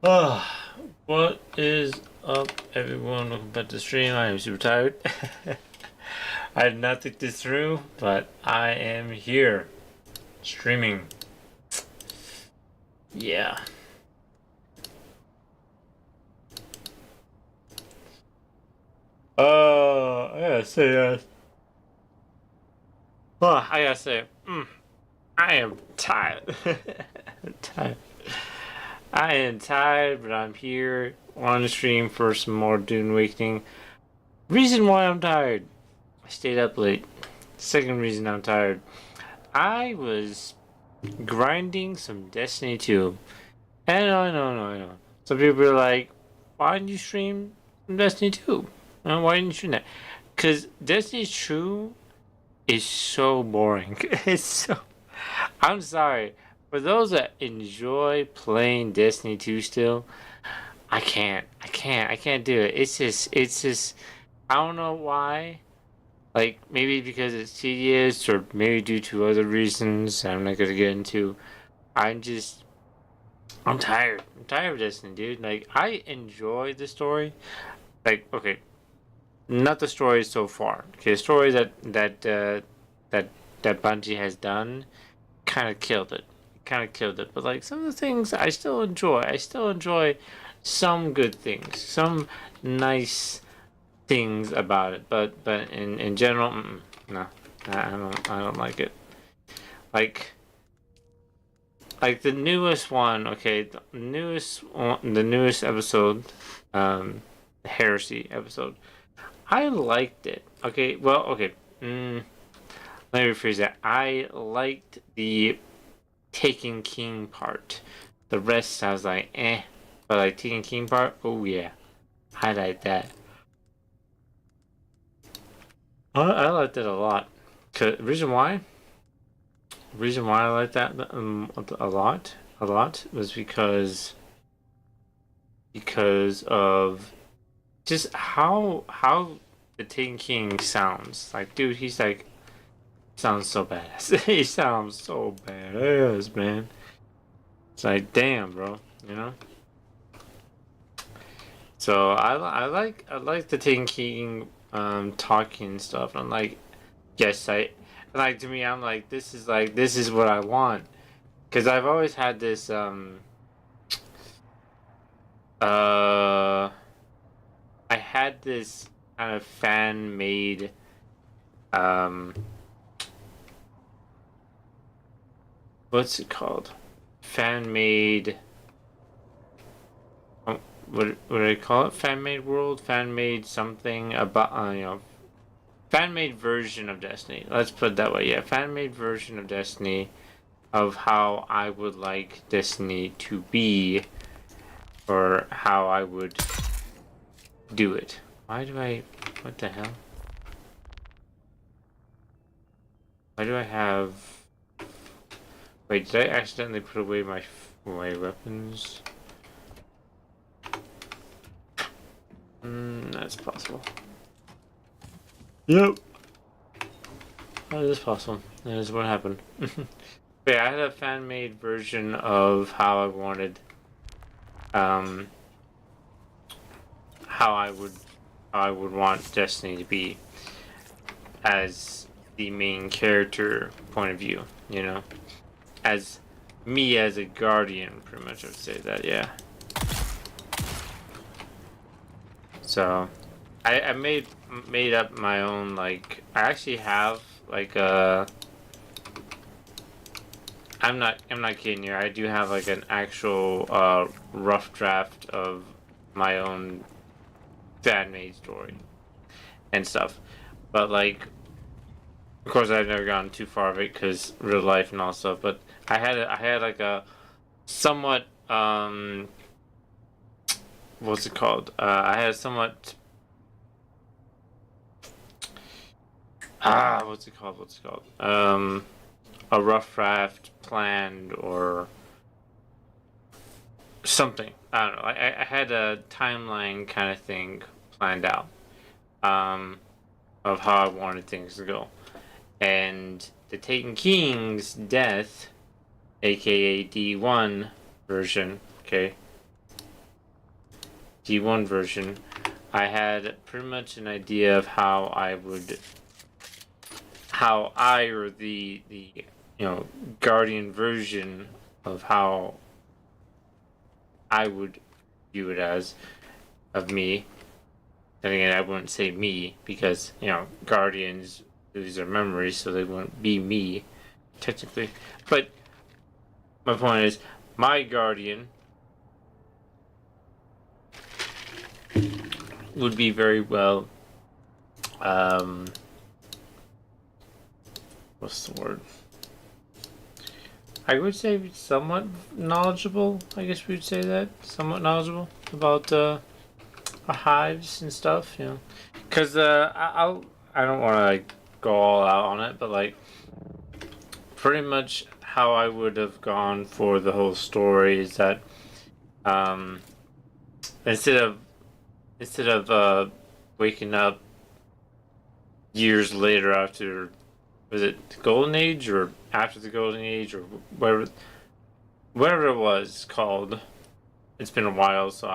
Ah, what is up, everyone? Welcome back to the stream. I am super tired. I did not think this through, but I am here streaming. Yeah. I gotta say, I gotta say, I am tired. I'm tired. I am tired, but I'm here on the stream for some more Dune Awakening. Reason why I'm tired: I stayed up late. Second reason I'm tired: I was grinding some Destiny 2. And I know. Some people are like, why didn't you stream some Destiny 2? Why didn't you stream that? Because Destiny 2 is so boring. It's so. I'm sorry. For those that enjoy playing Destiny 2 still, I can't do it. It's just, I don't know why. Like, maybe because it's tedious, or maybe due to other reasons I'm not gonna get into. I'm just I'm tired. I'm tired of Destiny, dude. Like, I enjoy the story. Like, okay, not the story so far. Okay, the story that that Bungie has done kind of killed it. Kind of killed it. But like some of the things I still enjoy. I still enjoy some good things, some nice things about it. But in general, no, I don't like it. Like. Like the newest one, okay, the newest episode, the Heresy episode. I liked it. Okay, well, okay. Let me rephrase that. I liked the Taken King part. The rest, I was like, eh. But like Taken King part, oh yeah, I like that. I liked it a lot. Cause reason why I liked that a lot was because of just how the Taken King sounds. Like, dude, he's like sounds so badass. He sounds so badass, man. It's like, damn, bro. You know. So I like the Taken King talking stuff. I'm like, yes, I like to me. I'm like, this is what I want, because I've always had this uh I had this kind of fan made um what's it called? Fan made. What would I call it? Fan made world, fan made something about fan made version of Destiny. Let's put it that way. Yeah, fan made version of Destiny, of how I would like Destiny to be, or how I would do it. Why do I? What the hell? Why do I have? Wait, did I accidentally put away my weapons? That's possible. Yep. That is possible. That is what happened. But yeah, I had a fan made version of how I wanted, um, how I would, how I would want Destiny to be as the main character point of view. You know, as me as a guardian, pretty much. I would say that. Yeah. So, I made up my own, like, I actually have like a. I'm not kidding you. I do have like an actual rough draft of my own fan made story and stuff. But like, of course, I've never gotten too far of it because real life and all stuff. But I had like a somewhat what's it called? I had a somewhat what's it called? What's it called? A rough draft planned, or something. I don't know. I had a timeline kind of thing planned out, um, of how I wanted things to go. And the Taken King's death, aka D1 version, okay, D1 version, I had pretty much an idea of how I or the Guardian version of how I would view it as of me. And again, I wouldn't say me because Guardians lose their memories, so they wouldn't be me technically. But my point is, my Guardian would be very well. What's the word? I would say somewhat knowledgeable. I guess we would say that somewhat knowledgeable about hives and stuff. Because I don't want to like go all out on it, but like pretty much how I would have gone for the whole story is that instead of waking up years later after, was it the Golden Age or after the Golden Age or whatever it was called. It's been a while, so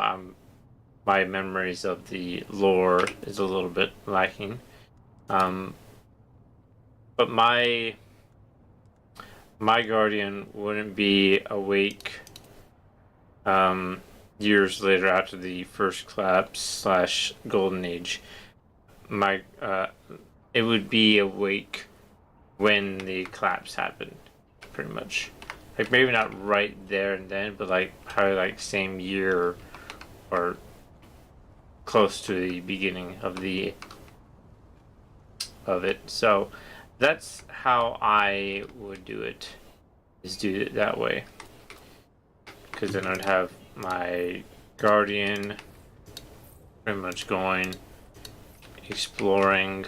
my memories of the lore is a little bit lacking. But my Guardian wouldn't be awake years later after the first collapse / Golden Age. It would be awake when the collapse happened, pretty much. Like maybe not right there and then, but like probably like same year or close to the beginning of it. So that's how I would do it, is do it that way. Because then I'd have my Guardian pretty much going, exploring,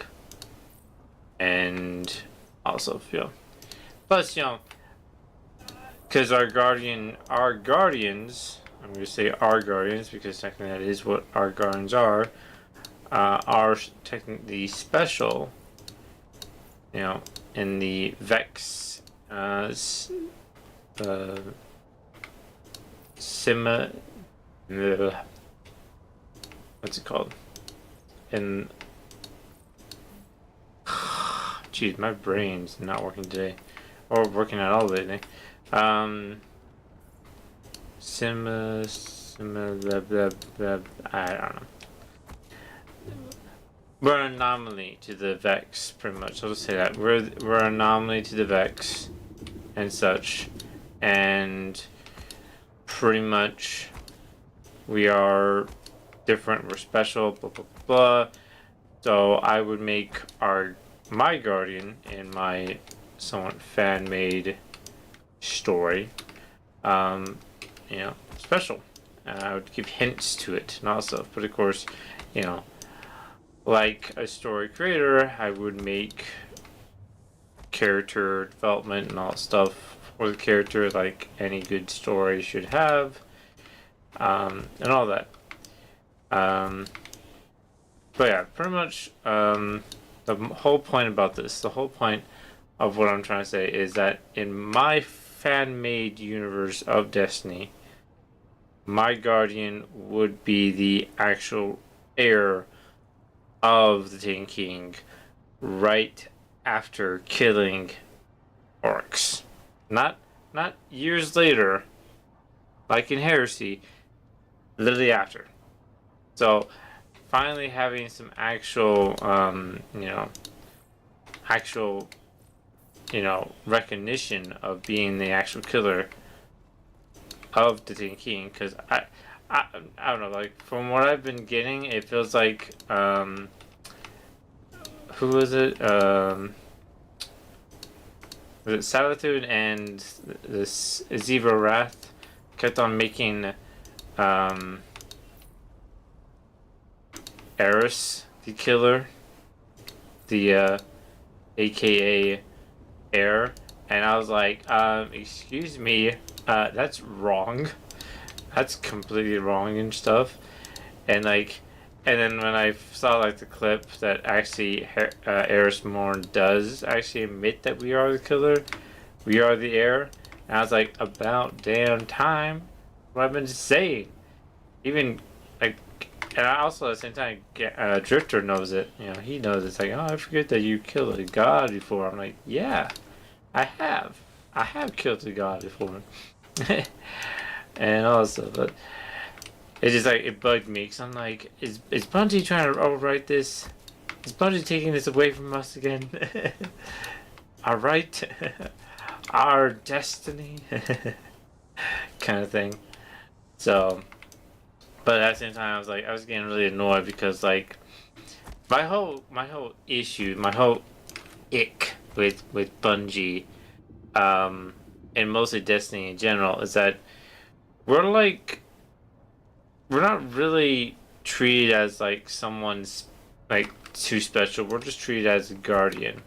and also, plus, because our guardians, I'm going to say our guardians because technically that is what our guardians are technically special, in the Vex, what's it called? Jeez, my brain's not working today, or working at all lately. I don't know. We're an anomaly to the Vex, pretty much. I'll just say that we're an anomaly to the Vex, and such, and pretty much we are different. We're special. Blah blah blah. So I would make my Guardian in my somewhat fan-made story, special. I would give hints to it and all stuff, but of course, like a story creator, I would make character development and all stuff for the character, like any good story should have, and all that. But yeah, pretty much, the whole point about this, the whole point of what I'm trying to say is that in my fan-made universe of Destiny, my Guardian would be the actual heir of the Taken King right after killing orcs. Not years later, like in Heresy, literally after. So finally having some actual recognition of being the actual killer of the Taken King, because I don't know, like from what I've been getting, it feels like who was it? Was it Solitude and this Zebra Wrath kept on making Eris the killer, the AKA heir, and I was like, excuse me, that's wrong. That's completely wrong and stuff. And then when I saw like the clip that actually Eris Morn does actually admit that we are the killer, we are the heir, and I was like, about damn time. What I've been saying. Even like And I also at the same time, Drifter knows it. You know, he knows it's like, oh, I forget that you killed a god before. I'm like, yeah, I have. I have killed a god before. And also, but it's just like it bugged me because I'm like, is Bungie trying to overwrite this? Is Bungie taking this away from us again? Our right, our destiny, kind of thing. So, but at the same time, I was getting really annoyed because like my whole issue, my whole ick with Bungie, um, and mostly Destiny in general, is that we're like we're not really treated as like someone's like too special. We're just treated as a guardian.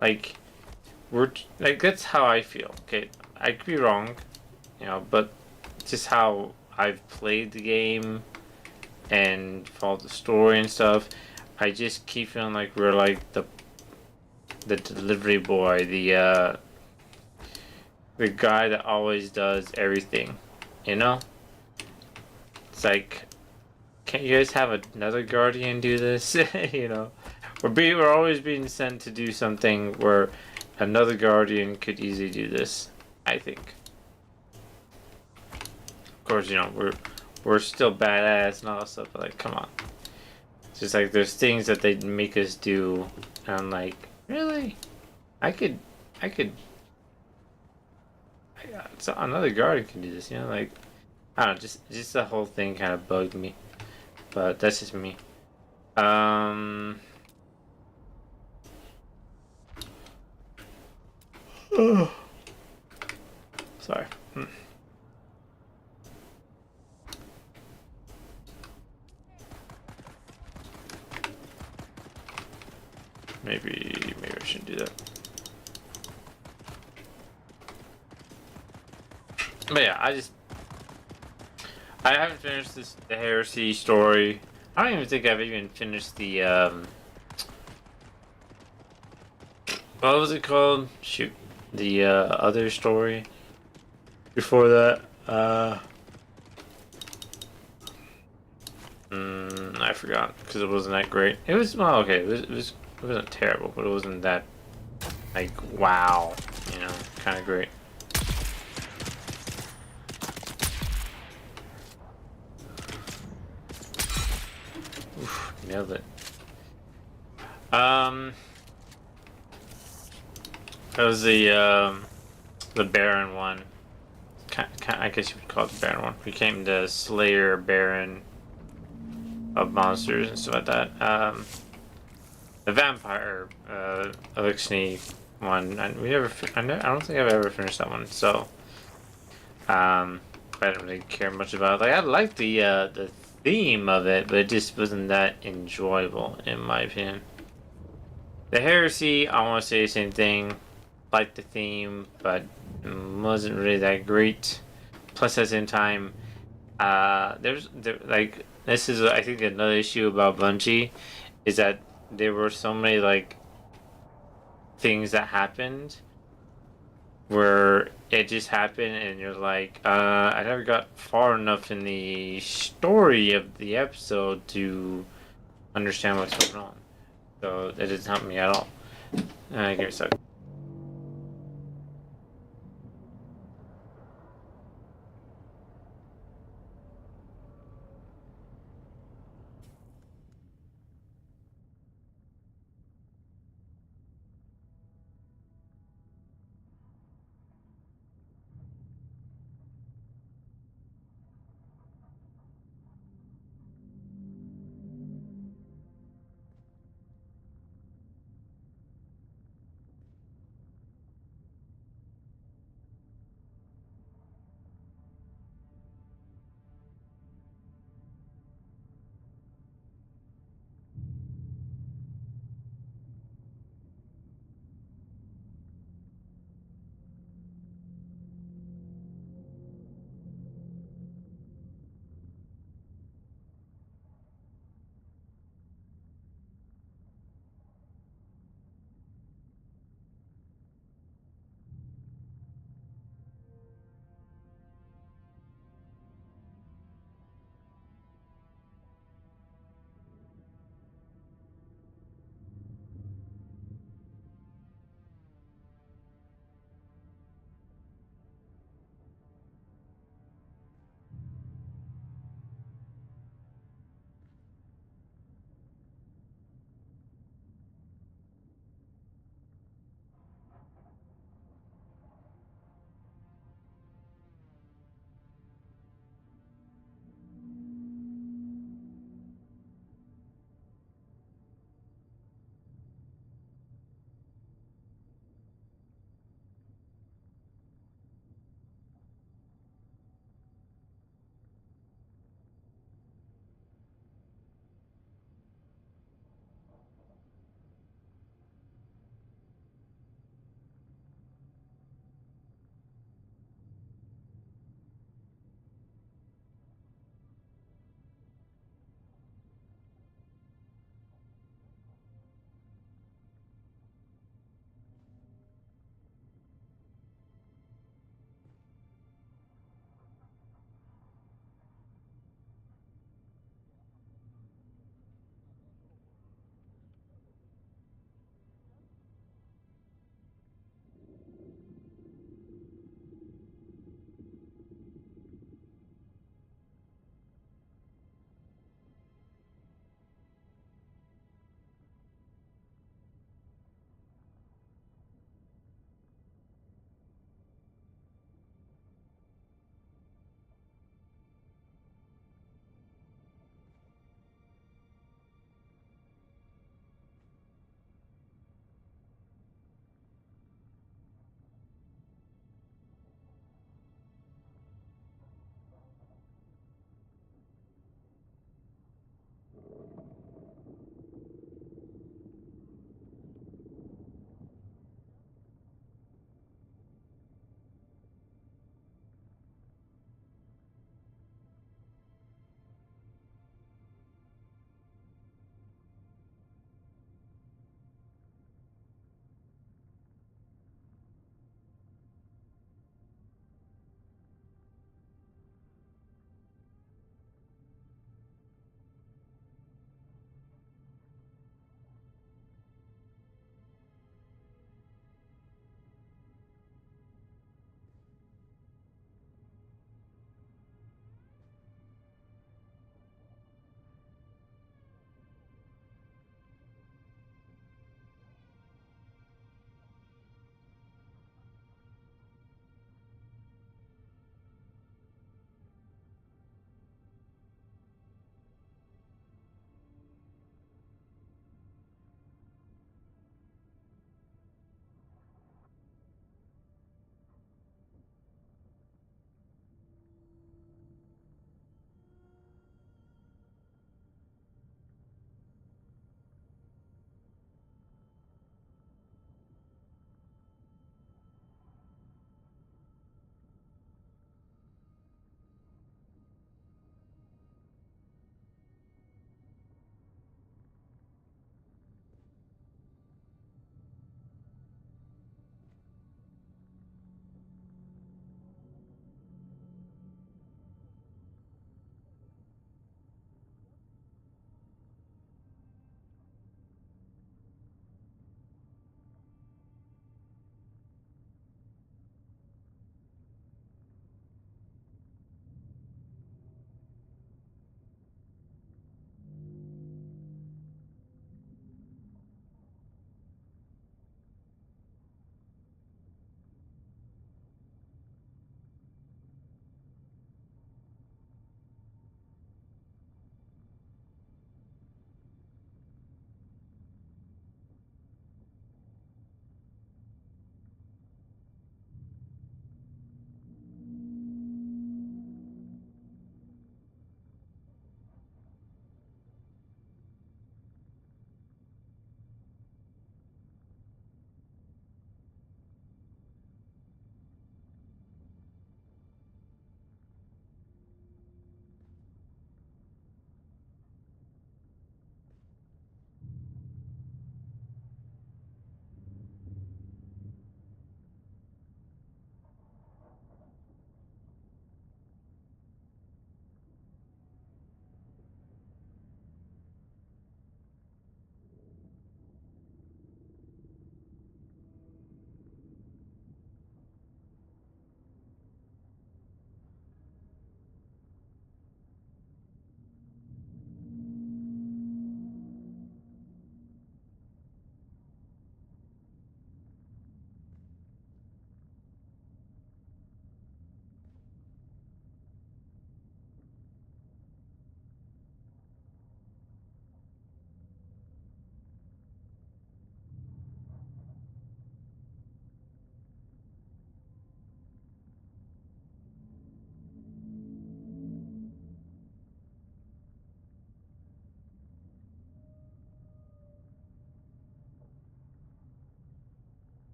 Like we're like that's how I feel. Okay, I could be wrong, you know, but just how I've played the game and followed the story and stuff. I just keep feeling like we're like the delivery boy, the guy that always does everything. You know, it's like can't you guys have another guardian do this? You know, we're always being sent to do something where another guardian could easily do this. I think. Of course, you know we're still badass and all that stuff, but like, come on. It's just like there's things that they make us do, and I'm like, really? I could, I could. So another guardian can do this, you know? Like, I don't know, just the whole thing kind of bugged me. But that's just me. Um. Sorry. Maybe I shouldn't do that. But yeah, I haven't finished the heresy story. I don't even think I've even finished the what was it called? Shoot, the other story before that. I forgot because it wasn't that great. It was well, okay. It wasn't terrible, but it wasn't that like wow, you know, kind of great. Oof, nailed it. Um, that was the Baron one. I guess you would call it the Baron one. Became the Slayer Baron of monsters and stuff like that. The vampire Elixir one. And I don't think I've ever finished that one. So I didn't really care much about it. Like I liked the theme of it, but it just wasn't that enjoyable in my opinion. The Heresy, I want to say the same thing. Liked the theme, but wasn't really that great. Plus, at the same time, like this is I think another issue about Bungie is that there were so many like things that happened where it just happened and you're like, I never got far enough in the story of the episode to understand what's going on. So that doesn't help me at all. Give me a sec.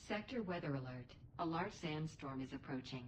Sector weather alert. A large sandstorm is approaching.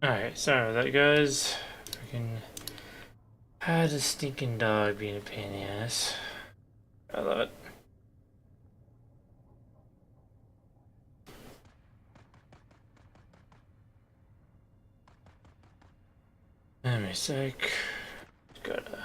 Alright, sorry about that, guys. Freaking had a stinking dog being a pain in the ass. I love it. Let me a sec. Gotta.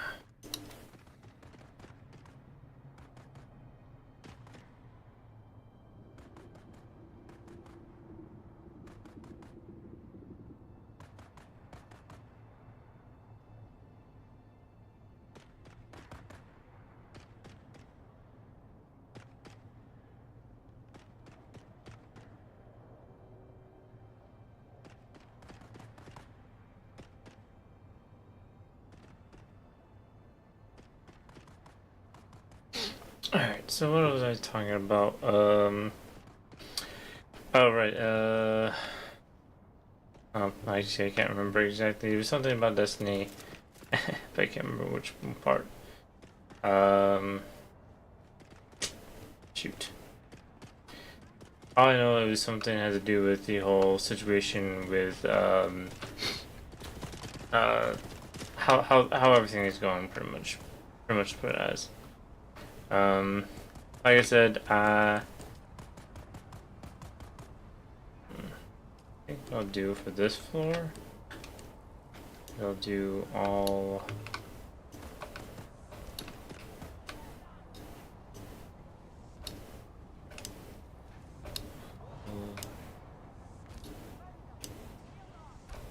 Alright, so what was I talking about? Oh, right, actually, I can't remember exactly. It was something about Destiny, but I can't remember which part. Shoot. All I know it was something that had to do with the whole situation with, how everything is going, pretty much put it as. Like I said, I think I'll do for this floor. I'll do all.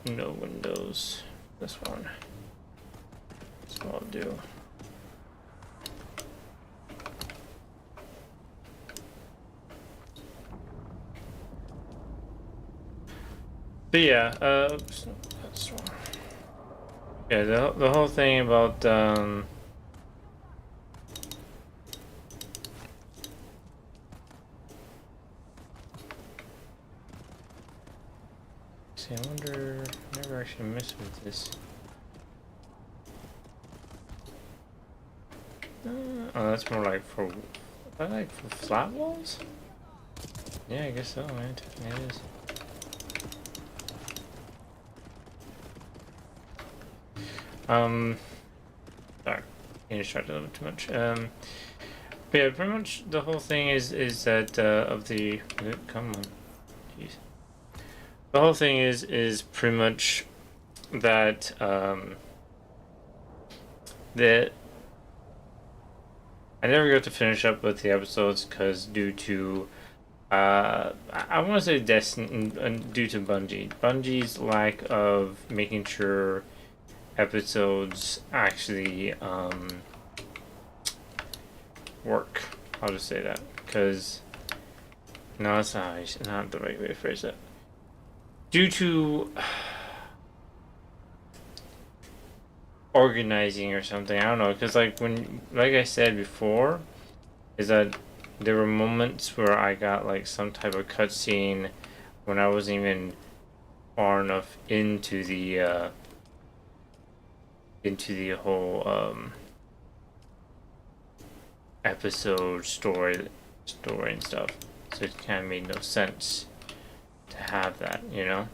No windows. This one. That's what I'll do. But yeah, that's wrong. Yeah, the whole thing about see, I wonder. I never actually messed with this. Oh, that's more like for. Is that like for flat walls? Yeah, I guess so, man. Yeah, it is. Sorry, getting distracted a little too much. But yeah, pretty much the whole thing is that of the come on, jeez. The whole thing is pretty much that that I never got to finish up with the episodes because due to I want to say due to Bungie's lack of making sure episodes actually work. I'll just say that because no, that's not the right way to phrase it. Due to organizing or something, I don't know. Because like I said before, is that there were moments where I got like some type of cutscene when I wasn't even far enough into the whole episode story and stuff. So it kind of made no sense to have that, you know.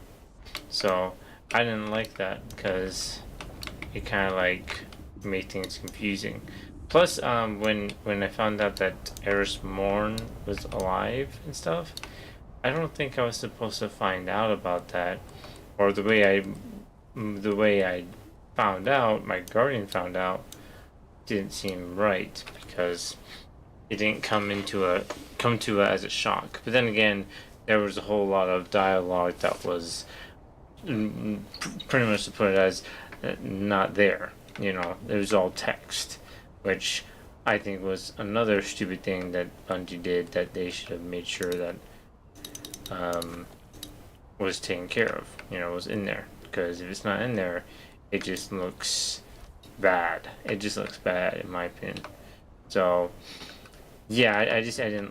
So I didn't like that because it kind of like made things confusing. Plus, when I found out that Eris Morn was alive and stuff, I don't think I was supposed to find out about that, or the way I found out, my guardian found out, didn't seem right because it didn't come to it as a shock. But then again, there was a whole lot of dialogue that was pretty much to put it as not there. You know, it was all text, which I think was another stupid thing that Bungie did that they should have made sure that was taken care of. You know, was in there, because if it's not in there, it just looks bad. It just looks bad in my opinion. So yeah, I didn't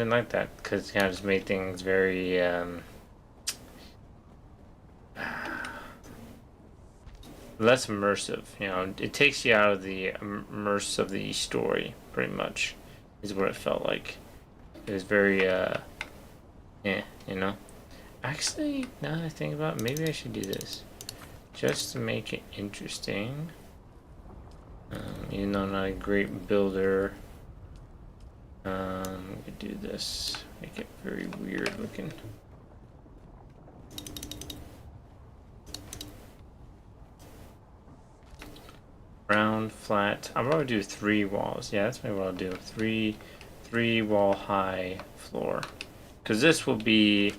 like that because it kind of just made things very less immersive. You know, it takes you out of the immerse of the story, pretty much, is what it felt like. It was very, you know. Actually, now that I think about it, maybe I should do this. Just to make it interesting. Even though I'm not a great builder. We could do this. Make it very weird looking. Round, flat. I'll probably do 3 walls. Yeah, that's maybe what I'll do. Three wall high floor. Because this will be,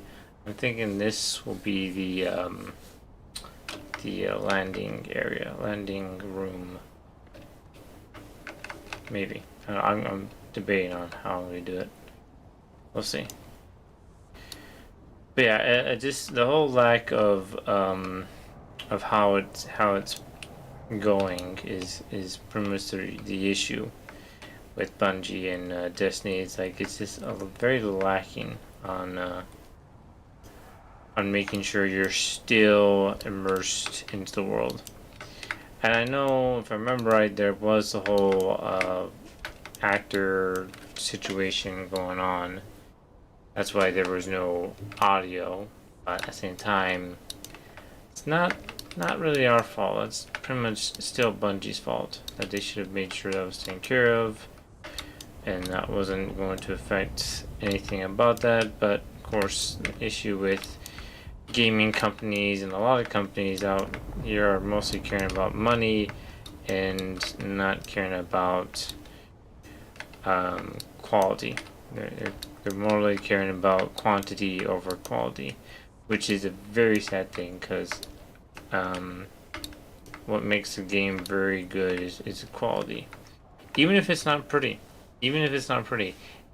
I'm thinking this will be the landing area, landing room. Maybe. I'm debating on how we do it. We'll see. But yeah, just the whole lack of how it's going is pretty much the issue with Bungie and Destiny. It's like it's just very lacking on making sure you're still immersed into the world. And I know, if I remember right, there was the whole actor situation going on. That's why there was no audio. But at the same time, it's not really our fault. It's pretty much still Bungie's fault. That they should have made sure that was taken care of. And that wasn't going to affect anything about that. But, of course, the issue with gaming companies and a lot of companies out here are mostly caring about money and not caring about quality. They're more like caring about quantity over quality, which is a very sad thing because what makes a game very good is quality. Even if it's not pretty. If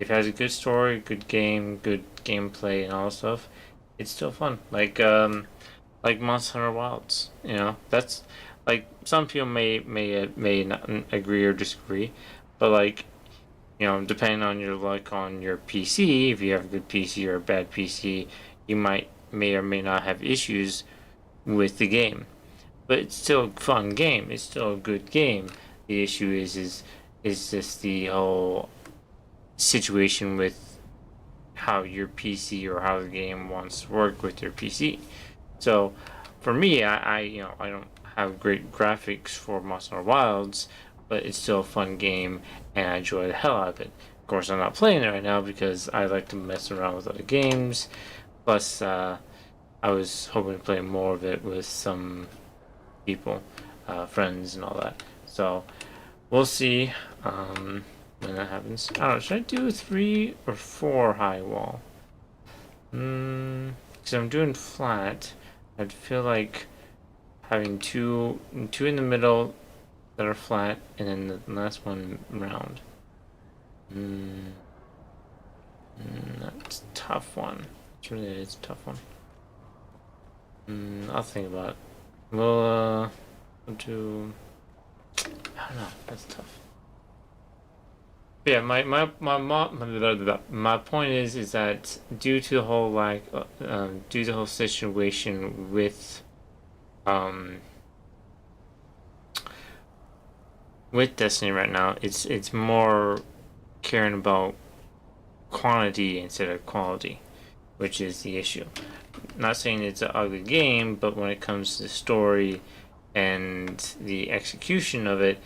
it has a good story, good game, good gameplay, and all that stuff, it's still fun. Like Monster Hunter Wilds, that's like some people may not agree or disagree, but like depending on your luck on your PC, if you have a good PC or a bad PC, you may or may not have issues with the game, but it's still a fun game. It's still a good game. The issue is just the whole situation with how your PC or how the game wants to work with your PC. So for me, I don't have great graphics for Monster Hunter Wilds, but it's still a fun game and I enjoy the hell out of it. Of course, I'm not playing it right now because I like to mess around with other games. Plus, I was hoping to play more of it with some people, friends, and all that. So we'll see when that happens. I don't know. Should I do 3 or 4 high wall? Because I'm doing flat. I'd feel like having two in the middle that are flat, and then the last one round. That's a tough one. It really is a tough one. I'll think about it. We'll do. I don't know. That's tough. But yeah, my point is that due to the whole due to the whole situation with Destiny right now, it's more caring about quantity instead of quality, which is the issue. Not saying it's an ugly game, but when it comes to the story and the execution of it,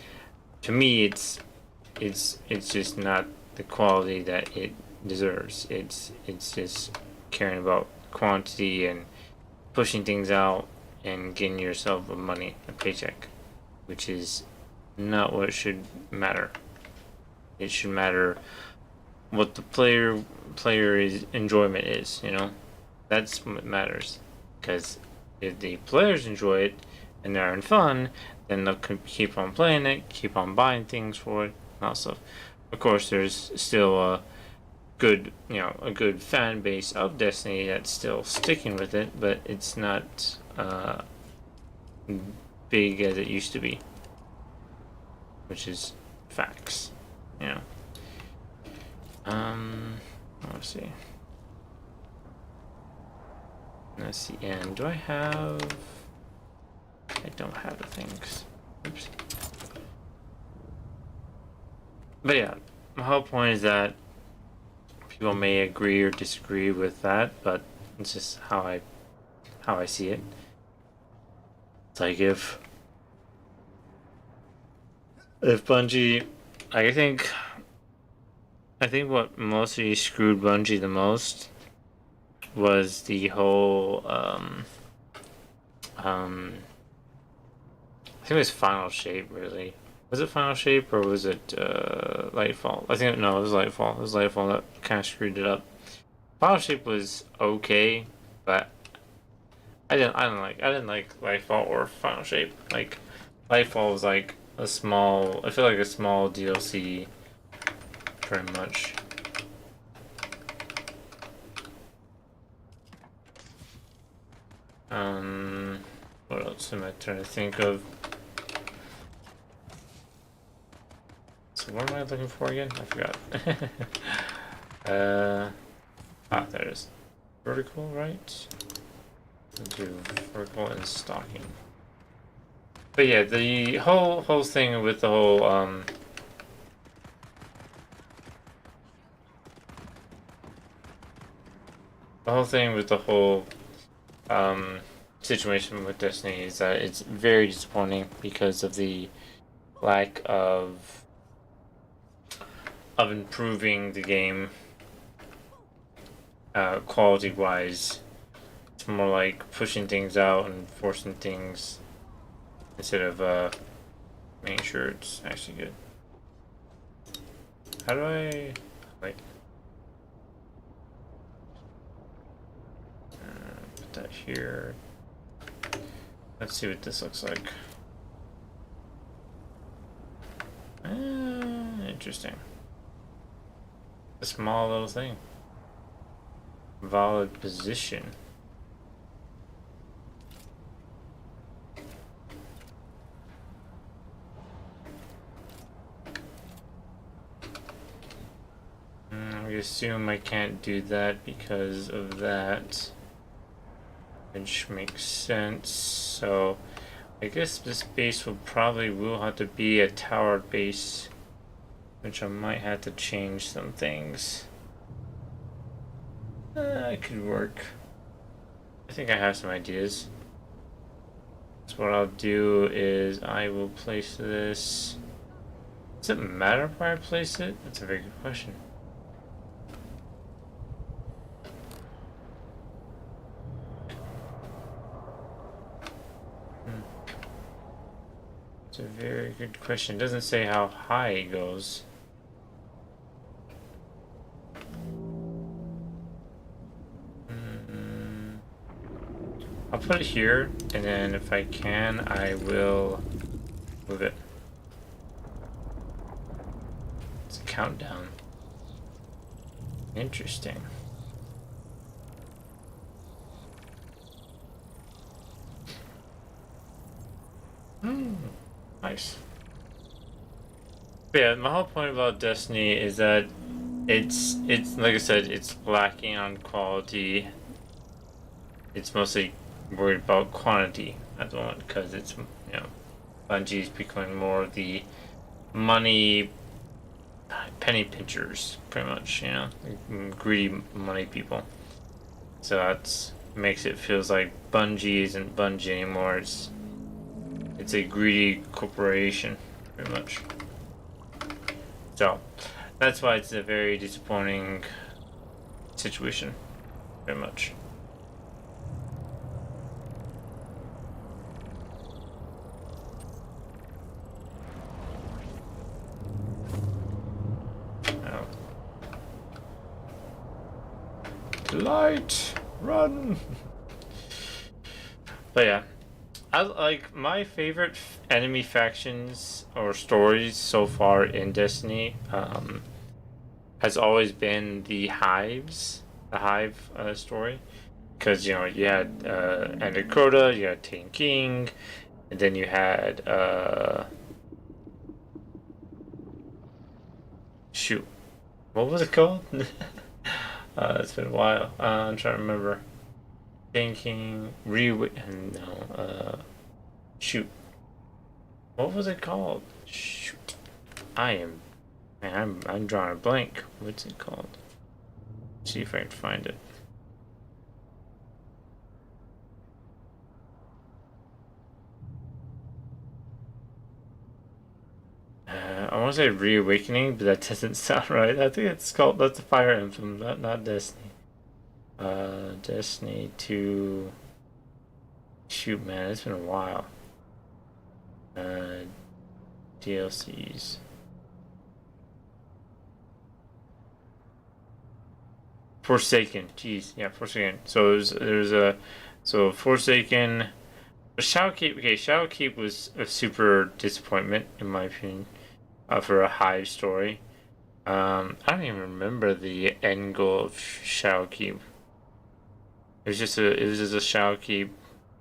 to me, it's just not the quality that it deserves. It's just caring about quantity and pushing things out and getting yourself a paycheck, which is not what should matter. It should matter what the player's enjoyment is. That's what matters. Because if the players enjoy it and they're having fun, then they'll keep on playing it, keep on buying things for it, and all stuff. Of course, there's still a good fan base of Destiny that's still sticking with it, but it's not big as it used to be, which is facts. Let's see. Let's see. And do I have? I don't have the things. Oops. But yeah, my whole point is that people may agree or disagree with that, but It's just how I see it. It's like if Bungie, I think what mostly screwed Bungie the most was the whole I think it was Final Shape really. Was it Final Shape or was it Lightfall? I think no, it was Lightfall. It was Lightfall that kind of screwed it up. Final Shape was okay, but I didn't like Lightfall or Final Shape. Like Lightfall was like a small, I feel like a small DLC pretty much. What else am I trying to think of? So what am I looking for again? I forgot. There it is. Vertical, right? Do vertical and stocking. But yeah, the whole thing with the whole situation with Destiny is that it's very disappointing because of the lack of improving the game quality wise. It's more like pushing things out and forcing things instead of making sure it's actually good. How do I wait? Put that here. Let's see what this looks like. Interesting. A small little thing. Valid position. I assume I can't do that because of that. Which makes sense. So I guess this base will have to be a towered base, which I might have to change some things. It could work. I think I have some ideas. So what I'll do is I will place this. Does it matter where I place it? That's a very good question. It's a very good question. It doesn't say how high it goes. I'll put it here, and then if I can, I will move it. It's a countdown. Interesting. Nice. But yeah, my whole point about Destiny is that it's like I said, it's lacking on quality. It's mostly worried about quantity at the moment because it's Bungie's becoming more of the money penny pinchers, pretty much. Greedy money people. So that's makes it feels like Bungie isn't Bungie anymore. It's a greedy corporation, pretty much. So that's why it's a very disappointing situation, pretty much. Light, run. But yeah, I like my favorite enemy factions or stories so far in Destiny. Has always been the Hive story, because you had Crota, you had Taken King, and then you had shoot, what was it called? It's been a while. I'm trying to remember. Thinking shoot. What was it called? Shoot. I'm drawing a blank. What's it called? Let's see if I can find it. want to say Reawakening, but that doesn't sound right. I think it's called, that's a Fire Emblem, not Destiny. Destiny 2. Shoot, man, it's been a while. DLCs. Forsaken. Jeez, yeah, Forsaken. So there's a Forsaken. Shadowkeep. Okay, Shadowkeep was a super disappointment in my opinion, for a Hive story. I don't even remember the end goal of Shadowkeep. It was just a Shadowkeep.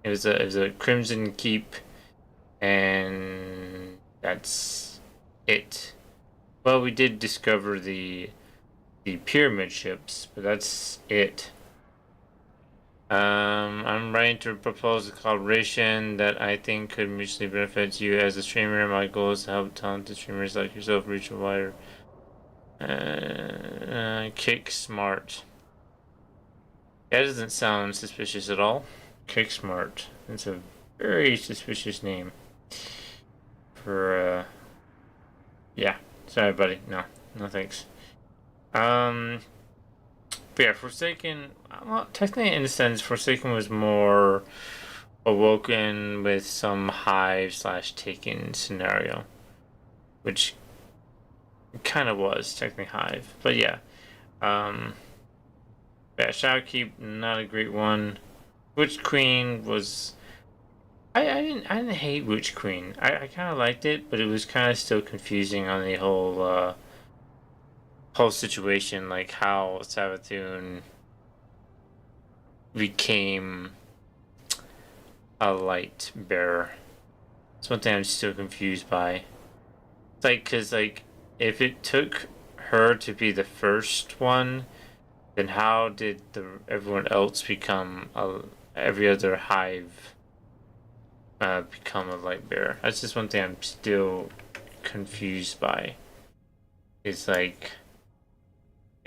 It was a Crimson Keep, and that's it. Well, we did discover the pyramid ships, but that's it. I'm writing to propose a collaboration that I think could mutually benefit you as a streamer. My goal is to help talented streamers like yourself reach a wider. Kick Smart. That doesn't sound suspicious at all. Kick Smart. It's a very suspicious name. For yeah. Sorry, buddy. No, no thanks. But yeah, Forsaken. Well, technically, in a sense, Forsaken was more awoken with some Hive slash Taken scenario, which kind of was technically Hive. But yeah, yeah, Shadowkeep, not a great one. Witch Queen was. I didn't hate Witch Queen. I kind of liked it, but it was kind of still confusing on the whole situation, like how Savathun became a light bearer. It's one thing I'm still confused by. It's like, cause like, if it took her to be the first one, then how did everyone else become every other Hive become a light bearer? That's just one thing I'm still confused by. It's like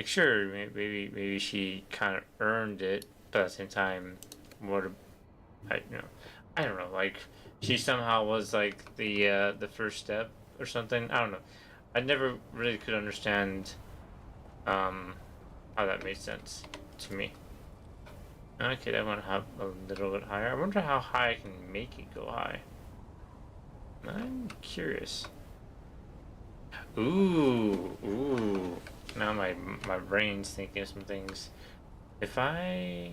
sure, maybe she kind of earned it, but at the same time, what? I don't know. Like she somehow was like the first step or something. I don't know. I never really could understand how that made sense to me. Okay, that one have a little bit higher. I wonder how high I can make it go high. I'm curious. Ooh. Now my brain's thinking of some things. If I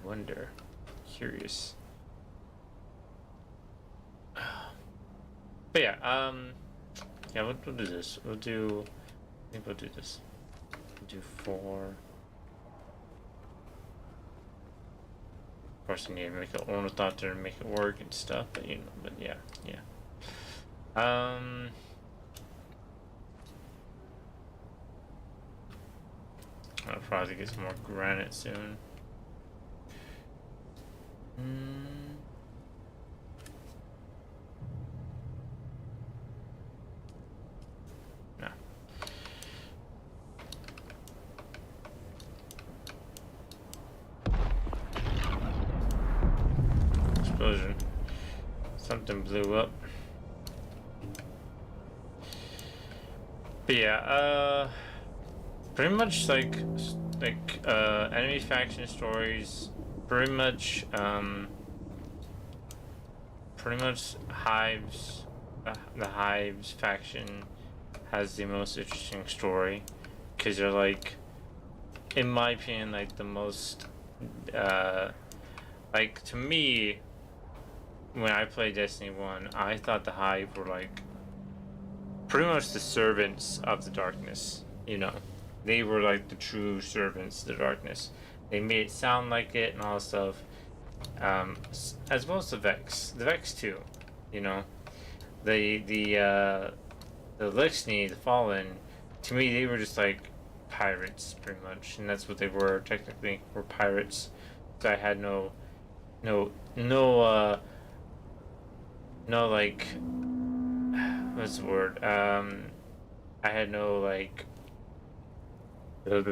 wonder. Curious. But yeah, yeah, we'll do this. I think we'll do this. We'll do 4. Of course, I need to make an ornithopter and make it work and stuff, but yeah. I'll probably get some more granite soon. No. Explosion. Something blew up. But yeah, pretty much like enemy faction stories, pretty much Hives, the Hives faction has the most interesting story, because they're like, in my opinion, like the most like to me, when I played Destiny 1, I thought the Hive were like pretty much the servants of the darkness, They were like the true servants of the darkness. They made it sound like it and all that stuff. As well as the Vex. The Vex too, The Lixni, the Fallen, to me they were just like pirates pretty much, and that's what they were technically, were pirates. So I had no like, what's the word? I had no like what's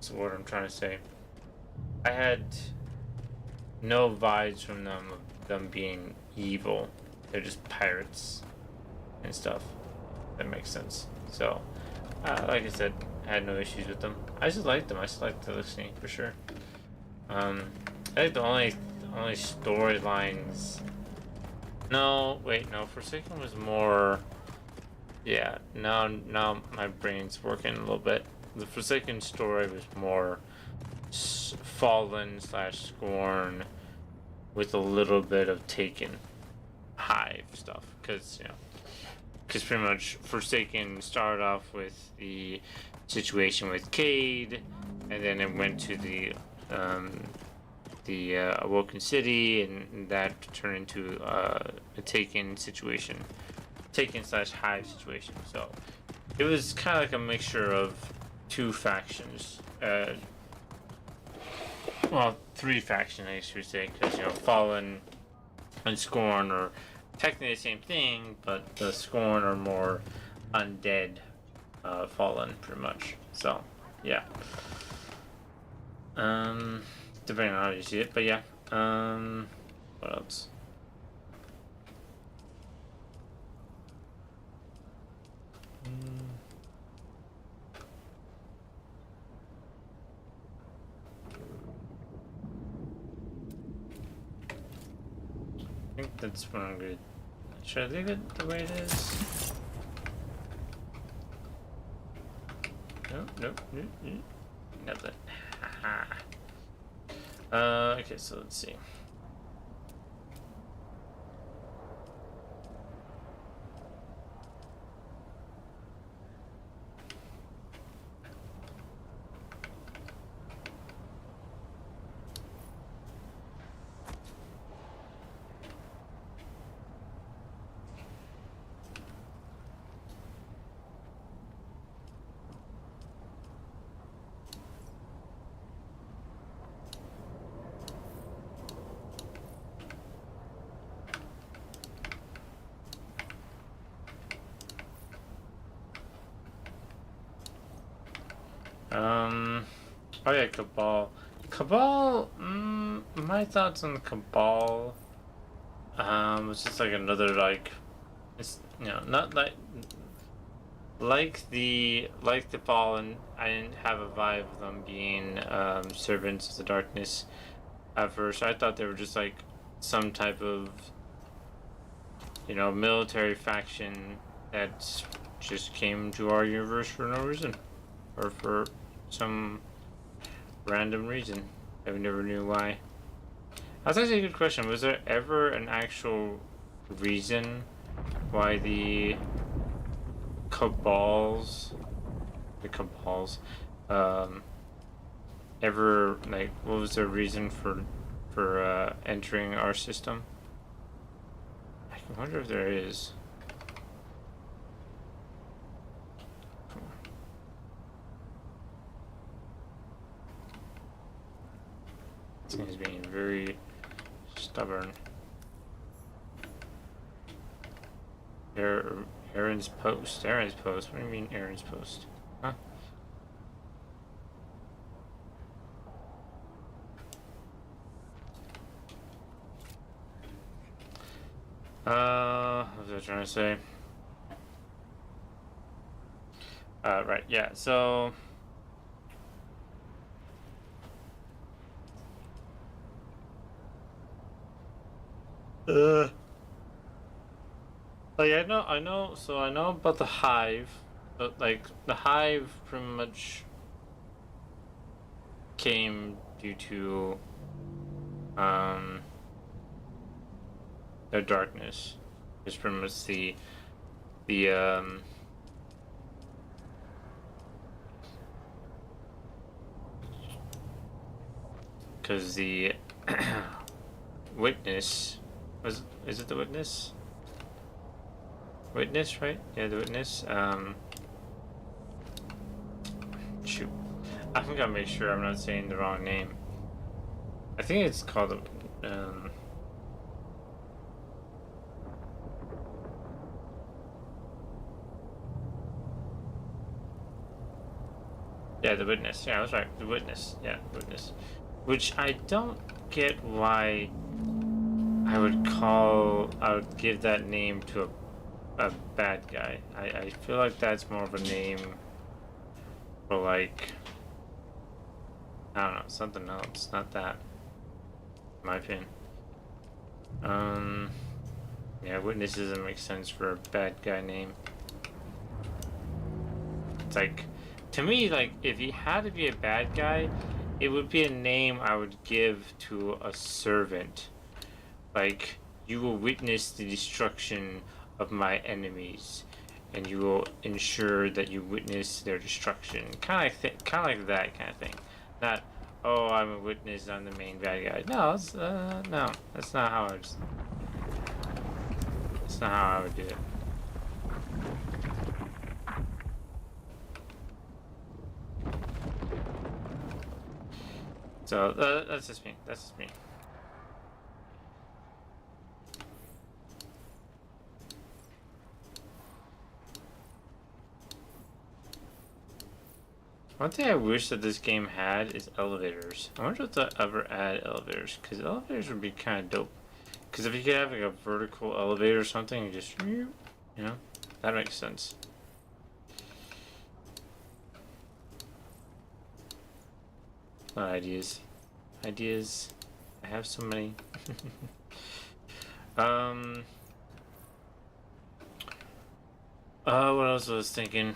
the word I'm trying to say? I had no vibes from them of them being evil. they're just pirates and stuff. That makes sense. So, like I said, I had no issues with them. I just liked them. I just liked the listening for sure. I think the only storylines. No, wait, no. Forsaken was more. Yeah, now my brain's working a little bit. The Forsaken story was more Fallen / Scorn with a little bit of Taken Hive stuff, because pretty much Forsaken started off with the situation with Cade, and then it went to the Awoken City, and that turned into a Taken situation, Taken / Hive situation. So it was kind of like a mixture of two factions. Well, three factions, I should say, because Fallen and Scorn are technically the same thing, but the Scorn are more undead, Fallen, pretty much. So, yeah. Depending on how you see it, but yeah. What else? I think that's what I'm good. Should I leave it the way it is? Nope. Nothing. Okay, so let's see. Oh yeah, Cabal. My thoughts on the Cabal, was just like another, like, it's, not like the Fallen. I didn't have a vibe of them being, servants of the darkness at first. I thought they were just like some type of, military faction that just came to our universe for no reason, or for some random reason. I never knew why. That's actually a good question. Was there ever an actual reason why the Cabals, ever, like, what was their reason for entering our system? I wonder if there is. This thing is being very stubborn. Aaron's post. What do you mean Aaron's post? Huh? What was I trying to say? Right, yeah, so like, I know about the Hive, but like the Hive pretty much came due to their darkness. It's pretty much the because the witness is it the witness? Witness, right? Yeah, the witness. Shoot, I'm gonna make sure I'm not saying the wrong name. I think it's called yeah, the witness. Yeah, I was right. The witness. Yeah, witness. Which I don't get why I would give that name to a bad guy. I feel like that's more of a name for like, I don't know, something else, not that, in my opinion. Yeah, witness doesn't make sense for a bad guy name. It's like, to me, like, if he had to be a bad guy, it would be a name I would give to a servant. Like, you will witness the destruction of my enemies, and you will ensure that you witness their destruction. Kind of like that kind of thing. Not, oh, I'm a witness, I'm the main bad guy. No, no, that's not how that's not how I would do it. So that's just me. That's just me. One thing I wish that this game had is elevators. I wonder if they'll ever add elevators, because elevators would be kind of dope. Because if you could have like a vertical elevator or something, you just, you know, that makes sense. Ideas. Ideas. I have so many. What else was I thinking?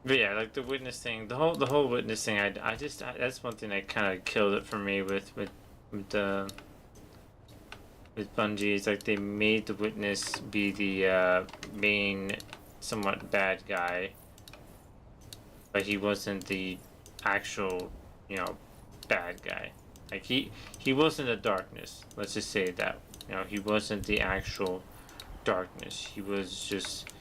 But yeah, like the witness thing, the whole witness thing. That's one thing that kind of killed it for me with Bungie. Is like they made the witness be the main, somewhat bad guy, but he wasn't the actual, bad guy. Like he wasn't the darkness. Let's just say that. He wasn't the actual darkness. He was just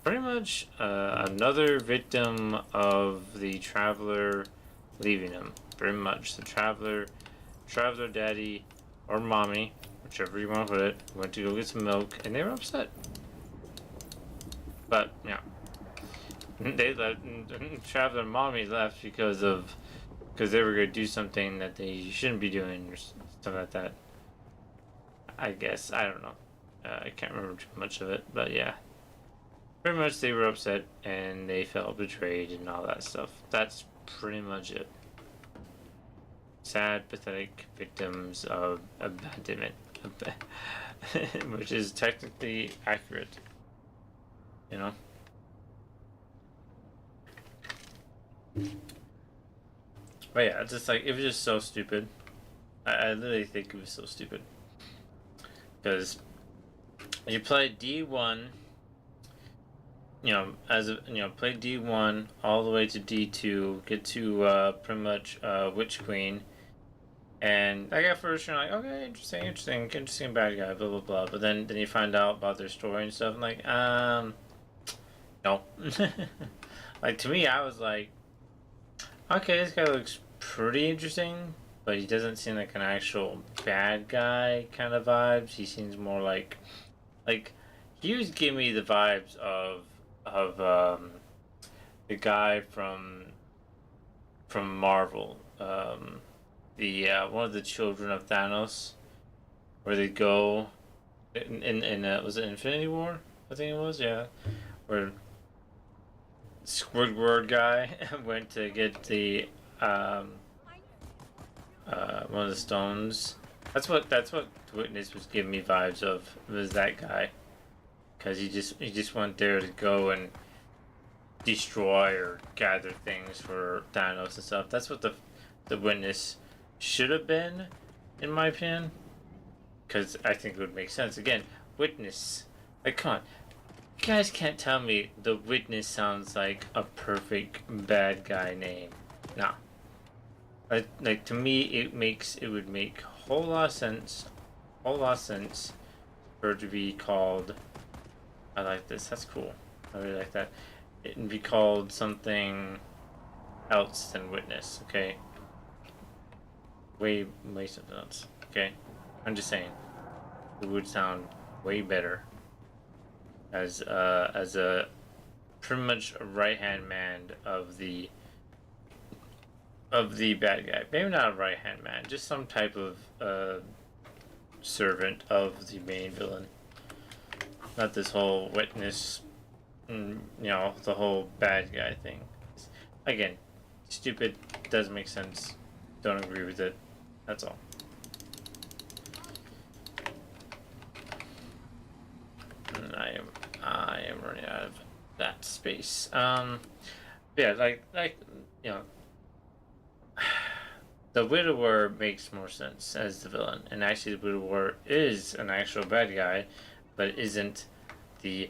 pretty much another victim of the traveler leaving him. Pretty much the traveler daddy or mommy, whichever you want to put it, went to go get some milk, and they were upset. But yeah, they left. Traveler mommy left because they were gonna do something that they shouldn't be doing or stuff like that. I guess I don't know. I can't remember too much of it, but yeah. Pretty much they were upset and they felt betrayed and all that stuff. That's pretty much it. Sad, pathetic victims of abandonment. Which is technically accurate. But yeah, it's just like, it was just so stupid. I literally think it was so stupid. Because you play D1, play D1 all the way to D2, get to pretty much Witch Queen, and like at first you're like, okay, interesting bad guy, blah blah blah. But then you find out about their story and stuff, and like, no. Like to me, I was like, okay, this guy looks pretty interesting, but he doesn't seem like an actual bad guy kind of vibes. He seems more like he was giving me the vibes of the guy from Marvel, the one of the children of Thanos, where they go in was it Infinity War? I think it was, yeah, where Squidward guy went to get the one of the stones. That's what Witness was giving me vibes of, was that guy, because he just went there to go and destroy or gather things for Thanos and stuff. That's what the Witness should have been, in my opinion, because I think it would make sense. Again, Witness, like, come on, you guys can't tell me the Witness sounds like a perfect bad guy name. Nah. Like to me, it would make a whole lot of sense for it to be called. I like this. That's cool. I really like that. It would be called something else than Witness. Okay. way something else. Okay, I'm just saying it would sound way better as a pretty much a right hand man of the bad guy. Maybe not a right hand man, just some type of servant of the main villain. Not this whole witness, the whole bad guy thing. Again, stupid, doesn't make sense. Don't agree with it. That's all. And I am running out of that space. Yeah, you know, the Widower makes more sense as the villain, and actually the Widower is an actual bad guy, but isn't the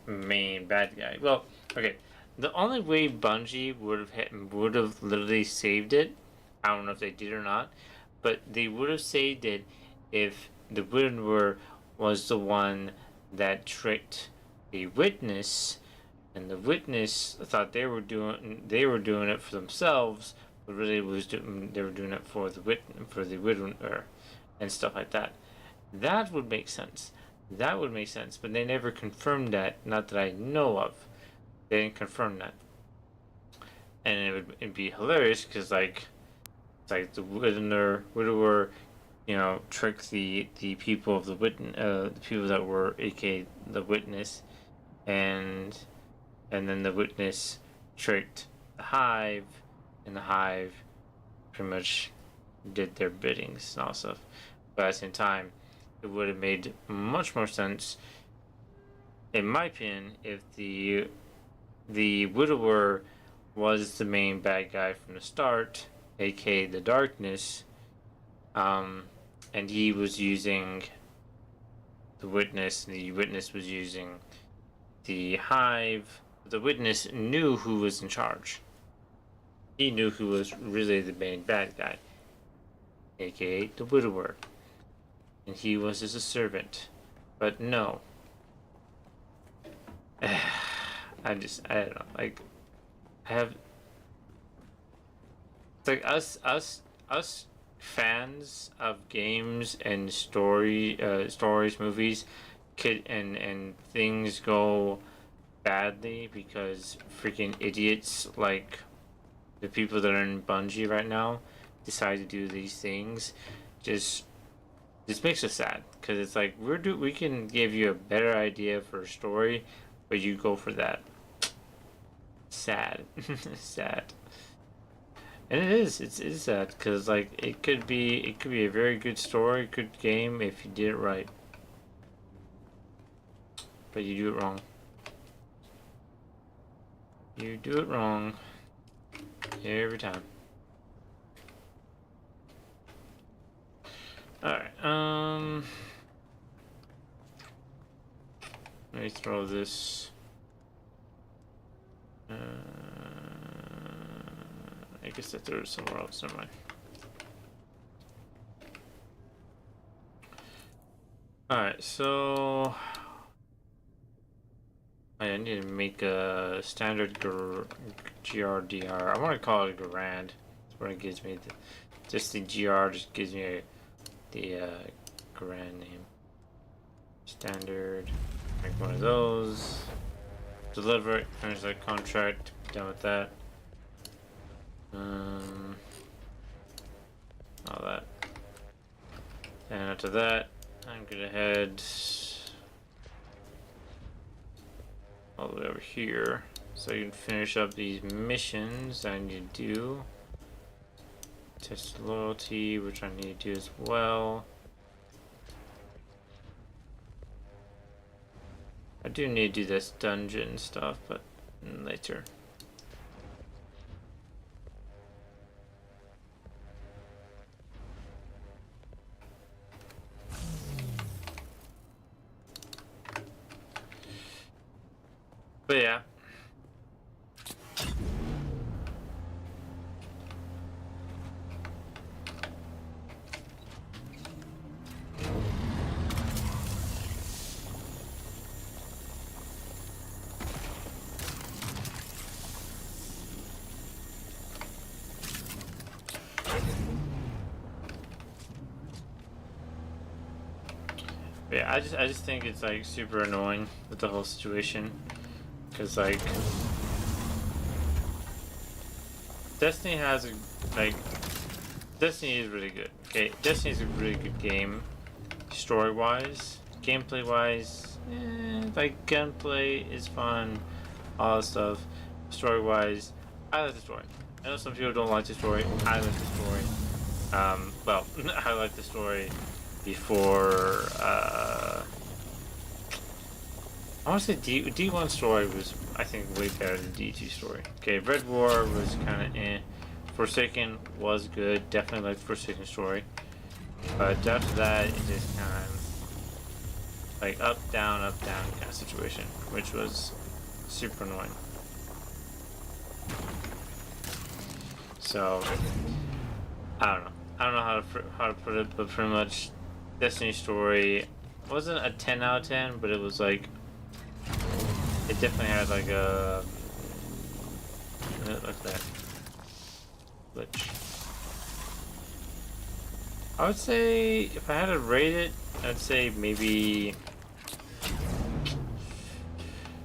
main bad guy. Well, okay, the only way Bungie would have literally saved it, I don't know if they did or not, but they would have saved it if the Widower was the one that tricked the witness, and the witness thought they were doing it for themselves, but really they were doing it for the widower and stuff like that. That would make sense. That would make sense, but they never confirmed that. Not that I know of. They didn't confirm that, and it'd be hilarious because it's like the widower, tricked the people of the people that were aka the witness, and then the witness tricked the hive, and the hive pretty much did their biddings and all stuff. But at the same time, it would have made much more sense, in my opinion, if the widower was the main bad guy from the start, aka the darkness, and he was using the witness, and the witness was using the hive. The witness knew who was in charge. He knew who was really the main bad guy, aka the widower, and he was as a servant. But no, I don't know. Like, I have. It's like us fans of games and stories, movies, and things go badly because freaking idiots like the people that are in Bungie right now decide to do these things. Just makes us sad because it's like we can give you a better idea for a story, but you go for that. Sad. Sad. And it is sad because like it could be a very good story, good game if you did it right, but you do it wrong. You do it wrong every time. Alright, let me throw this. I guess I threw it somewhere else, never mind. Alright, so I need to make a standard GRDR. I want to call it Grand. That's what it gives me. Just the GR just gives me the Grand name. Standard. Make one of those. Deliver it. Finish that contract. Done with that. All that. And after that, I'm gonna head all the way over here so you can finish up these missions I need to do. Test loyalty, which I need to do as well. I do need to do this dungeon stuff, but later. But yeah. Yeah, I just think it's like super annoying with the whole situation, because like Destiny has a like Destiny is really good. Okay, Destiny is a really good game, story wise, gameplay wise. Like gunplay is fun, all that stuff. Story wise, I like the story. I know some people don't like the story. I like the story. Well, I like the story before. I want to say D1 story was, I think, way better than D2 story. Okay, Red War was kind of eh. Forsaken was good. Definitely liked Forsaken story. But after that, it just kind of like up, down kind of situation, which was super annoying. So I don't know. I don't know how to put it, but pretty much Destiny story wasn't a 10 out of 10, but it was like it definitely had like a look at that glitch. I would say if I had to rate it, I'd say maybe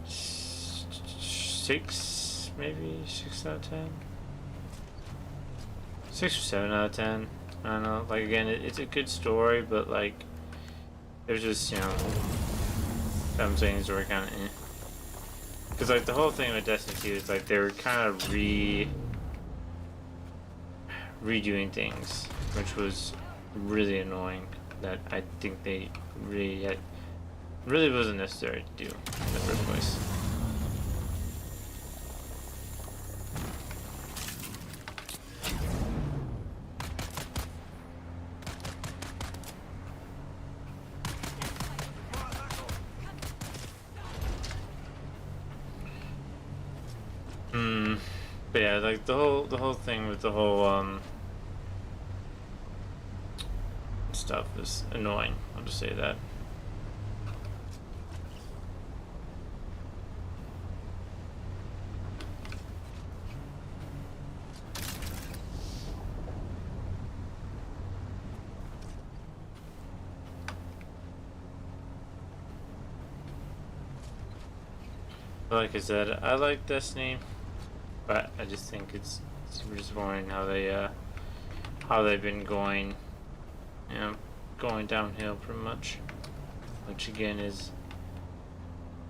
6, maybe 6 out of 10. 6 or 7 out of 10. I don't know. Like again, it's a good story, but like there's just some things were kind of because like the whole thing with Destiny 2 is like they were kind of redoing things, which was really annoying. That I think they really wasn't necessary to do in the first place. But yeah, like the whole thing with the whole stuff is annoying. I'll just say that. But like I said, I like Destiny, but I just think it's super disappointing how they've been going, going downhill pretty much, which again is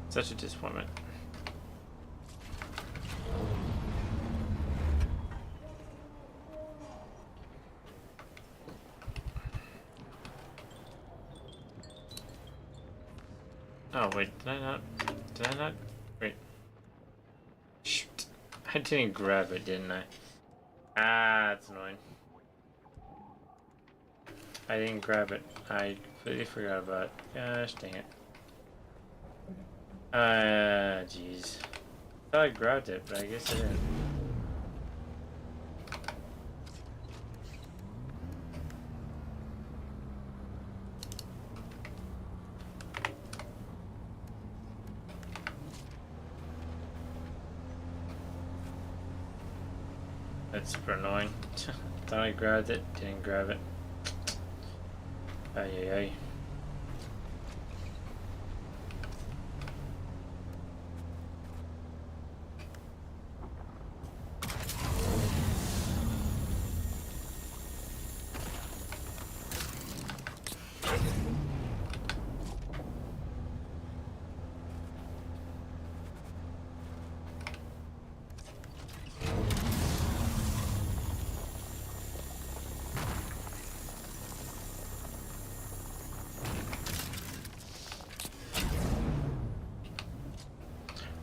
such a disappointment. Oh wait, did I not? Wait. Shoot. I didn't grab it, didn't I? Ah, that's annoying. I didn't grab it. I completely forgot about it. Gosh dang it. Jeez. I thought I grabbed it, but I guess I didn't. That's super annoying. Thought I grabbed it, didn't grab it. Ay ay ay.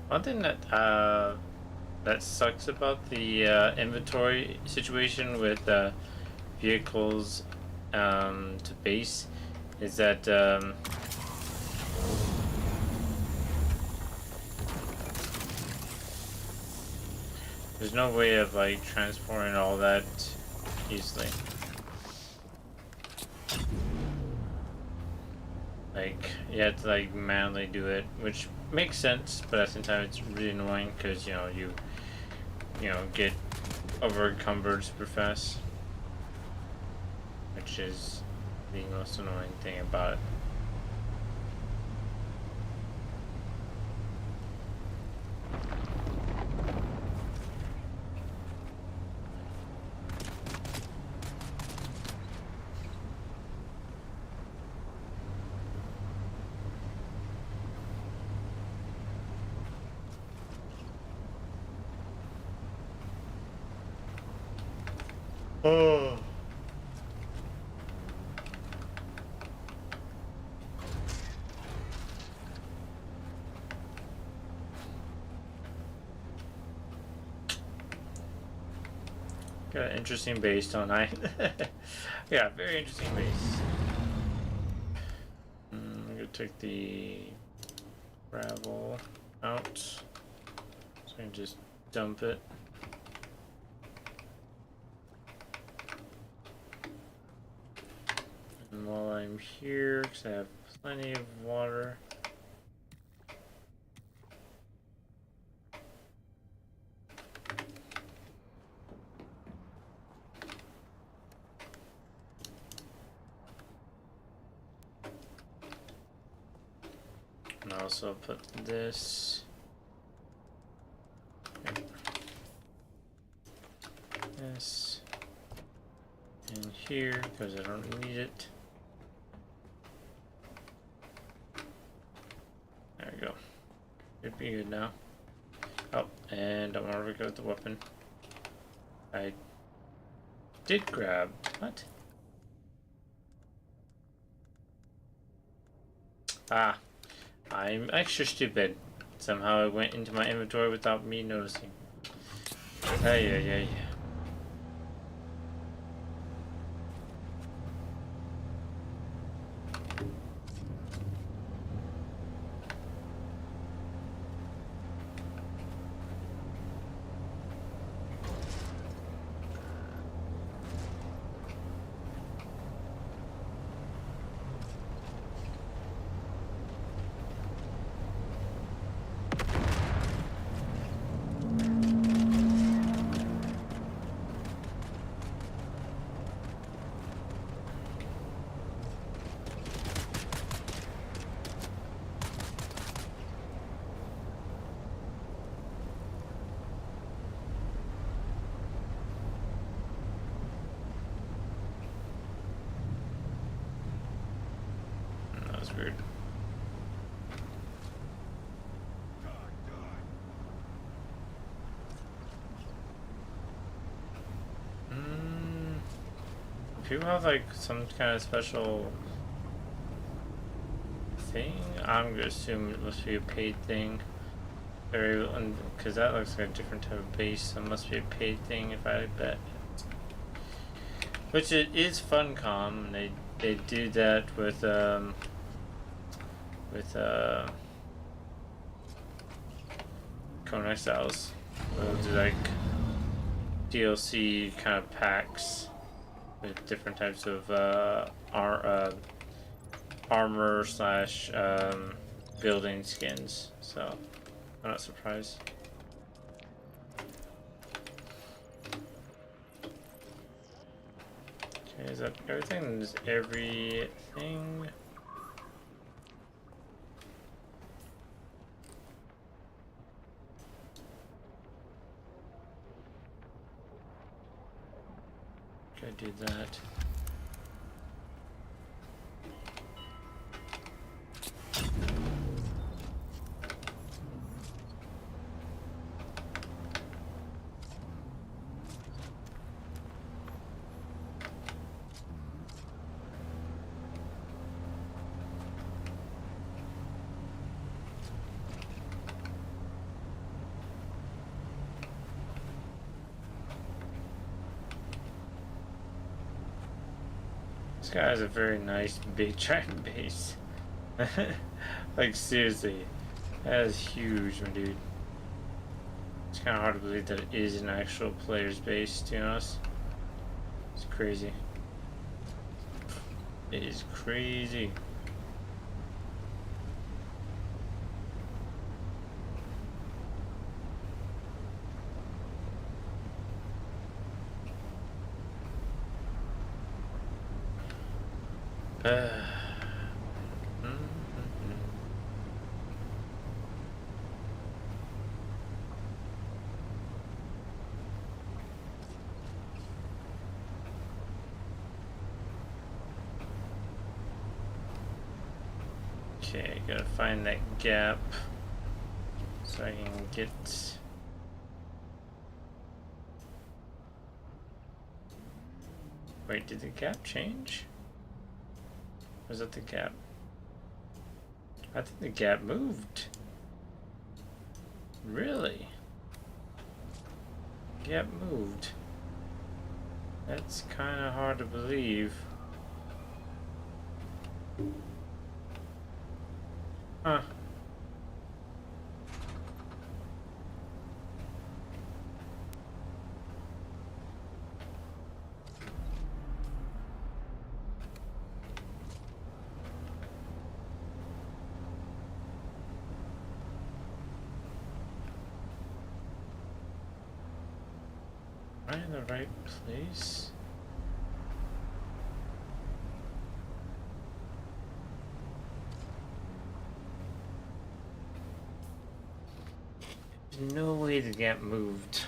One thing that sucks about the inventory situation with vehicles to base is that there's no way of like transporting all that easily. Like you have to like manually do it, which makes sense, but at the same time it's really annoying because you get over encumbered super fast, which is the most annoying thing about it. Oh. Got an interesting base, don't I? Yeah, very interesting base. I'm gonna take the gravel out so I can just dump it. And while I'm here, because I have plenty of water, and I also put this. This in here because I don't need it. There we go. Should be good now. Oh, and don't want to go with the weapon. I did grab what? Ah, I'm extra stupid. Somehow it went into my inventory without me noticing. Ay. That was weird. People have like some kind of special thing. I'm gonna assume it must be a paid thing. Because that looks like a different type of base, so it must be a paid thing if I bet. Which it is Funcom. They do that with Cone Exiles. They'll do like DLC kind of packs with different types of armor slash building skins. So I'm not surprised. Okay, is that everything? Is everything? Okay, do that. This guy has a very nice big giant base. Like seriously, that is huge, my dude. It's kind of hard to believe that it is an actual player's base, to be honest. It's crazy. It is crazy. Okay, gotta find that gap so I can get Wait, did the gap change? Or was that the gap? I think the gap moved. Really? Gap moved. That's kind of hard to believe. Huh. Am I in the right place? There's no way the gap moved.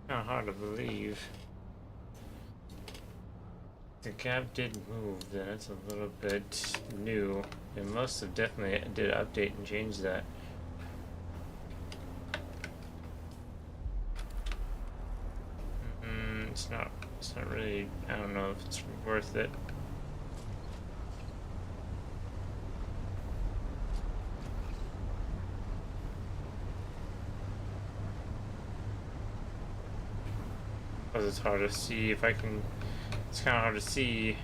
Kind of hard to believe. The gap did move, then it's a little bit new. It must have definitely did update and change that. It's not really, I don't know if it's worth it. Because it's hard to see if I can, it's kind of hard to see.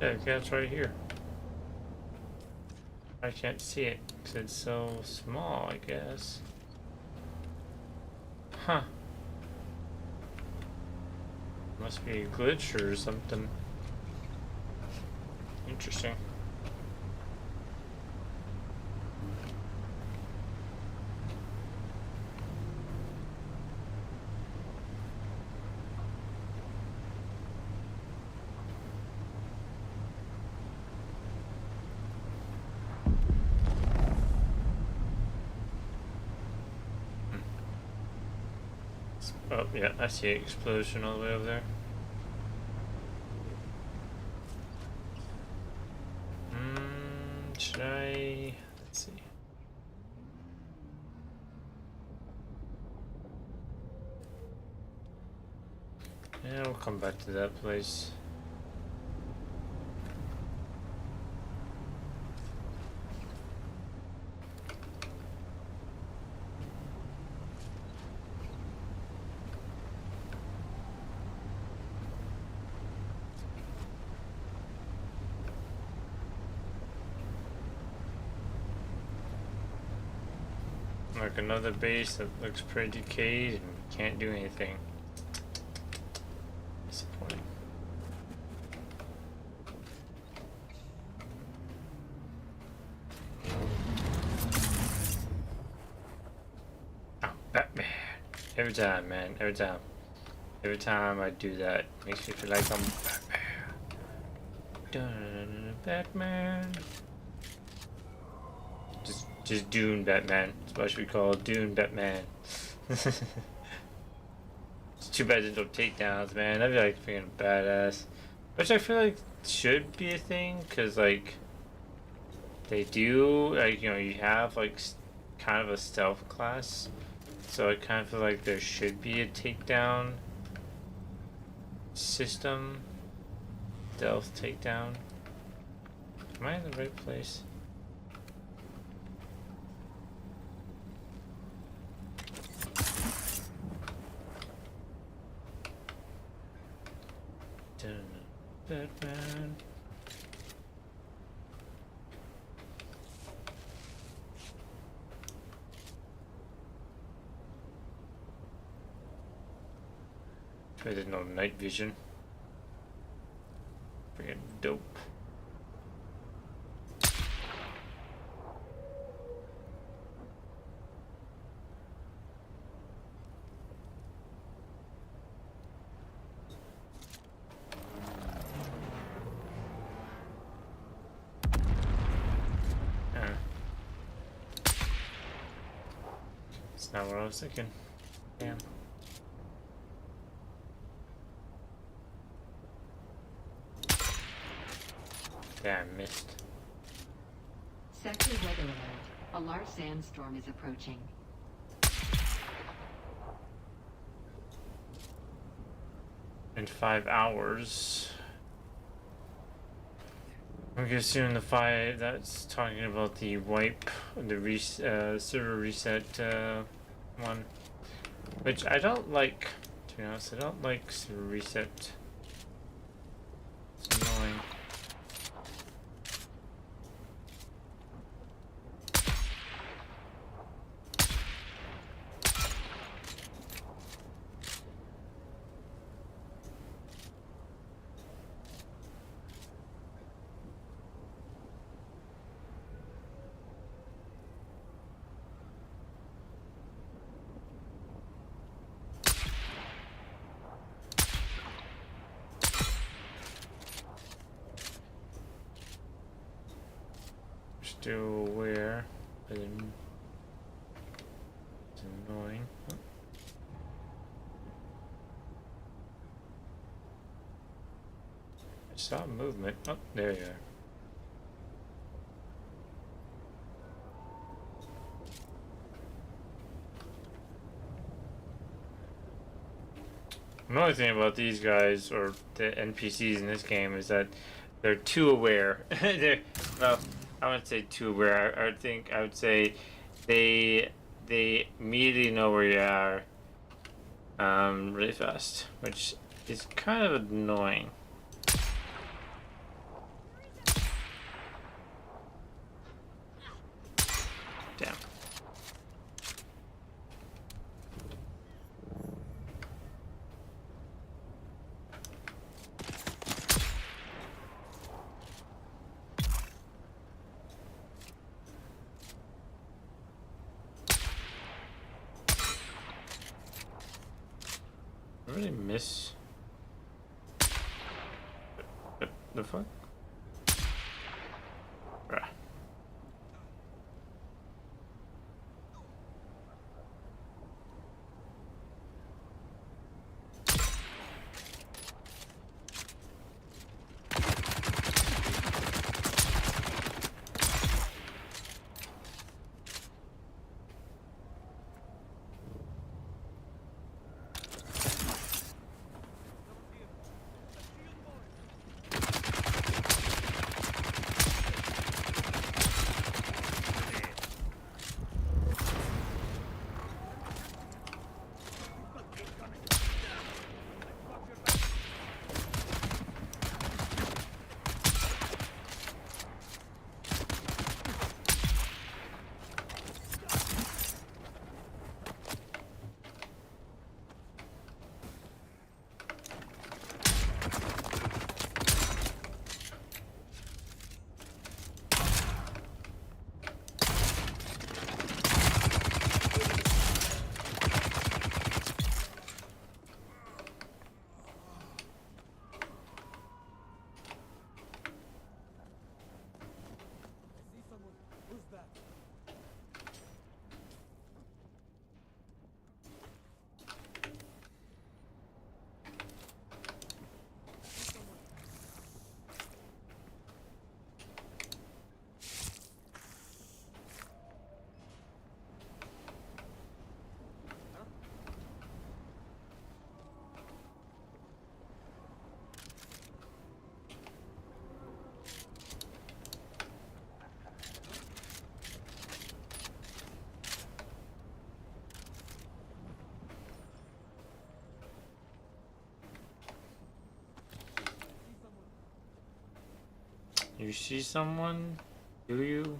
Yeah, the cat's right here. I can't see it because it's so small, I guess. Huh. Must be a glitch or something. Interesting. Oh, yeah, I see an explosion all the way over there. Should I... Let's see. Yeah, we'll come back to that place. Like another base that looks pretty decayed and we can't do anything. Disappointing. Oh, Batman. Every time, man. Every time. Every time I do that, makes me feel like I'm Batman. Dun, Batman. Just Dune Batman. That's what I should be called. Dune Batman. It's too bad there's no takedowns, man. That'd be like freaking badass. Which I feel like should be a thing, because like they do, like, you know, you have like kind of a stealth class, so I kind of feel like there should be a takedown system. Stealth takedown. Am I in the right place? dead man. I didn't know night vision. Freaking dope. That's not what I was thinking. Damn. Damn, missed. Sector weather alert. A large sandstorm is approaching. In 5 hours. I'm guessing the 5 that's talking about the wipe, the server reset one, which I don't like. To be honest, I don't like server reset. It's annoying. Still aware, but then it's annoying. Oh. I saw movement. Oh, there you are. Another thing about these guys, or the NPCs in this game, is that they're too aware. Well, I wouldn't say too aware. I would say they immediately know where you are, really fast, which is kind of annoying. Damn. I really miss the fuck? Bruh. You see someone? Do you?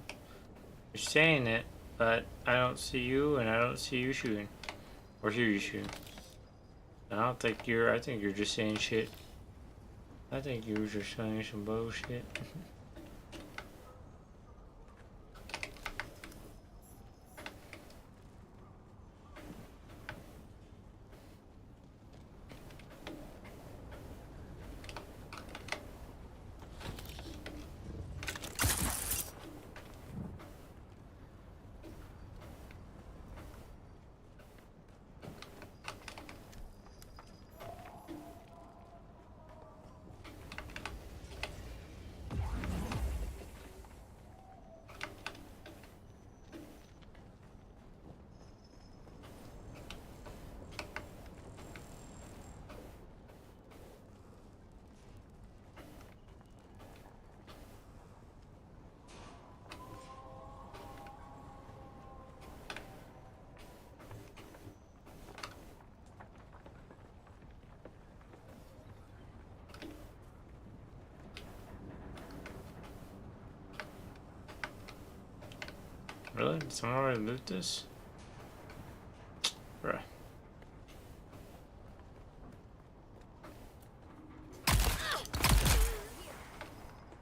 You're saying it, but I don't see you, and I don't see you shooting. Or hear you shooting. I don't think you're, I think you're just saying shit. I think you were just saying some bullshit. Really? Did someone already loot this? Bruh.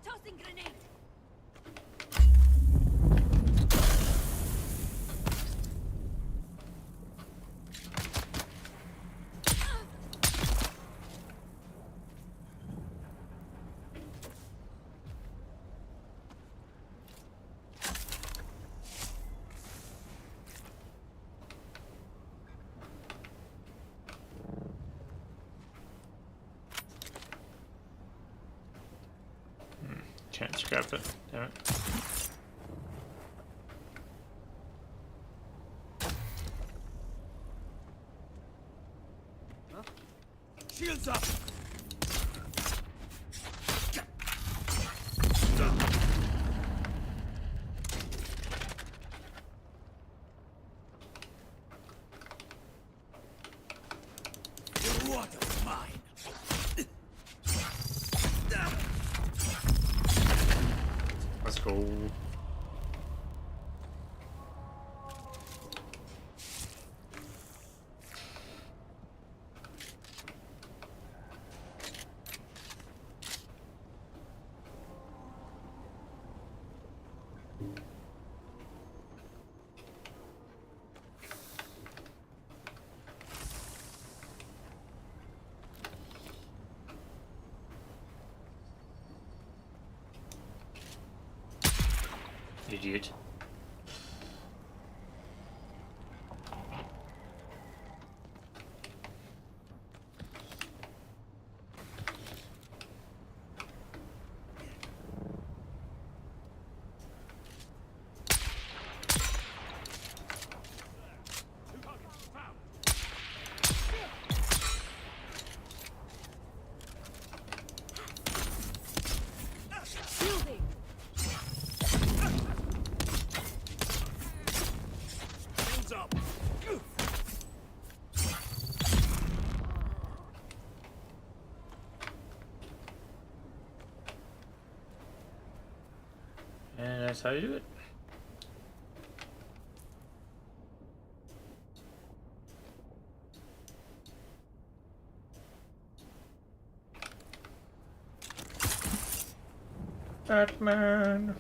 Tossing grenade. Can't scrap it. Damn it. Shields up! Your water's mine! Let's go. Idiot. Shielding. Shields up! And that's how you do it. Batman.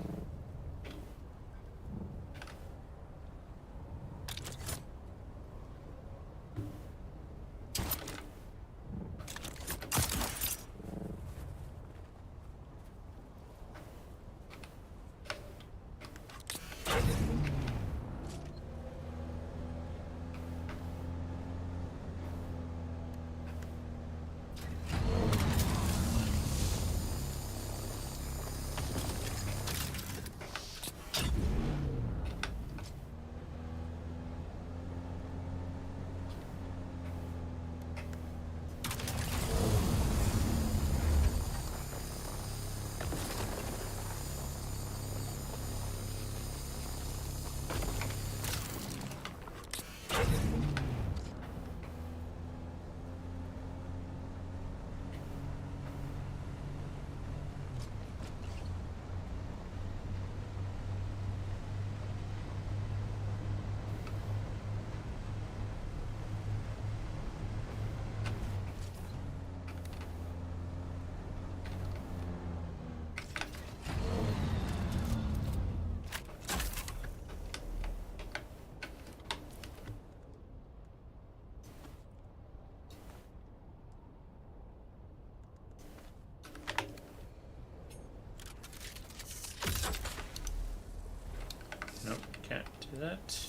that.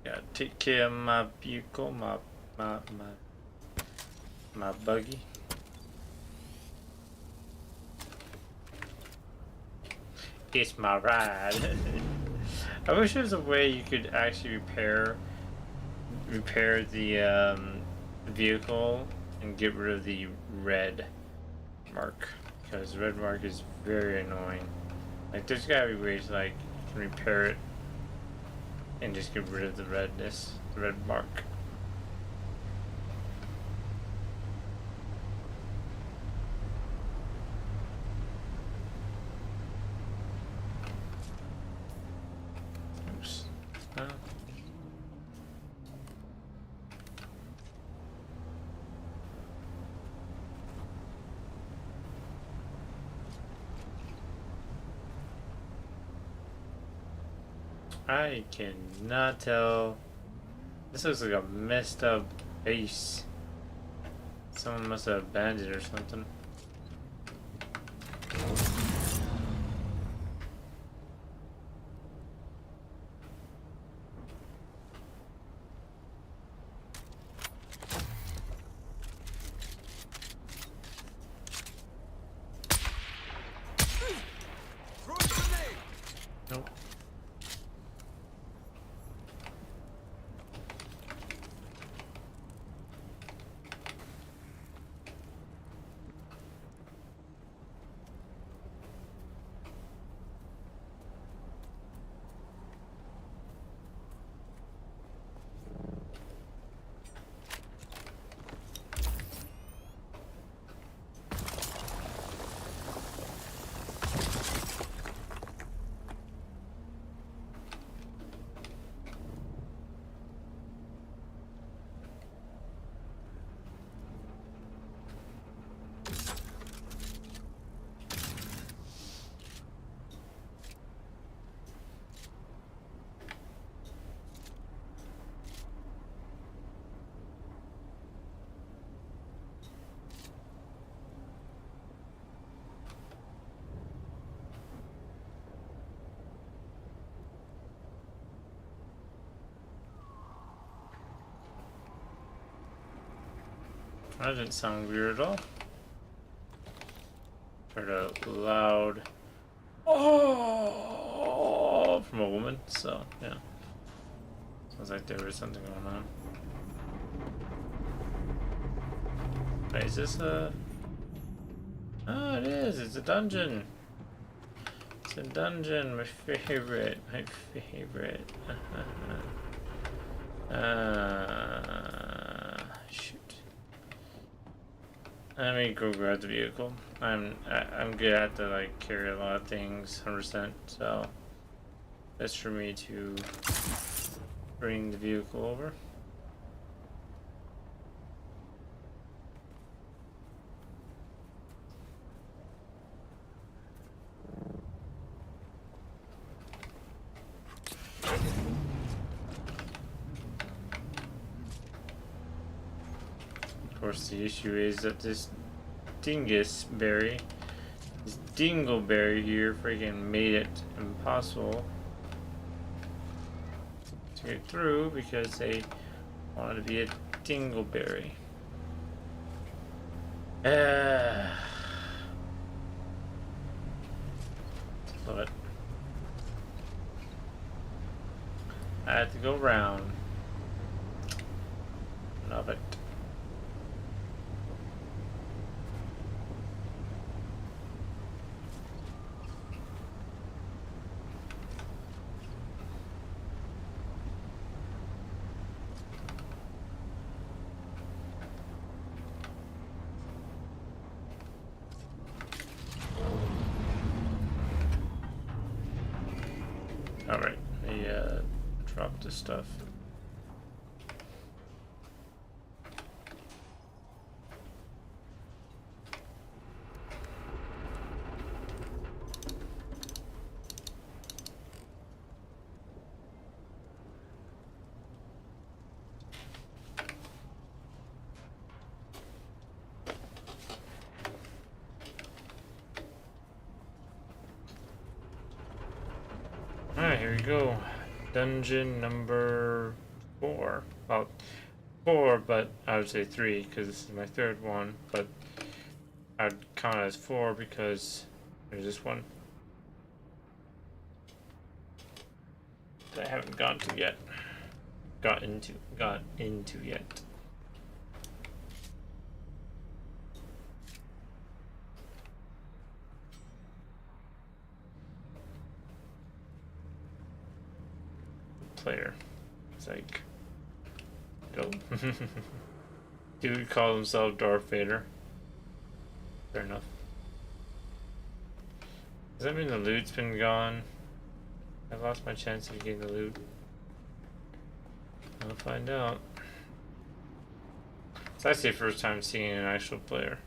Gotta take care of my vehicle, my buggy. It's my ride. I wish there was a way you could actually repair the vehicle and get rid of the red mark, because the red mark is very annoying. Like, there's gotta be ways like you can repair it and just get rid of the redness, the red mark. Oops. I cannot tell. This looks like a messed up base. Someone must have abandoned it or something. Throw a grenade! Nope. That didn't sound weird at all. Heard a loud "oh" from a woman, so yeah. Sounds like there was something going on. Wait, is this a... Oh, it is! It's a dungeon! It's a dungeon! My favorite! My favorite! Shoot. Let me go grab the vehicle. I'm gonna have to like carry a lot of things, 100%. So that's for me to bring the vehicle over. Of course, the issue is that this this dingleberry here freaking made it impossible to get through because they wanted to be a dingleberry. Love it. I had to go round. Love it. this stuff. Alright, here we go. Dungeon number 4. Well, 4, but I would say 3 because this is my third one. But I'd count it as 4 because there's this one that I haven't gone to yet. Got into yet. Player. It's like, go. Dude call himself Darth Vader. Fair enough. Does that mean the loot's been gone? I lost my chance of getting the loot. I'll find out. It's actually the first time seeing an actual player.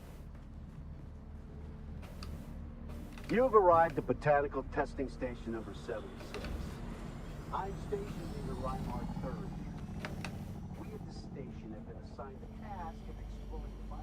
You've arrived at Botanical Testing Station number 76. I'm stationed in the Reinhardt 3rd. We at the station have been assigned the task of exploring the biome.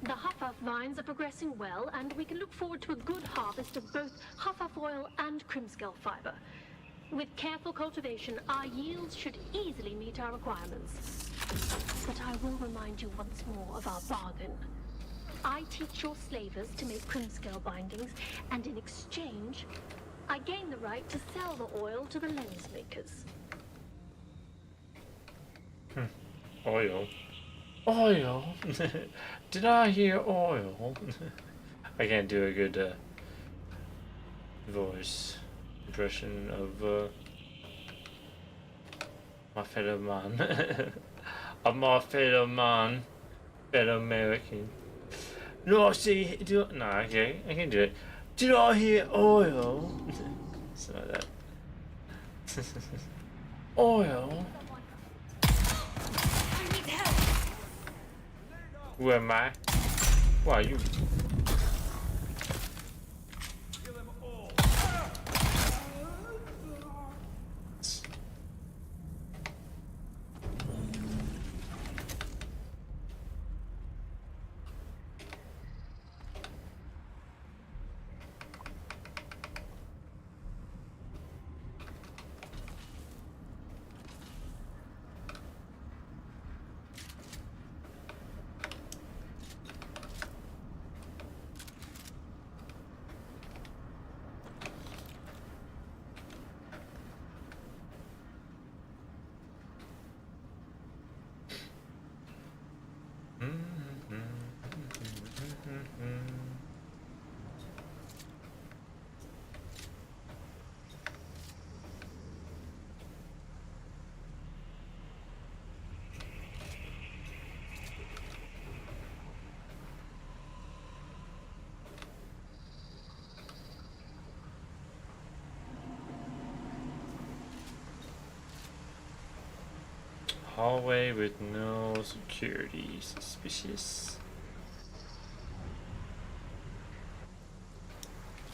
The Huffuff vines are progressing well, and we can look forward to a good harvest of both Huffuff oil and Crimskull fiber. With careful cultivation, our yields should easily meet our requirements. But I will remind you once more of our bargain. I teach your slavers to make Crimskull bindings, and in exchange, I gain the right to sell the oil to the lens makers. Oil. Oil? Did I hear oil? I can't do a good voice impression of my fellow man. Of my fellow man. Fellow American. No, see, no, okay, I can do it. Did I hear oil? Something like that. Oil? Who am I? Who are you? Kill them all. Hallway with no security. Suspicious.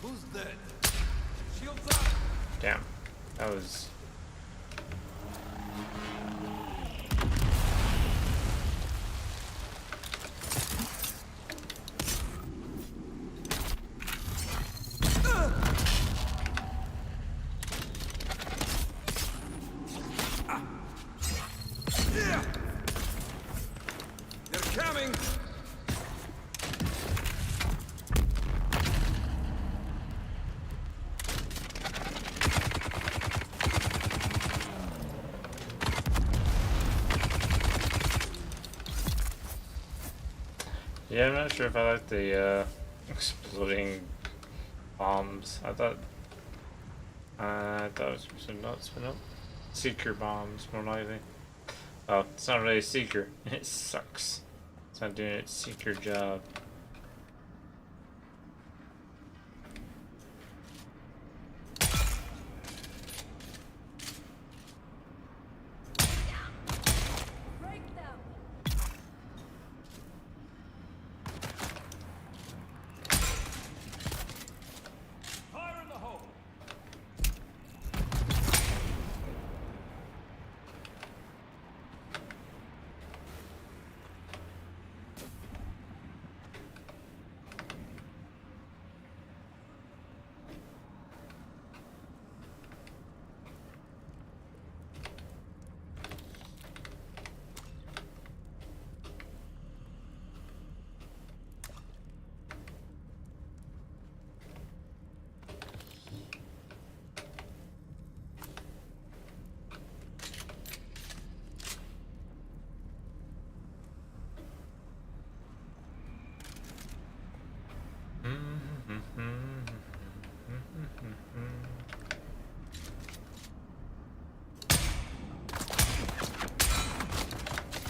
Who's dead? Shields up. Damn. That was... They're coming. Yeah, I'm not sure if I like the exploding bombs. I thought it was spin up. Seeker bombs, more likely. Oh, it's not really a seeker. It sucks. It's not doing its seeker job. Break them! Fire in the hole!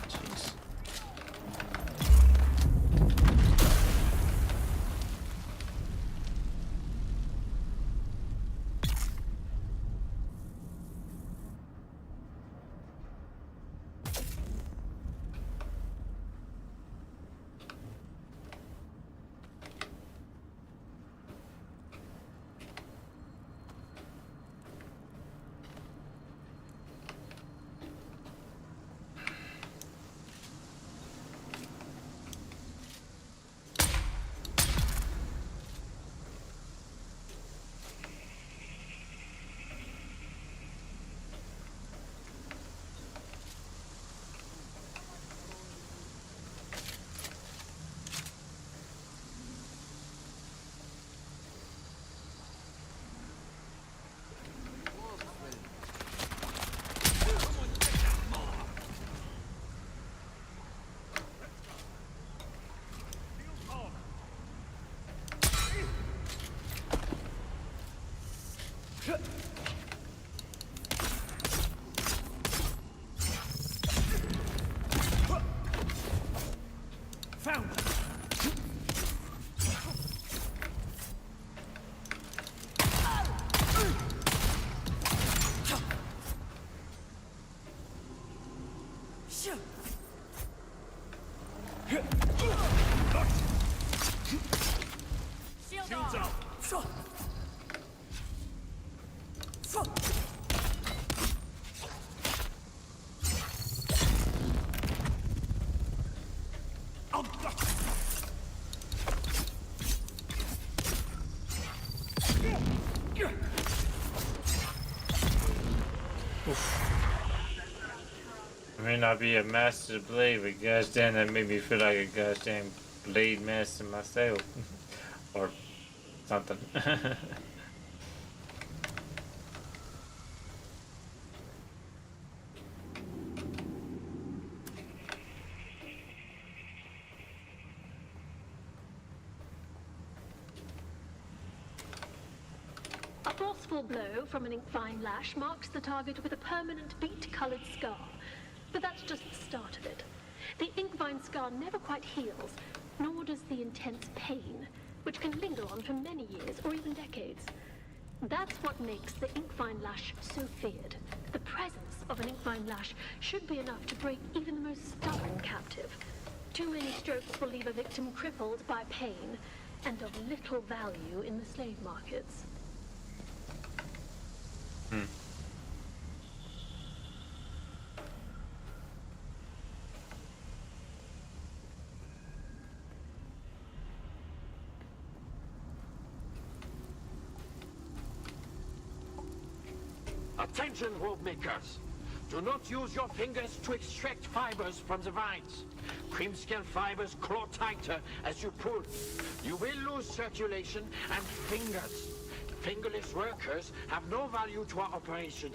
Jeez. Found it! Shield Shields off! up! I may not be a master blade, but gosh damn, that made me feel like a goddamn blade master myself. Or something. A forceful blow from an ink-fine lash marks the target with a permanent beet-colored scar. But that's just the start of it. The ink-vine scar never quite heals, nor does the intense pain, which can linger on for many years or even decades. That's what makes the ink-vine lash so feared. The presence of an ink-vine lash should be enough to break even the most stubborn captive. Too many strokes will leave a victim crippled by pain and of little value in the slave markets. Attention, rope makers! Do not use your fingers to extract fibers from the vines. Cream-scale fibers claw tighter as you pull. You will lose circulation and fingers. Fingerless workers have no value to our operation.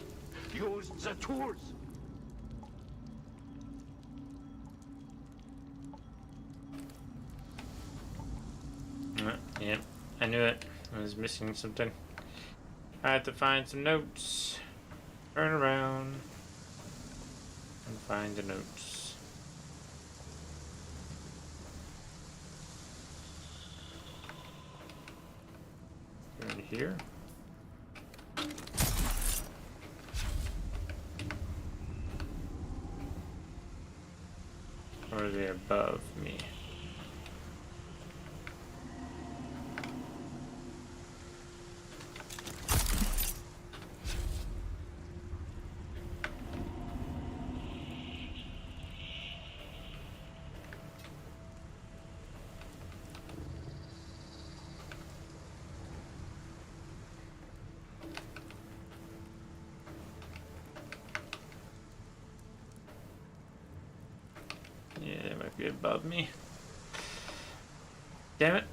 Use the tools. Yep, I knew it. I was missing something. I had to find some notes. Turn around and find the notes. They're in here. Or are they above me? Yeah, they might be above me. Damn it.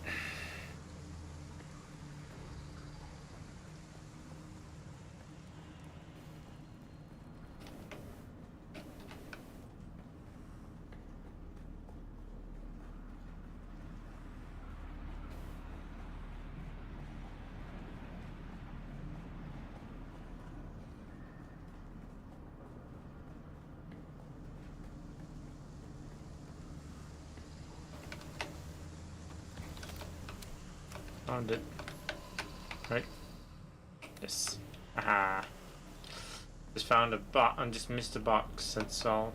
Found it. Right? Yes. Aha. Just found a box. I just missed a box, that's all.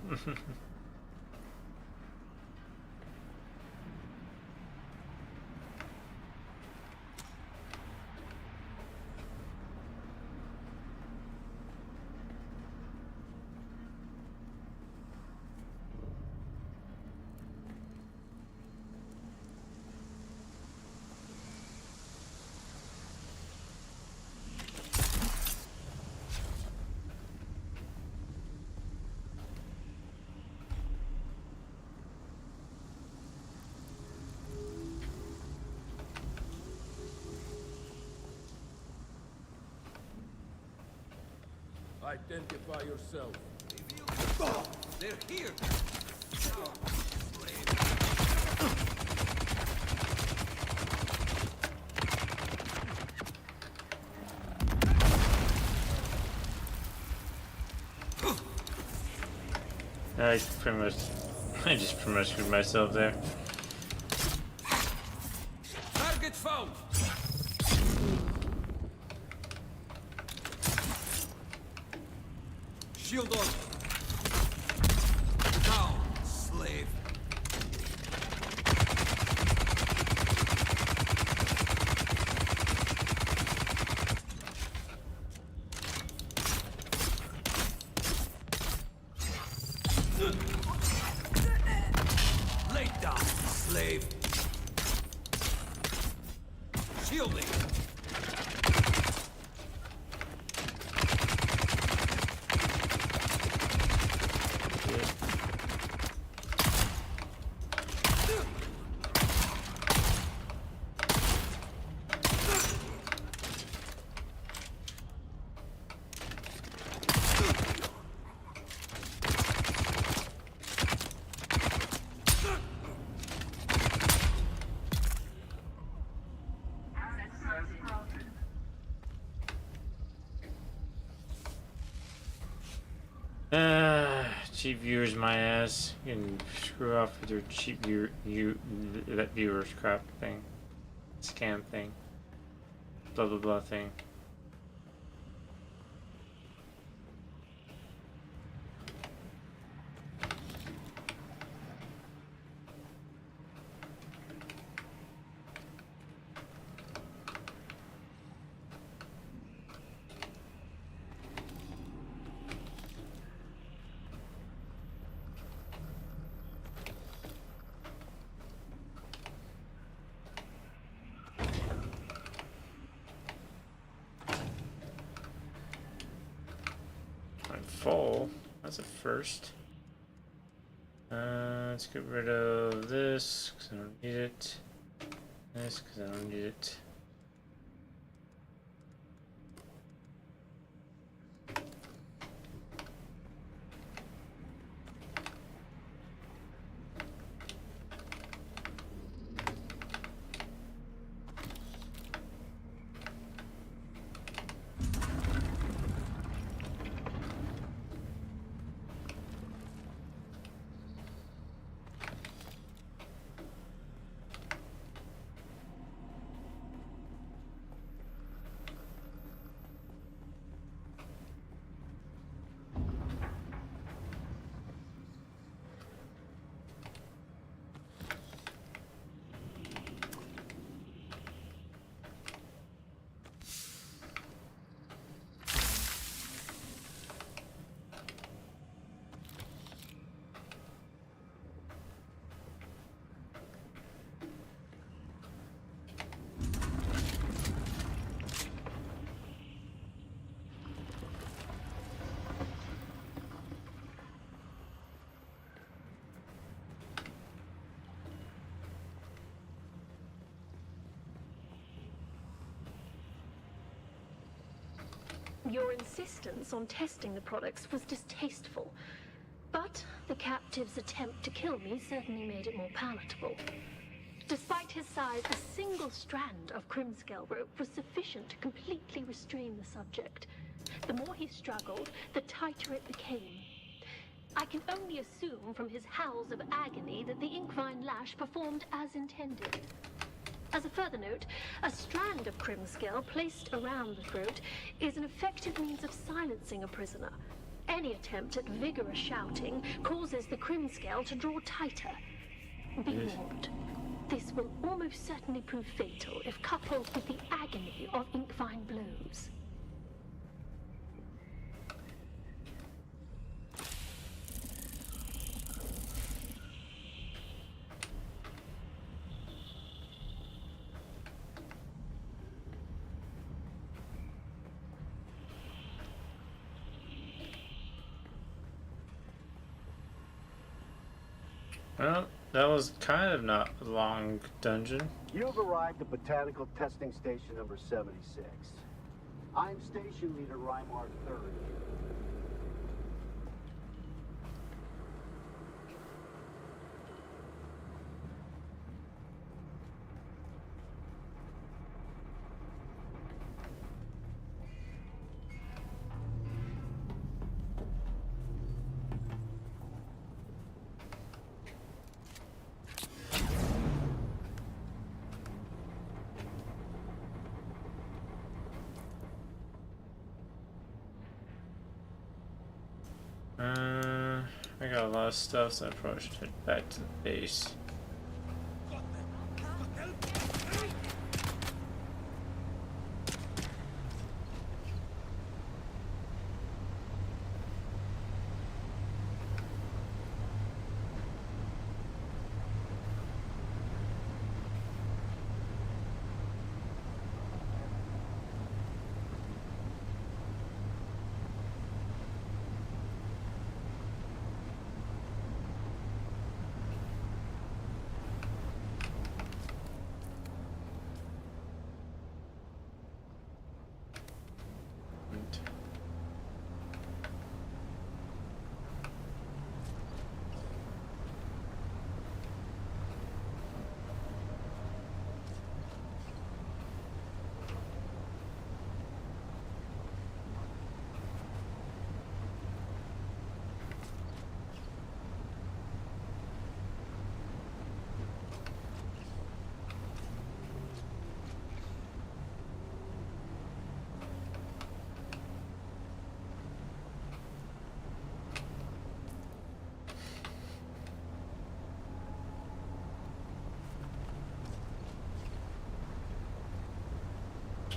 Identify yourself. They're here! I just pretty much screwed myself there. Target found! Shield on! Down, slave! Lay down, slave! Shielding! Cheap viewers, my ass. You can screw off with your cheap that viewers crap thing, scam thing, blah blah blah thing. Full. That's a first. Let's get rid of this because I don't need it. This because I don't need it. Your insistence on testing the products was distasteful, but the captive's attempt to kill me certainly made it more palatable. Despite his size, a single strand of crimscale rope was sufficient to completely restrain the subject. The more he struggled, the tighter it became. I can only assume from his howls of agony that the inkvine lash performed as intended. As a further note, a strand of crimscale placed around the throat is an effective means of silencing a prisoner. Any attempt at vigorous shouting causes the crimscale to draw tighter. Be warned. This will almost certainly prove fatal if coupled with the agony of inkvine blows. Well, that was kind of not a long dungeon. You've arrived at Botanical Testing Station number 76. I'm Station Leader Reimark III. I got a lot of stuff, so I probably should head back to the base.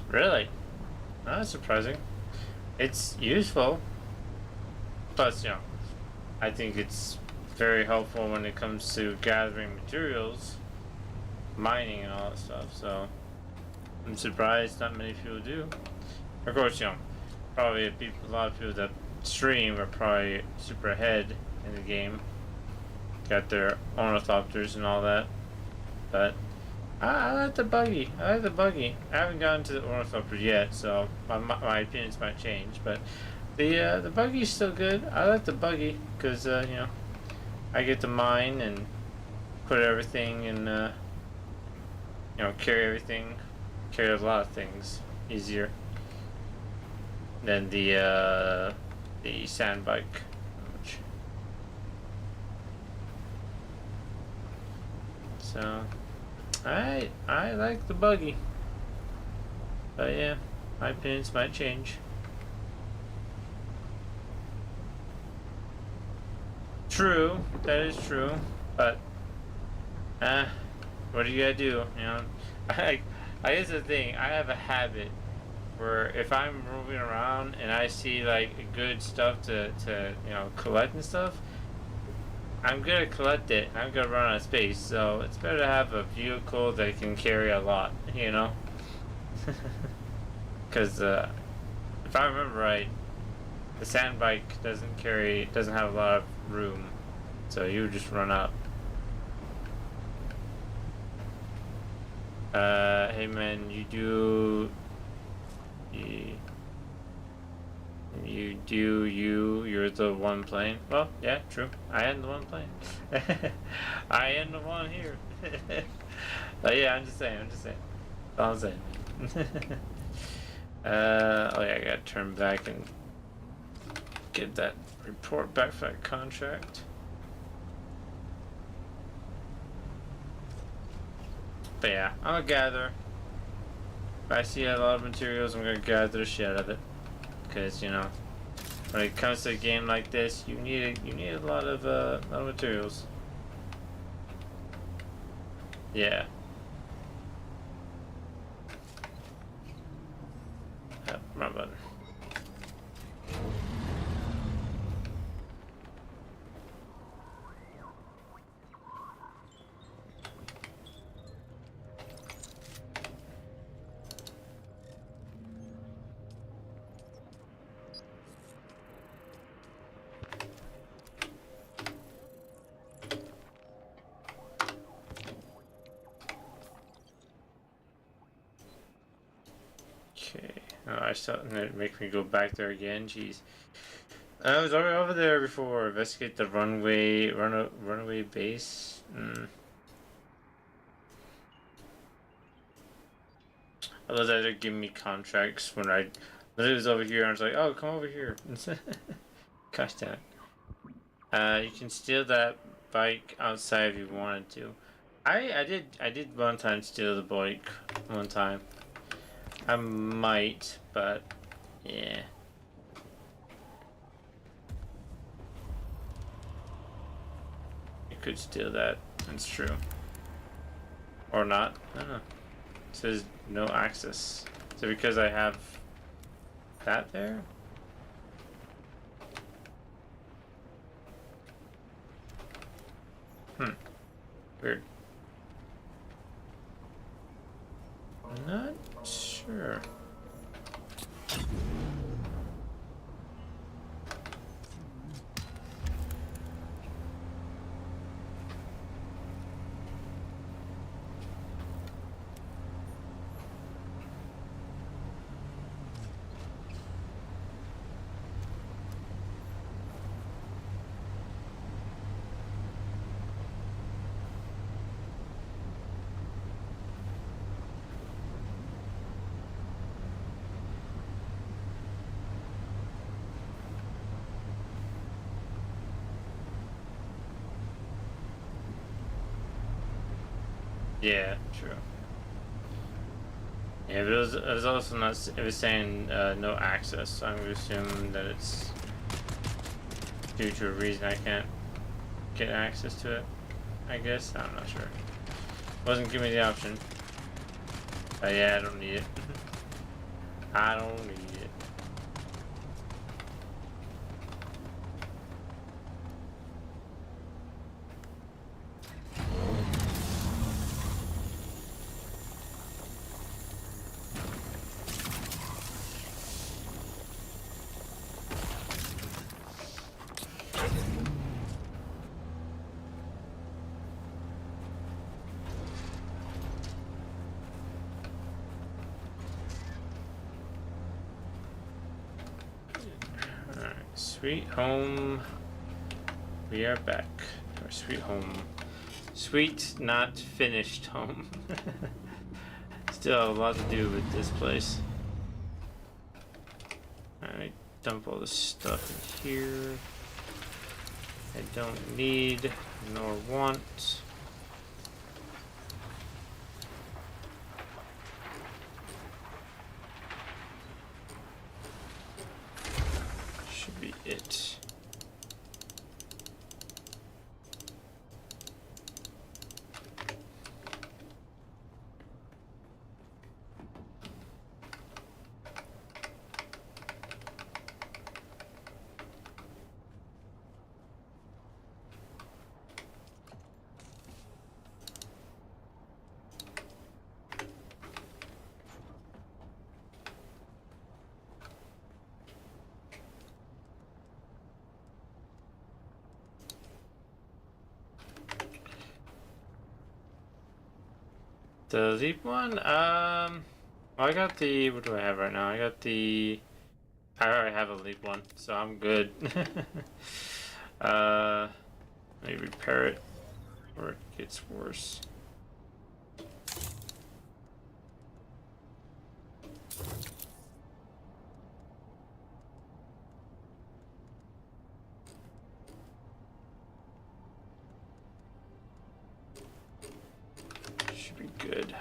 Really? That's surprising. It's useful. Plus, you know, I think it's very helpful when it comes to gathering materials, mining and all that stuff, so I'm surprised not many people do. Of course, you know, probably a lot of people that stream are probably super ahead in the game. Got their ornithopters and all that. But I like the buggy. I like the buggy. I haven't gotten to the ornithopter yet, so my opinions might change. But the buggy's still good. I like the buggy because you know, I get to mine and put everything and you know, carry everything, carry a lot of things easier than the sand bike. So I like the buggy, but yeah, my opinions might change. True, that is true, but what do you gotta do? You know, I guess the thing, I have a habit where if I'm moving around and I see like good stuff to you know, collect and stuff, I'm gonna collect it. I'm gonna run out of space, so it's better to have a vehicle that can carry a lot, you know? Because if I remember right, the sand bike doesn't have a lot of room, so you just run out. Hey man, you do. You're the one playing. Well, yeah, true. I am the one playing. I am the one here. But yeah, I'm just saying. That's all I'm saying. Oh yeah, I gotta turn back and get that report back for that contract. But yeah, I'm gonna gather. If I see a lot of materials, I'm gonna gather the shit out of it. Cause you know, when it comes to a game like this, you need a lot of materials. Yeah. Yep, wrong button. Okay. Oh, I still make me go back there again. Jeez. I was already over there before. Investigate the runaway base. Otherwise, they're giving me contracts when I literally was over here. And I was like, "Oh, come over here." Gosh damn it. You can steal that bike outside if you wanted to. I did one time steal the bike one time. I might, but yeah. You could steal that. That's true. Or not. I don't know. It says no access. Is it because I have that there? Weird. I'm not sure. Yeah, true. Yeah, but it was also not. It was saying no access, so I'm gonna assume that it's due to a reason I can't get access to it. I guess I'm not sure. Wasn't giving me the option. But yeah, I don't need it. I don't need it. Sweet home. We are back. Our sweet home. Sweet, not finished home. Still a lot to do with this place. Alright, dump all this stuff in here. I don't need nor want. Should be it. The leap one? Well, I got the, what do I have right now? I got the I already have a leak one, so I'm good. Let me repair it before it gets worse. Should be good.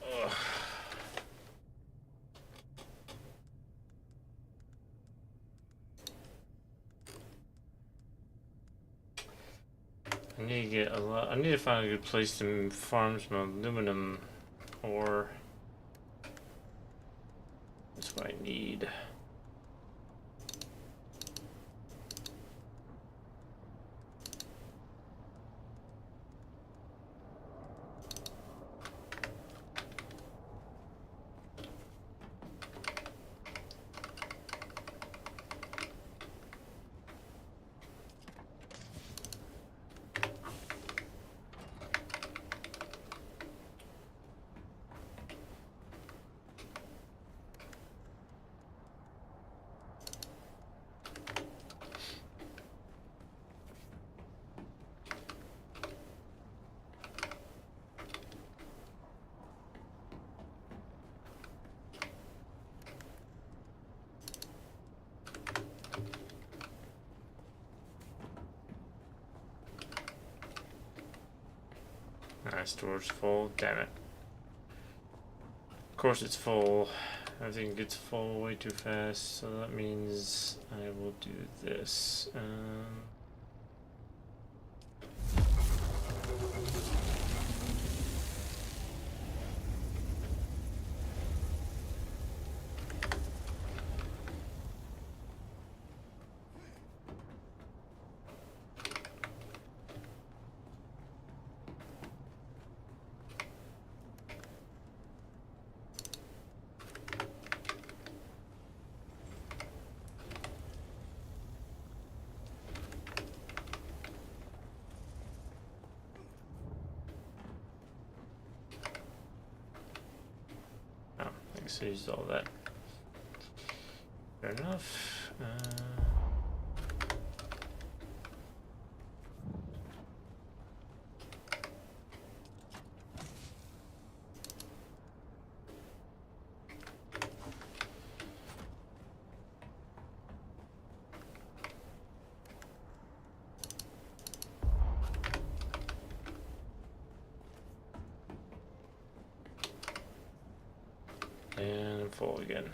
Ugh. I need to get a lot. I need to find a good place to farm some aluminum ore. That's what I need. My storage full, damn it. Of course it's full. Everything gets full way too fast, so that means I will do this. Oh, I guess I used all that. Fair enough. And full again.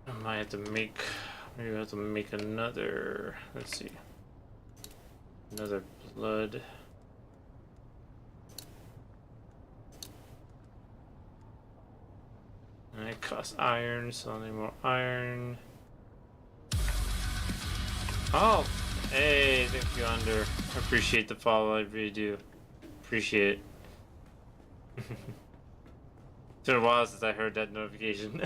I might have to make, maybe I have to make another, let's see, another blood. And it costs iron, so I need more iron. Oh! Hey, thank you, Under. I appreciate the follow, I really do. Appreciate it. It's been a while since I heard that notification.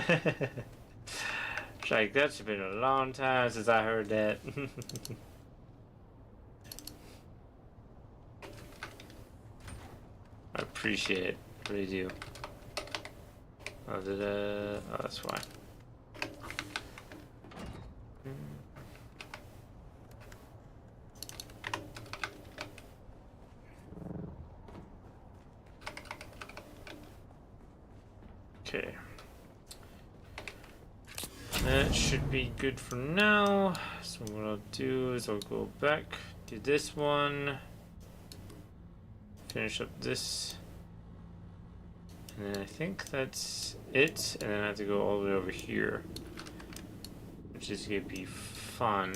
It's like, that's been a long time since I heard that. I appreciate it, really do. Oh, oh, that's why. Okay. That should be good for now. So what I'll do is I'll go back, do this one, finish up this. And then I think that's it, and then I have to go all the way over here, which is gonna be fun.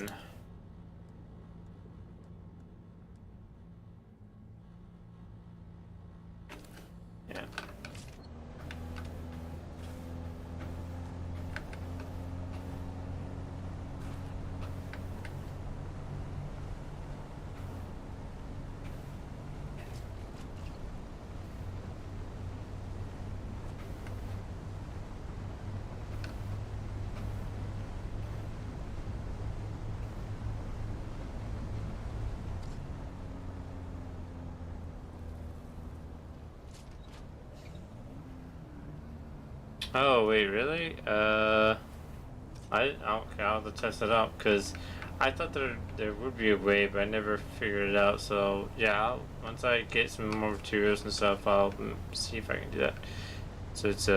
Oh wait, really? Okay, I'll have to test it out because I thought there would be a way, but I never figured it out. So yeah, once I get some more materials and stuff, I'll see if I can do that. So it's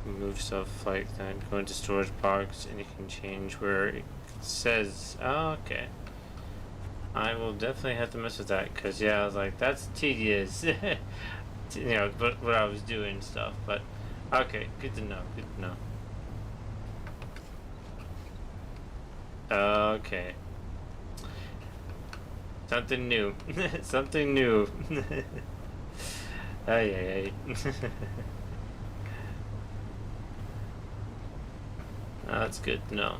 move stuff like that, go into storage box, and you can change where it says. Oh, okay. I will definitely have to mess with that because yeah, I was like, that's tedious. You know, what I was doing and stuff. But okay, good to know. Good to know. Okay. Something new. Something new. Ay, ay, ay. That's good to know.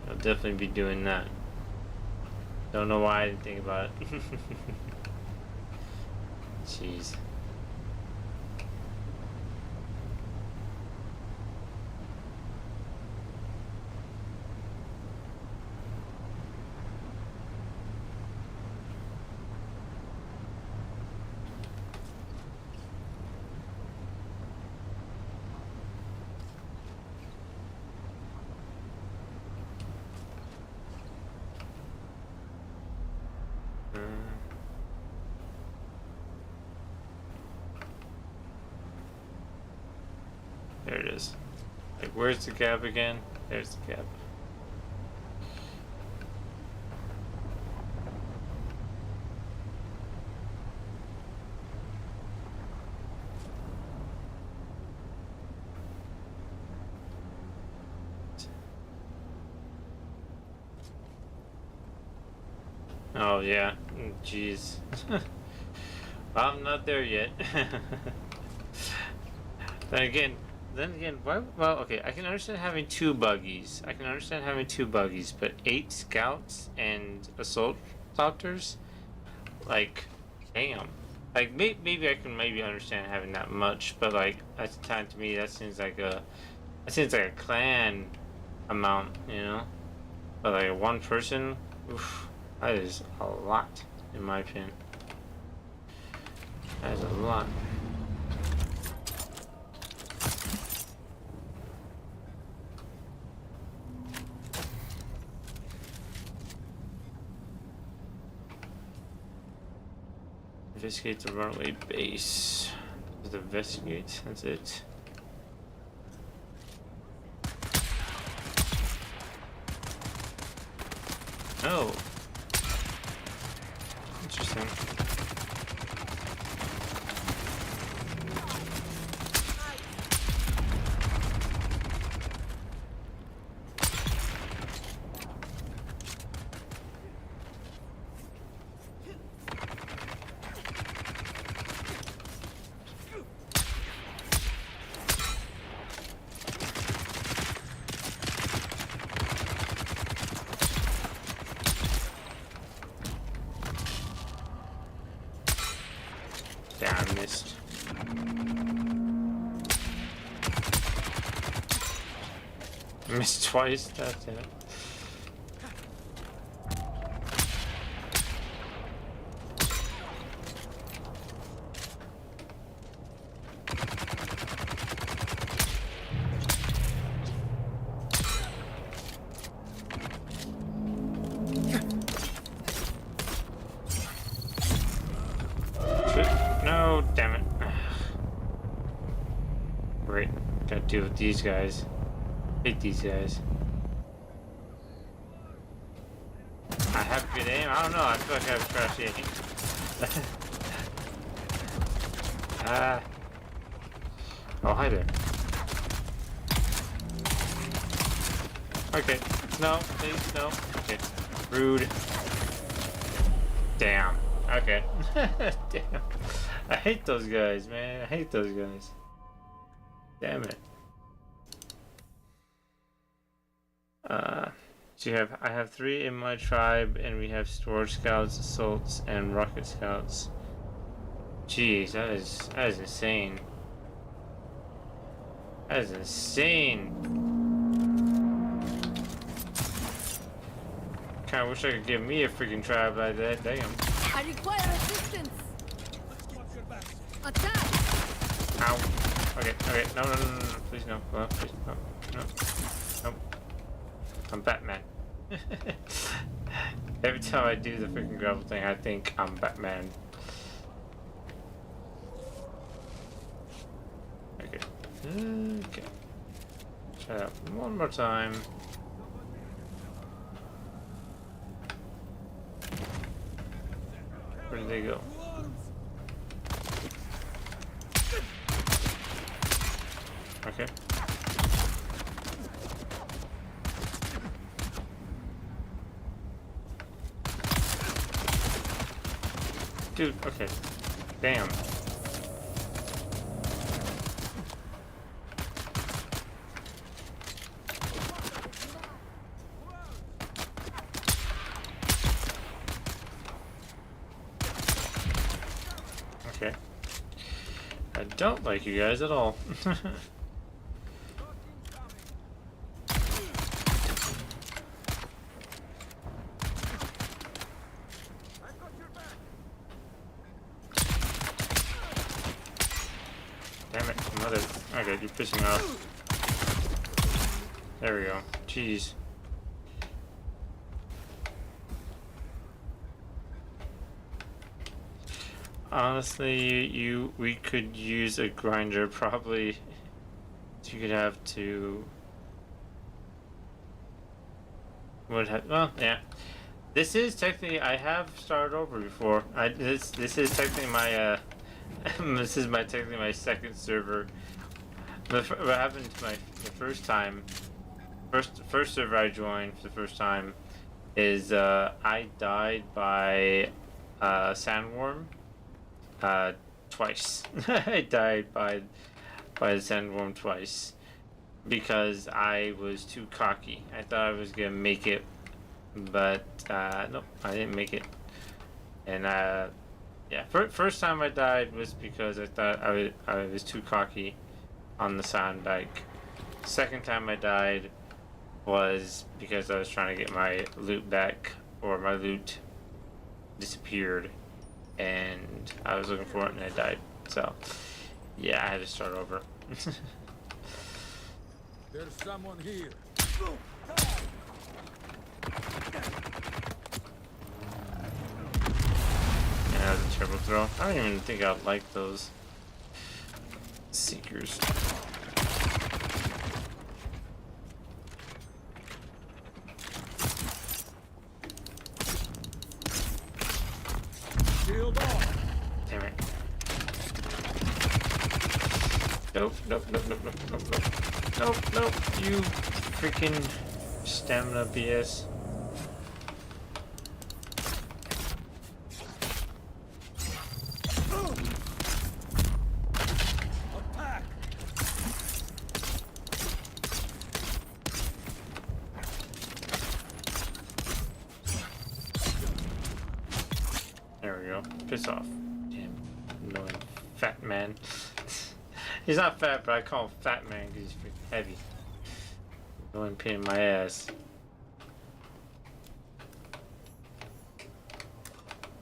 I'll definitely be doing that. Don't know why I didn't think about it. Jeez. There it is. Like, where's the gap again? There's the gap. Oh yeah, jeez. I'm not there yet. Then again, why? Well, okay, I can understand having two buggies. But 8 scouts and assault doctors, like, damn. Like maybe I can understand having that much, but like at the time to me that seems like a clan amount, you know. But like one person, oof, that is a lot in my opinion. That is a lot. Investigate the runway base. Just investigate, that's it. Oh. Interesting. Yeah, I missed. Missed twice, that's it. No, damn it. Great. Gotta deal with these guys. Hate these guys. I have good aim? I don't know. I feel like I have trash aim. Ah. Oh, hi there. Okay. No, please, no. Okay. Rude. Damn. Okay. Damn. I hate those guys, man. I hate those guys. Damn it. So I have 3 in my tribe, and we have storage scouts, assaults, and rocket scouts. Jeez, that is insane. That is insane. Kinda wish I could give me a freaking tribe like that. Damn. I require assistance. Let's watch your backs. Attack! Ow. Okay, okay. No, no, no, no, no. Please no. No, please no. No. No. I'm Batman. Every time I do the freaking gravel thing, I think I'm Batman. Okay. Okay. Try that one more time. Where did they go? Okay. Dude, okay. Damn. Okay. I don't like you guys at all. Damn it, mother. Okay, you're pissing off. There we go. Jeez. Honestly, we could use a grinder probably. You could have to. Well, yeah. This is technically, I have started over before. This is technically my this is technically my second server. What happened to the first time? First server I joined for the first time is I died by sandworm twice. I died by the sandworm twice because I was too cocky. I thought I was gonna make it, but nope, I didn't make it. And yeah, first time I died was because I thought I was too cocky on the sandbike. Second time I died was because I was trying to get my loot back, or my loot disappeared, and I was looking for it and I died. So yeah, I had to start over. There's someone here. Yeah, that was a terrible throw. I don't even think I'd like those seekers. Shield off. Damn it. Nope, nope, nope, nope, nope, nope, nope. Nope, nope, you freaking stamina BS. Attack. There we go. Piss off. Damn, annoying fat man. He's not fat, but I call him Fat Man because he's freaking heavy. Annoying pain in my ass.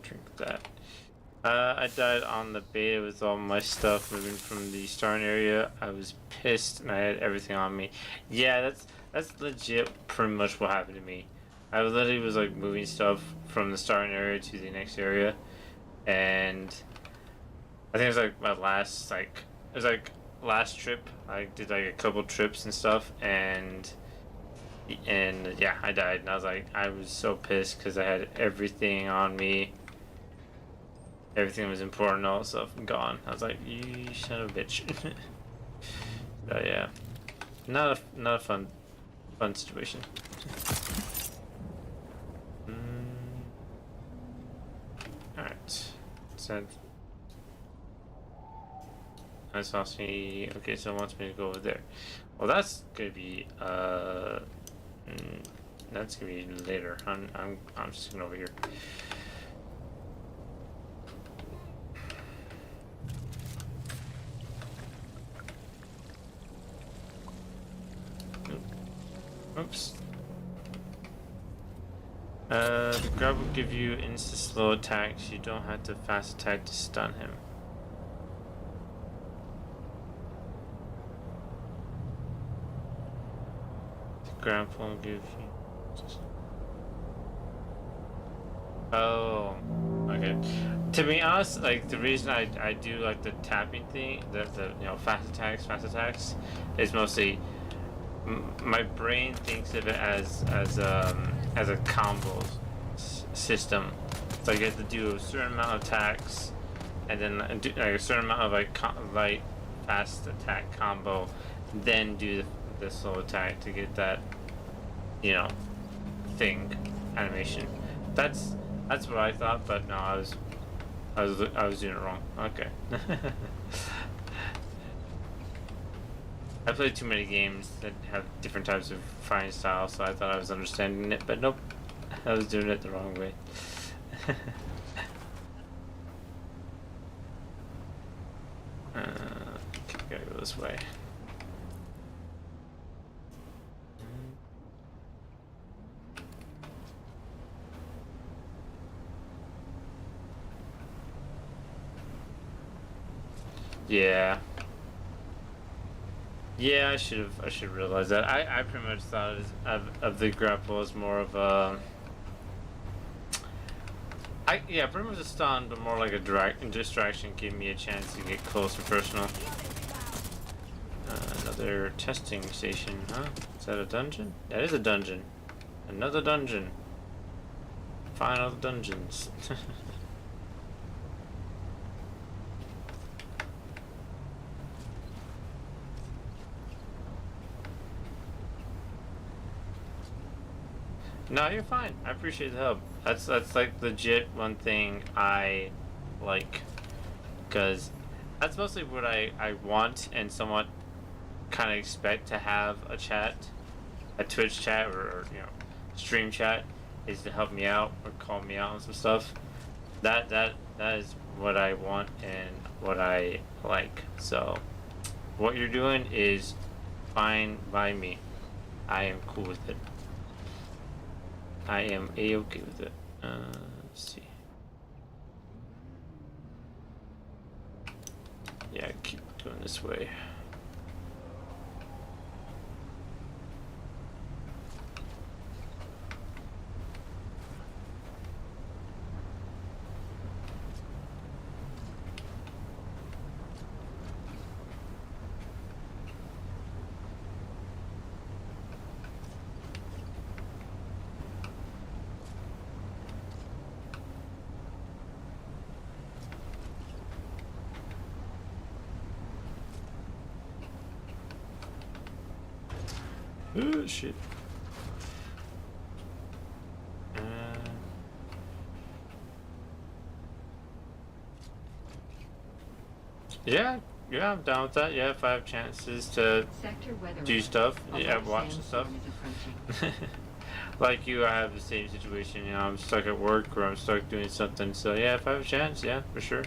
Drink that. I died on the beta with all my stuff moving from the starting area. I was pissed and I had everything on me. Yeah, that's legit pretty much what happened to me. I literally was like moving stuff from the starting area to the next area, and I think it was like my last last trip. I did like a couple trips and stuff, and yeah, I died, and I was so pissed because I had everything on me. Everything was important, all that stuff gone. I was like, you son of a bitch. So yeah, not a fun situation. Alright, so that's asking me. Okay, so it wants me to go over there. Well, that's gonna be that's gonna be later. I'm just going over here. Oops. The grab will give you insta slow attacks. You don't have to fast attack to stun him. grapple give you. Oh, okay. To be honest, like the reason I do like the tapping thing, the you know fast attacks, is mostly my brain thinks of it as a combo system. So I get to do a certain amount of attacks, and then do like a certain amount of like light fast attack combo, then do the slow attack to get that, you know, thing animation. That's what I thought, but no, I was doing it wrong. Okay. I played too many games that have different types of fighting styles, so I thought I was understanding it, but nope, I was doing it the wrong way. Okay, gotta go this way. Yeah. Yeah, I should realize that. I pretty much thought of the grapple as more of a pretty much a stun, but more like a distraction, giving me a chance to get close and personal. Another testing station, huh? Is that a dungeon? That is a dungeon. Another dungeon. Final dungeons. No, you're fine. I appreciate the help. That's like legit one thing I like, because that's mostly what I want and somewhat kind of expect to have a chat, a Twitch chat or you know stream chat, is to help me out or call me out on some stuff. That is what I want and what I like. So what you're doing is fine by me. I am cool with it. I am a-okay with it. Let's see. Yeah, keep doing this way. Oh shit. Yeah, I'm down with that. Yeah, if I have chances to Sector weather do alert. stuff, A yeah, large watch and stuff. sandstorm is approaching. Like you, I have the same situation. You know, I'm stuck at work or I'm stuck doing something. So yeah, if I have a chance, yeah, for sure.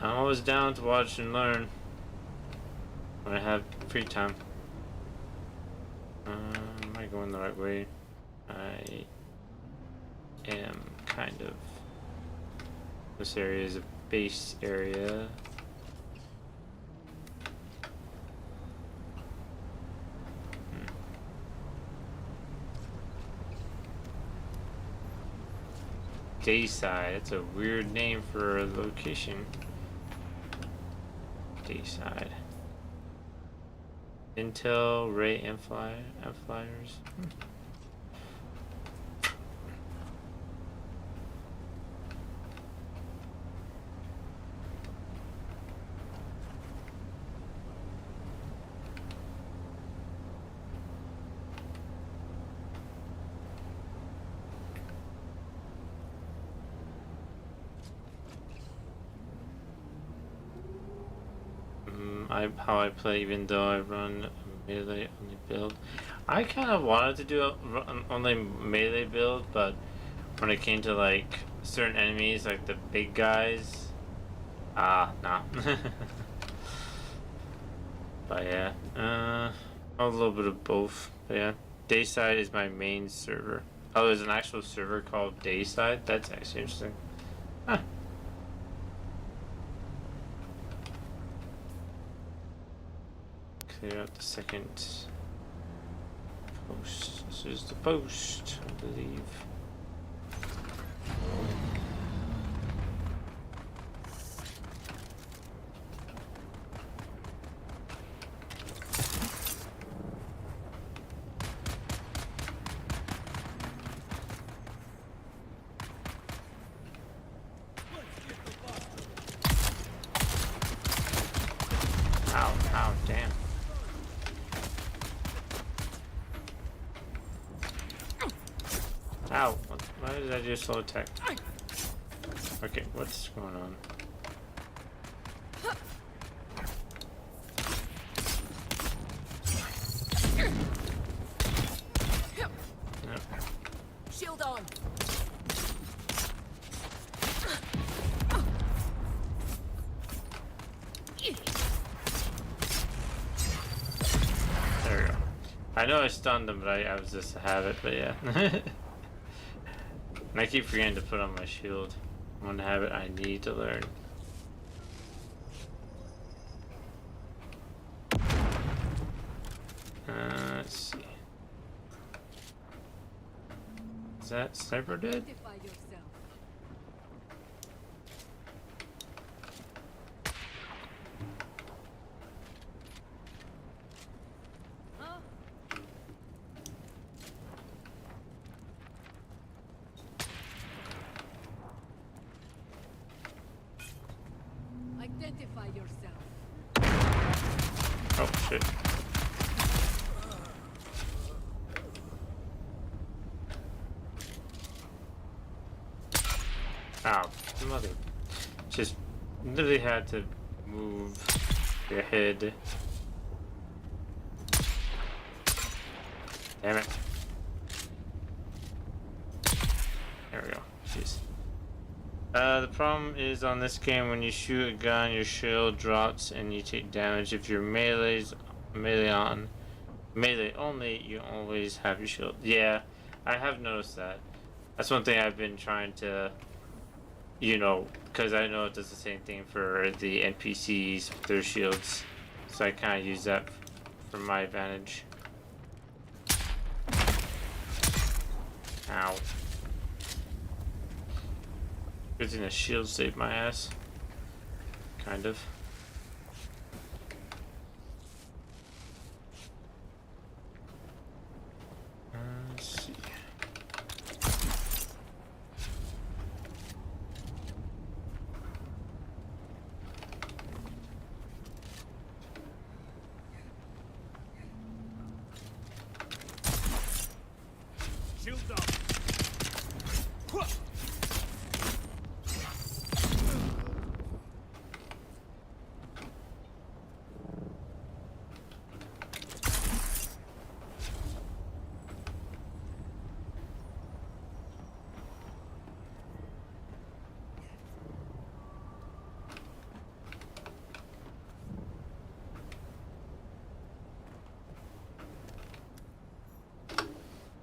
I'm always down to watch and learn when I have free time. Am I going the right way? I am kind of. This area is a base area. Dayside, that's a weird name for a location. Dayside. Intel, Ray amplifiers. How I play, even though I run a melee only build. I kind of wanted to do a only melee build, but when it came to like certain enemies, like the big guys, nah. But yeah, a little bit of both. But yeah, Dayside is my main server. Oh, there's an actual server called Dayside. That's actually interesting. Huh. Clear out the second Post. This is the post, I believe. Ow, ow, damn. Ow, why did I do slow attack? Okay, what's going on? Yep. Shield on. There we go. I know I stunned him, but I was just a habit, but yeah. And I keep forgetting to put on my shield. One habit I need to learn. Let's see. Is that sniper dead? Identify yourself. Huh? Identify yourself. Oh shit. Ow, mother. Just literally had to move your head. Damn it. There we go. Jeez. The problem is on this game when you shoot a gun, your shield drops and you take damage. If you're melee only, you always have your shield. Yeah, I have noticed that. That's one thing I've been trying to, you know, because I know it does the same thing for the NPCs with their shields. So I kind of use that for my advantage. Ow. Good thing the shield saved my ass. Kind of. Let's see. Shield up.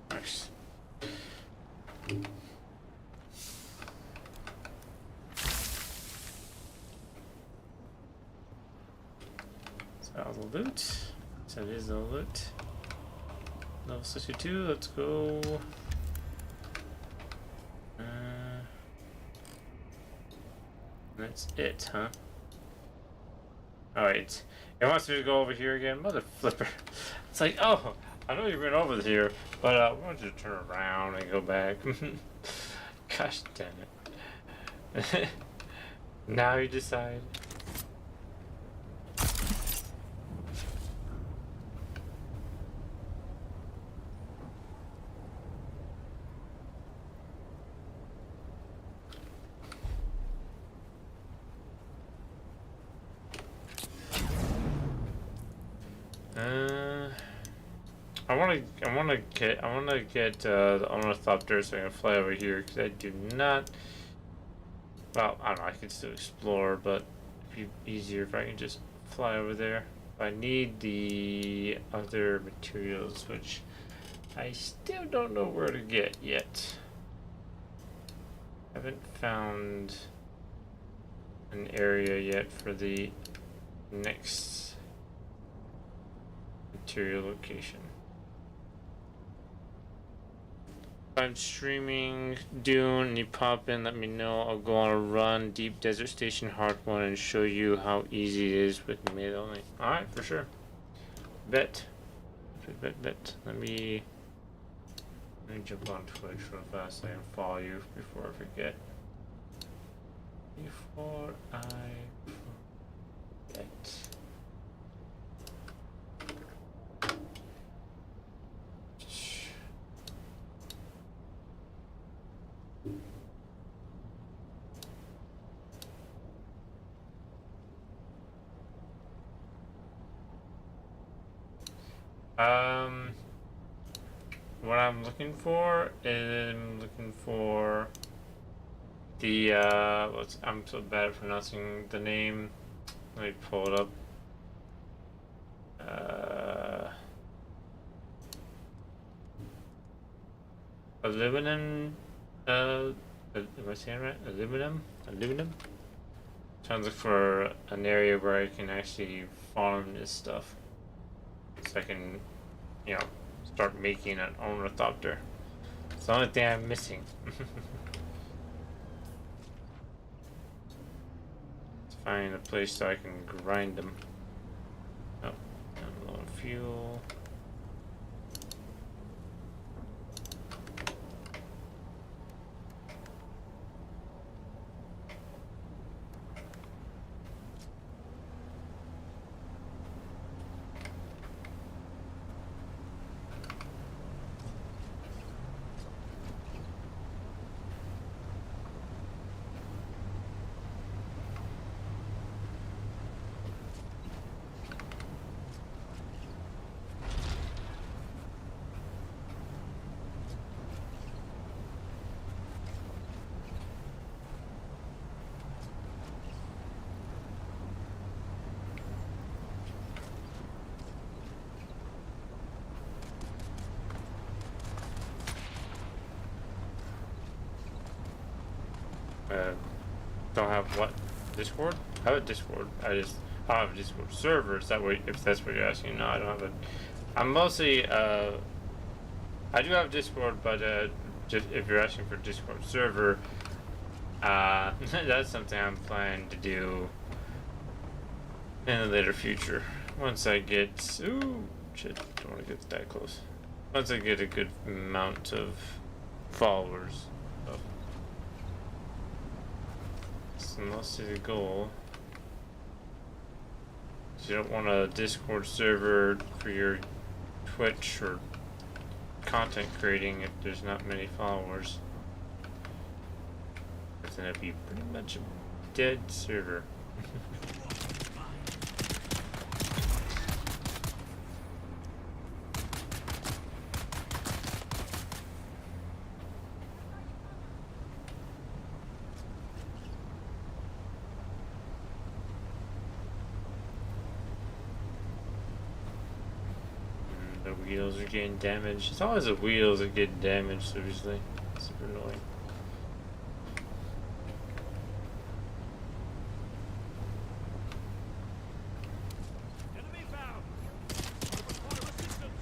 Nice. So all the loot. So it is the loot. Level 62, let's go. That's it, huh? Alright. It wants me to go over here again. Mother flipper. It's like, oh, I know you've been over here, but I want you to turn around and go back. Gosh damn it. Now you decide. I want to get the ornithopter so I can fly over here because I do not. Well, I don't know. I can still explore, but it'd be easier if I can just fly over there. I need the other materials, which I still don't know where to get yet. Haven't found an area yet for the next material location. If I'm streaming Dune and you pop in, let me know. I'll go on a run, Deep Desert Station Hard 1, and show you how easy it is with mid only. Alright, for sure. Bet. Bet. Let me jump on Twitch real fast so I can follow you before I forget. Before I forget. What I'm looking for is the I'm so bad at pronouncing the name. Let me pull it up. Aluminum. Am I saying it right? Aluminum. Trying to look for an area where I can actually farm this stuff, so I can, start making an ornithopter. It's the only thing I'm missing. Let's find a place so I can grind them. Oh, a little fuel. Don't have what? Discord? I have a Discord. I don't have a Discord server. Is that what, if that's what you're asking? No, I don't have a. I'm mostly I do have Discord, but just if you're asking for Discord server, that's something I'm planning to do in the later future. Once I get shit, don't want to get that close. Once I get a good amount of followers. Mostly the goal. So you don't want a Discord server for your Twitch or content creating if there's not many followers. Then it'd be pretty much a dead server. The wheels are getting damaged. It's always the wheels that get damaged, seriously. Super annoying. Enemy found. Require assistance.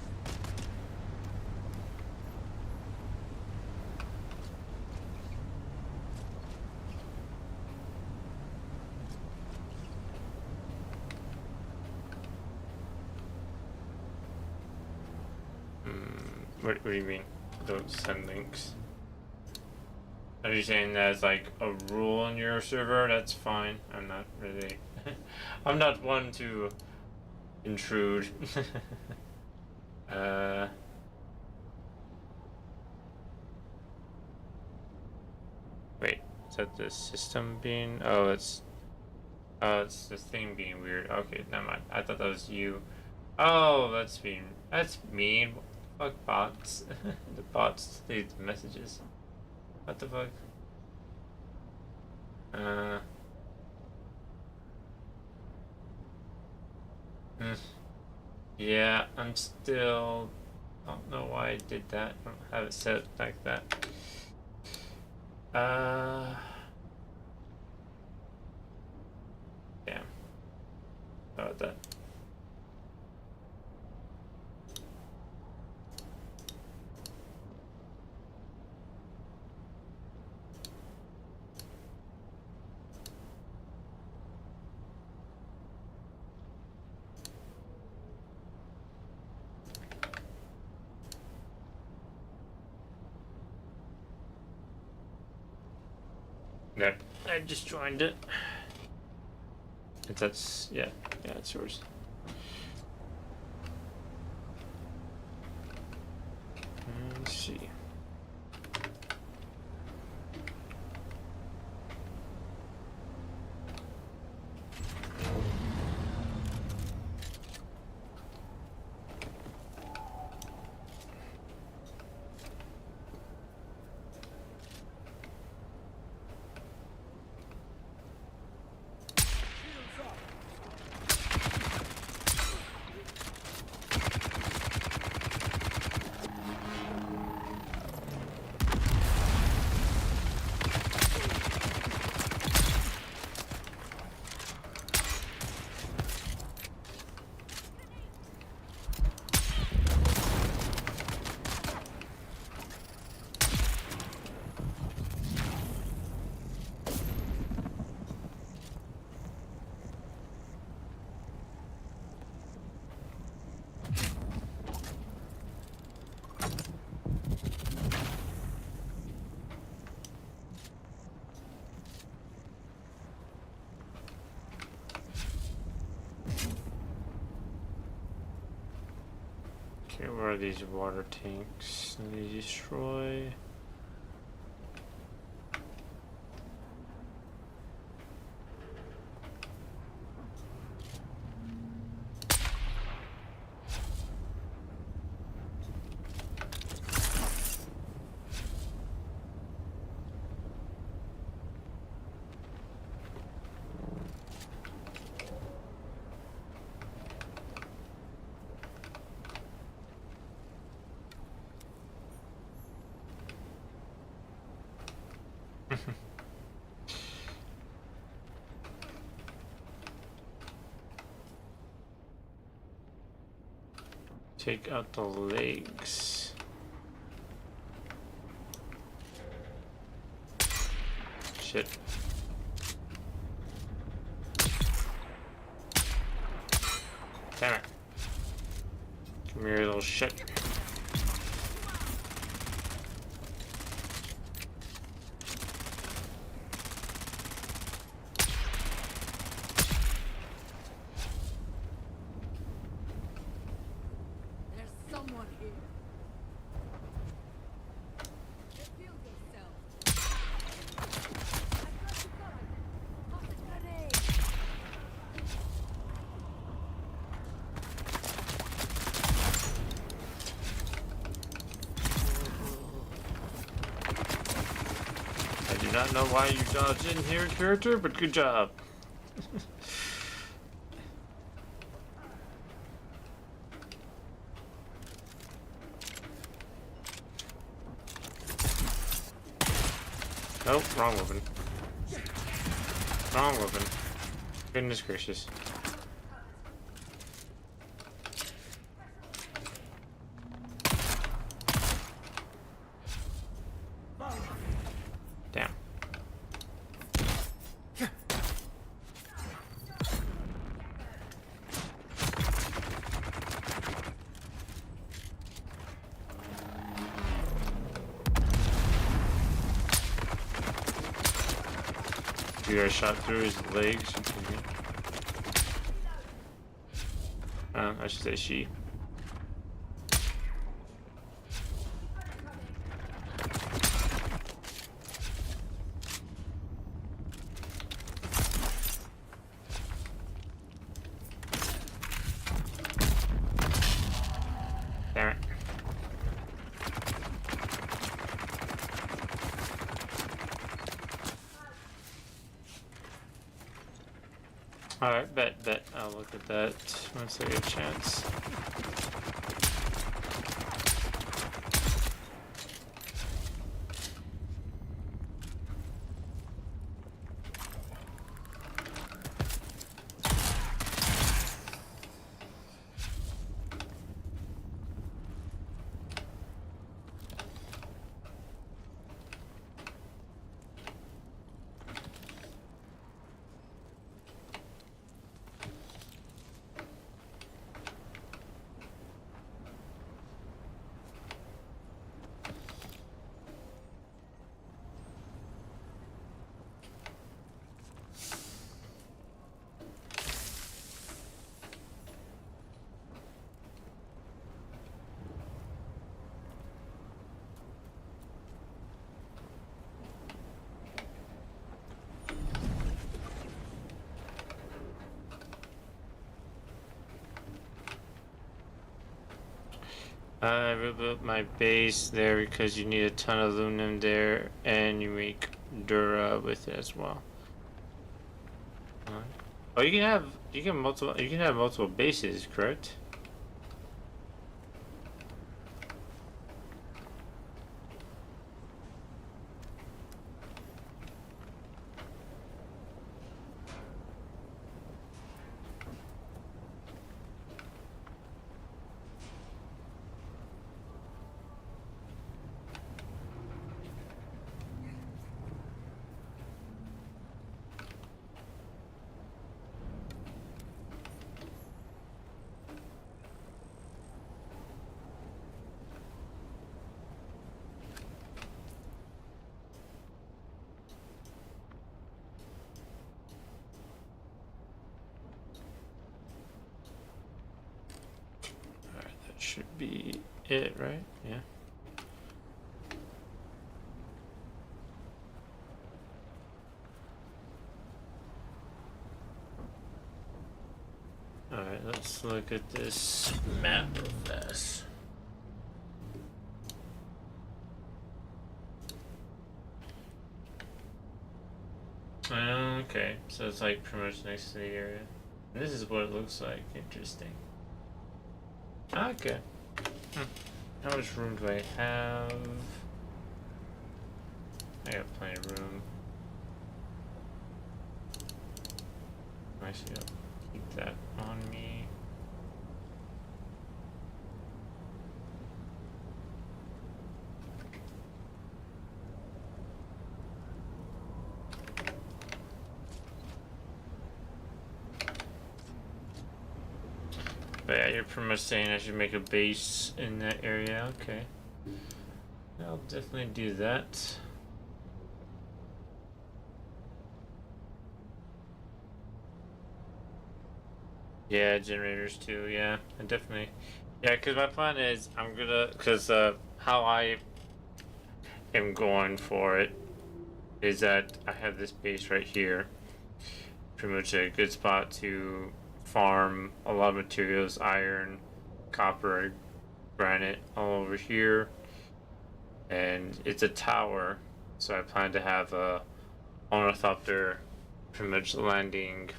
What do you mean? Don't send links. Are you saying that's like a rule in your server? That's fine. I'm not really. I'm not one to intrude. Wait, is that the system being? Oh, it's the thing being weird. Okay, never mind. I thought that was you. Oh, that's mean. Fuck bots. The bots leave the messages. What the fuck? Yeah, I'm still. I don't know why I did that. I don't have it set like that. Damn. How about that? No, I just joined it. If that's yeah, it's yours. Let's see. Okay, where are these water tanks? Let me destroy. Take out the legs. Shit. Damn it. Come here, you little shit. There's someone here. Reveal yourself. I've got you covered. Toss a grenade. I do not know why you dodged in here, character, but good job. Nope, wrong weapon. Wrong weapon. Goodness gracious. Damn. You guys shot through his legs. I should say she. Damn it. Alright, bet. I'll look at that once I get a chance. I rebuilt my base there because you need a ton of aluminum there, and you make Dura with it as well. Oh, you can have multiple bases, correct? Alright, that should be it, right? Yeah. Alright, let's look at this map real fast. Okay, so it's like pretty much next to the area. And this is what it looks like. Interesting. Okay. How much room do I have? I got plenty of room. Actually, I'll keep that on me. But yeah, you're pretty much saying I should make a base in that area. Okay. I'll definitely do that. Yeah, generators too. Yeah, and definitely. Yeah, because my plan is I'm gonna, because how I am going for it is that I have this base right here. Pretty much a good spot to farm a lot of materials, iron, copper, granite, all over here. And it's a tower, so I plan to have a ornithopter pretty much landing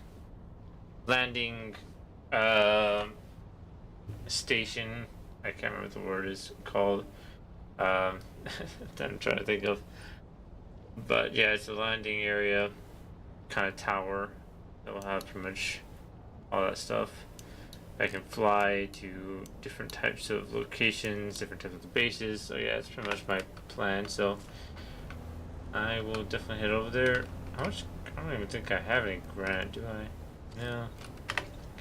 station. I can't remember what the word is called. That I'm trying to think of. But yeah, it's a landing area, kind of tower that will have pretty much all that stuff. I can fly to different types of locations, different types of bases. So yeah, it's pretty much my plan. So I will definitely head over there. How much? I don't even think I have any granite, do I? No.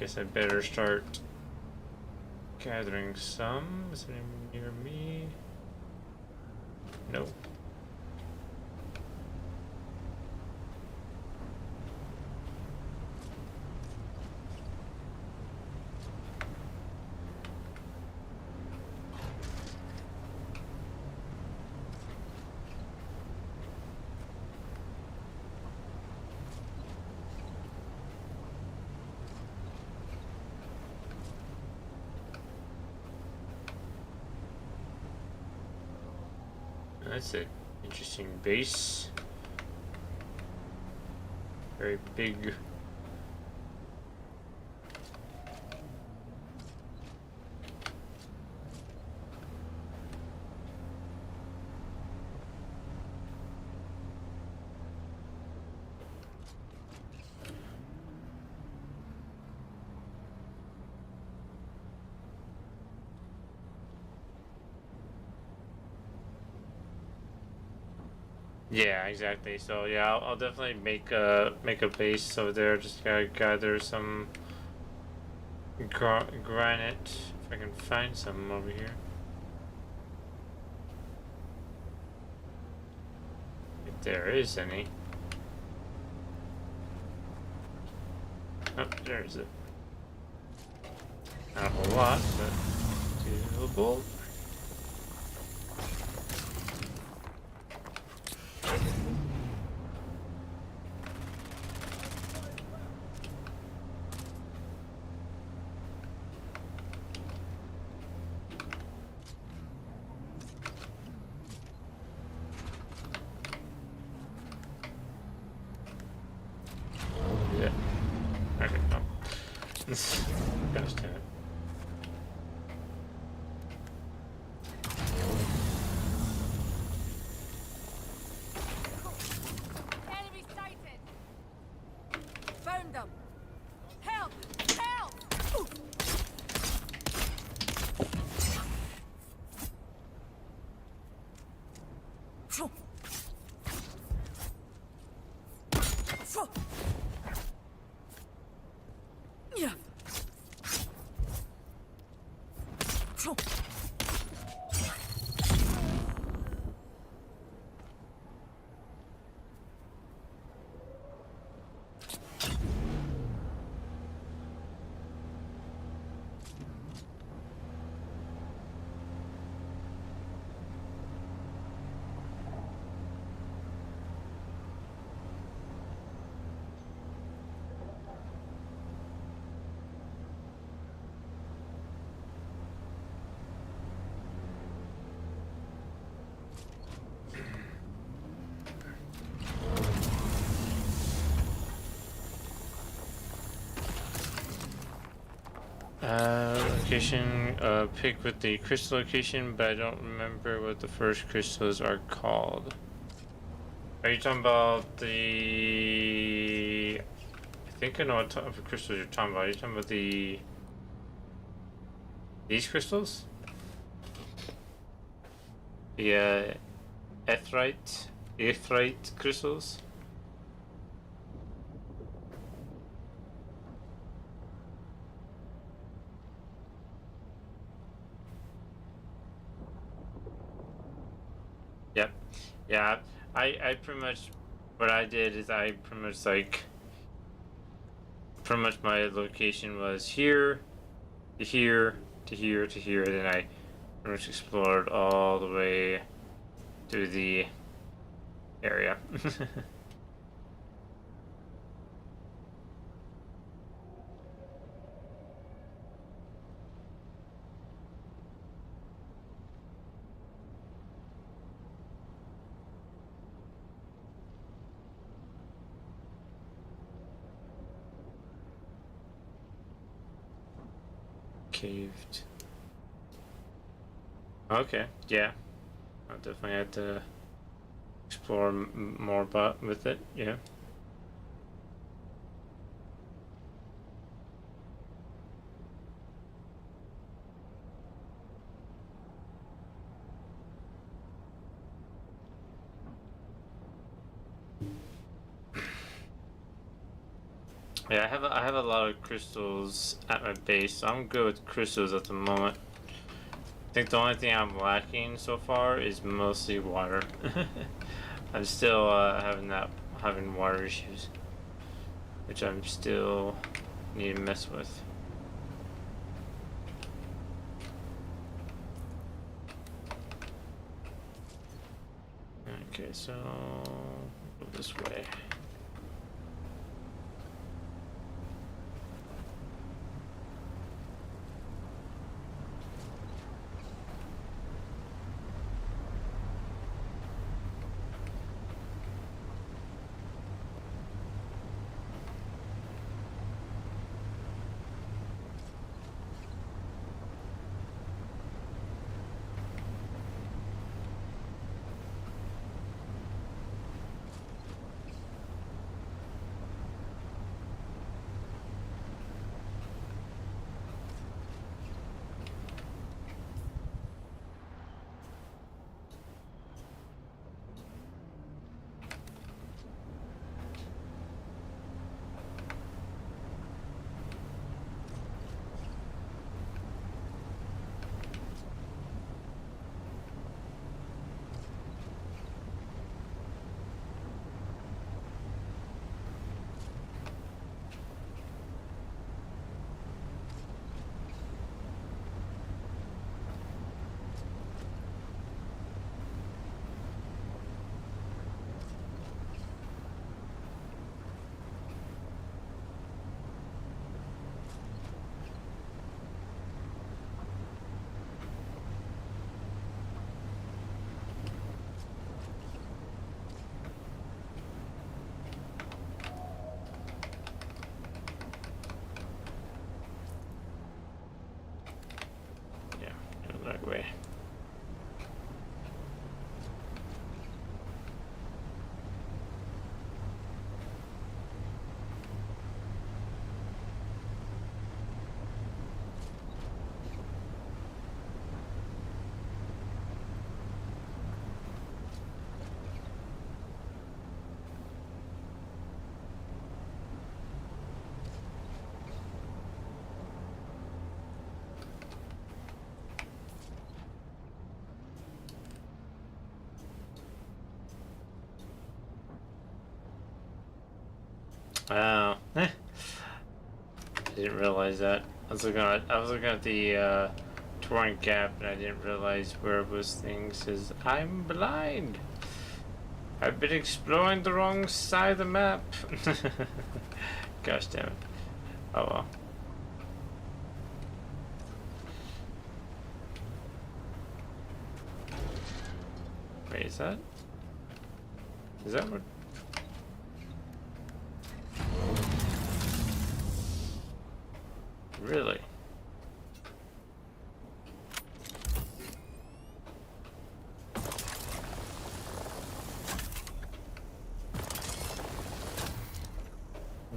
Guess I better start gathering some. Is there any near me? Nope. That's an interesting base. Very big. Yeah, exactly. So yeah, I'll definitely make a base over there. Just gotta gather some granite if I can find some over here. If there is any. Oh, there is it. Not a whole lot, but doable. Location, pick with the crystal location, but I don't remember what the first crystals are called. Are you talking about the... I think I know what type of crystals you're talking about. Are you talking about the... these crystals? The, Aetheryte crystals? Yep. Yeah, I pretty much, what I did is I pretty much like, pretty much my location was here, to here, to here, to here, then I pretty much explored all the way to the area. Caved. Okay, yeah. I'll definitely have to explore more about with it, yeah. Yeah, I have a lot of crystals at my base, so I'm good with crystals at the moment. I think the only thing I'm lacking so far is mostly water. I'm still having water issues, which I'm still need to mess with. Okay, so go this way. Wow. I didn't realize that. I was looking at the torrent gap, and I didn't realize where it was things. Cause I'm blind. I've been exploring the wrong side of the map. Gosh damn it. Oh well. Wait, is that? Is that what? Really?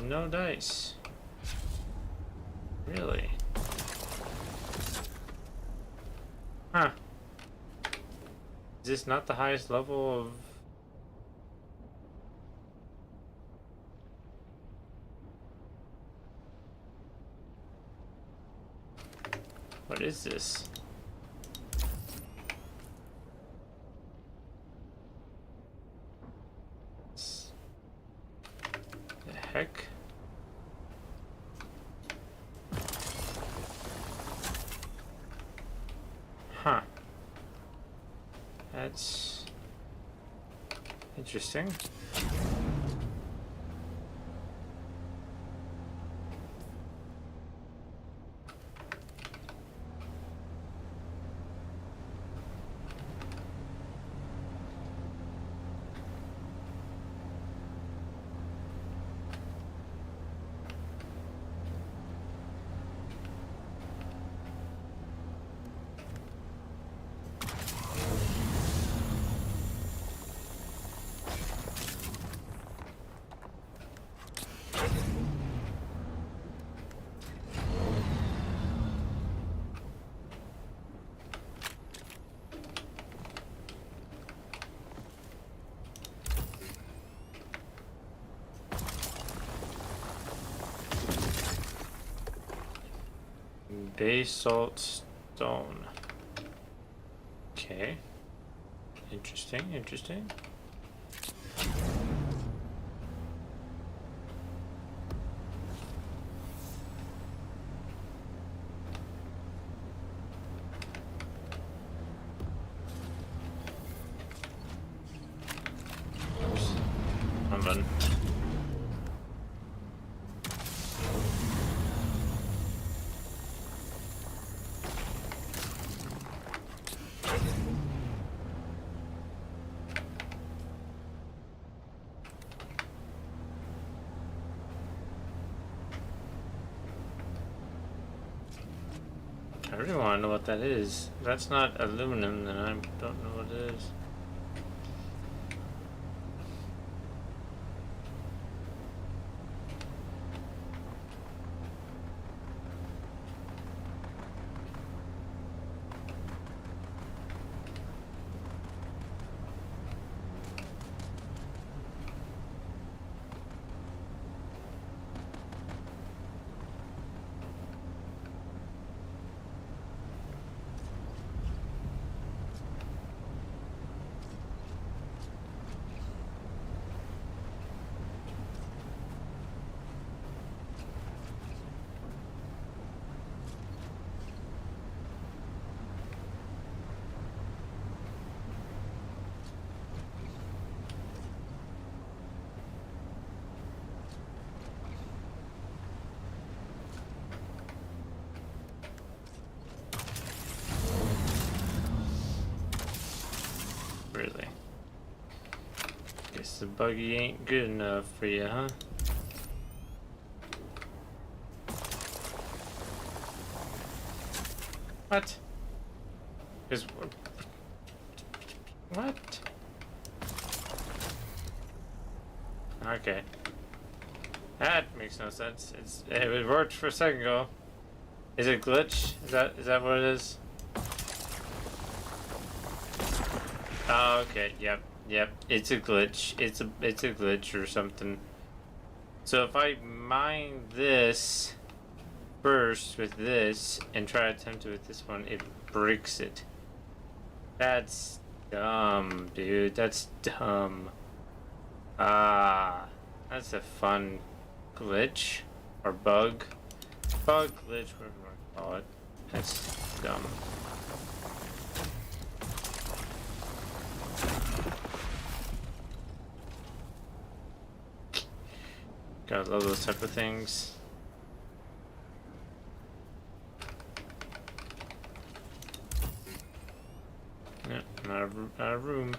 No dice. Really? Huh. Is this not the highest level of... What is this? The heck? Huh. That's interesting. Basalt stone. Okay. Interesting, interesting. Oops. I'm done. I really want to know what that is. If that's not aluminum, then I don't know what it is. Really? Guess the buggy ain't good enough for you, huh? What? Is what? Okay. That makes no sense. It worked for a second ago. Is it glitch? Is that what it is? Oh, okay. Yep. It's a glitch. It's a glitch or something. So if I mine this first with this and try to attempt it with this one, it breaks it. That's dumb, dude. That's dumb. Ah, that's a fun glitch or bug, glitch, whatever you want to call it. That's dumb. Gotta love those type of things. Yeah, out of room.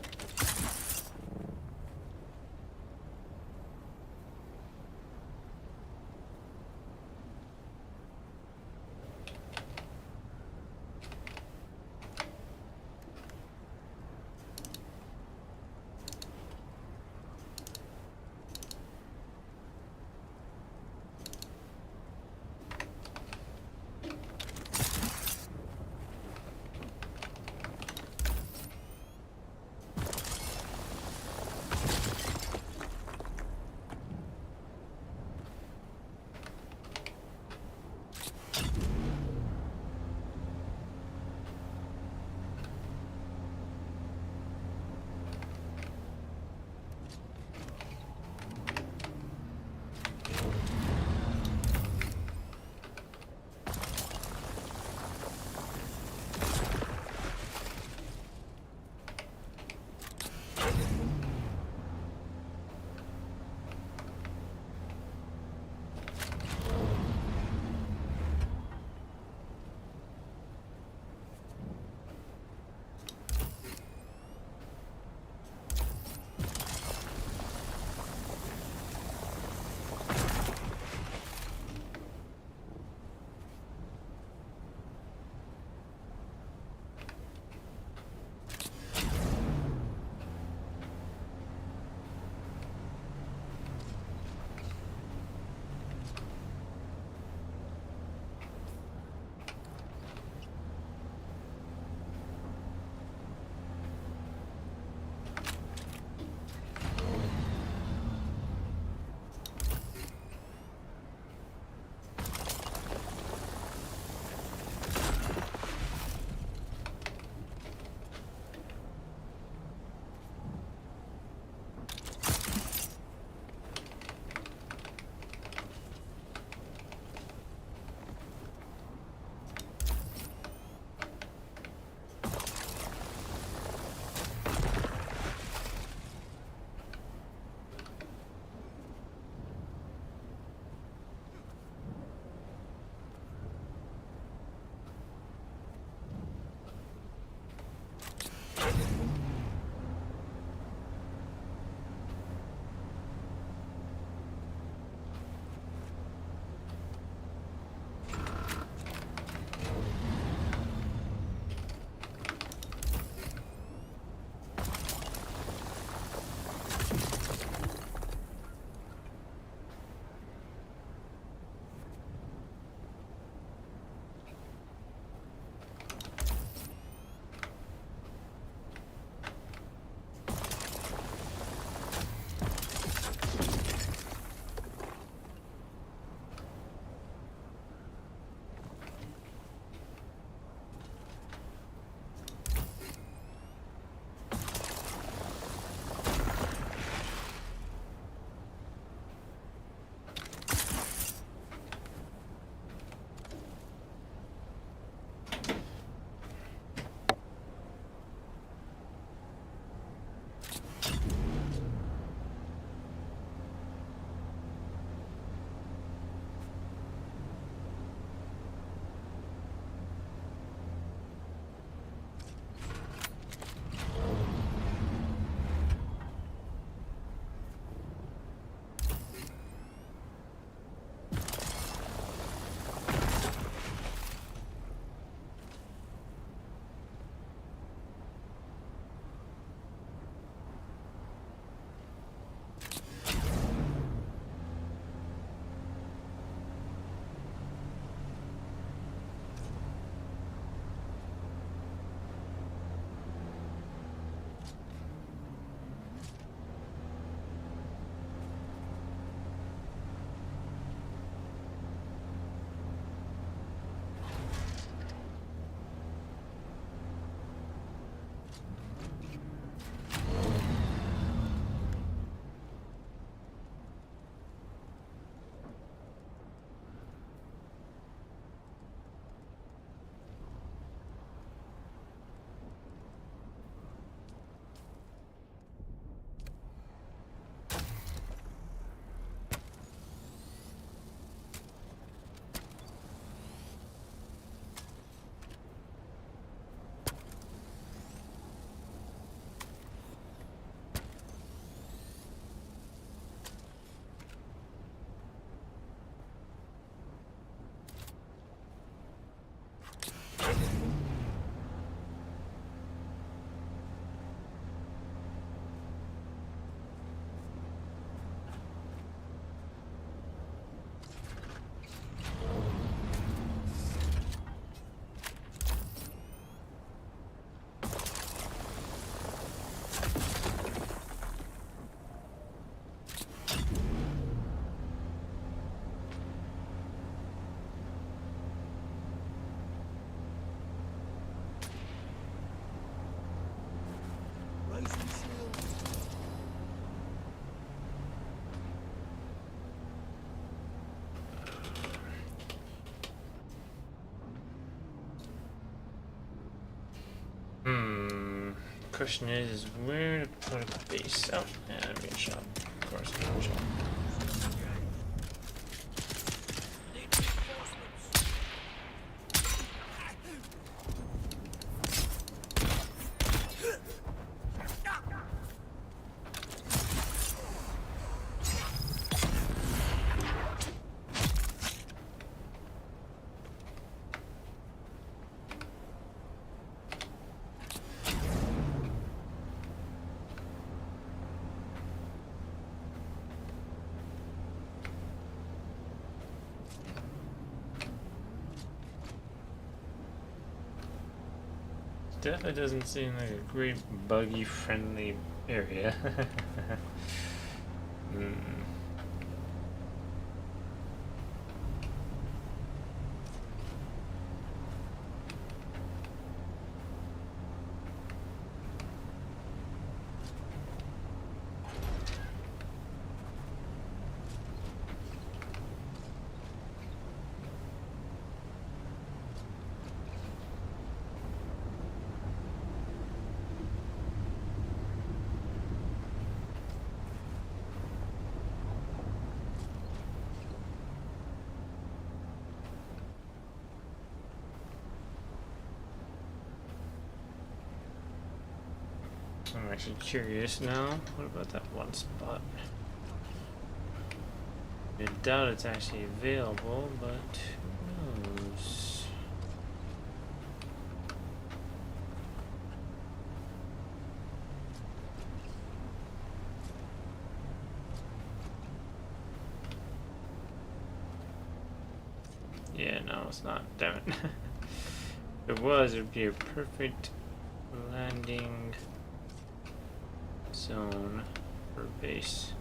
question is where to put a base. Oh, yeah, that'd be a shop. Of course, it'd be a shop. Need reinforcements. Definitely doesn't seem like a great buggy friendly area. Hmm. I'm actually curious now. What about that one spot? I doubt it's actually available, but who knows? Yeah, no, it's not. Damn it. If it was, it would be a perfect landing zone for base.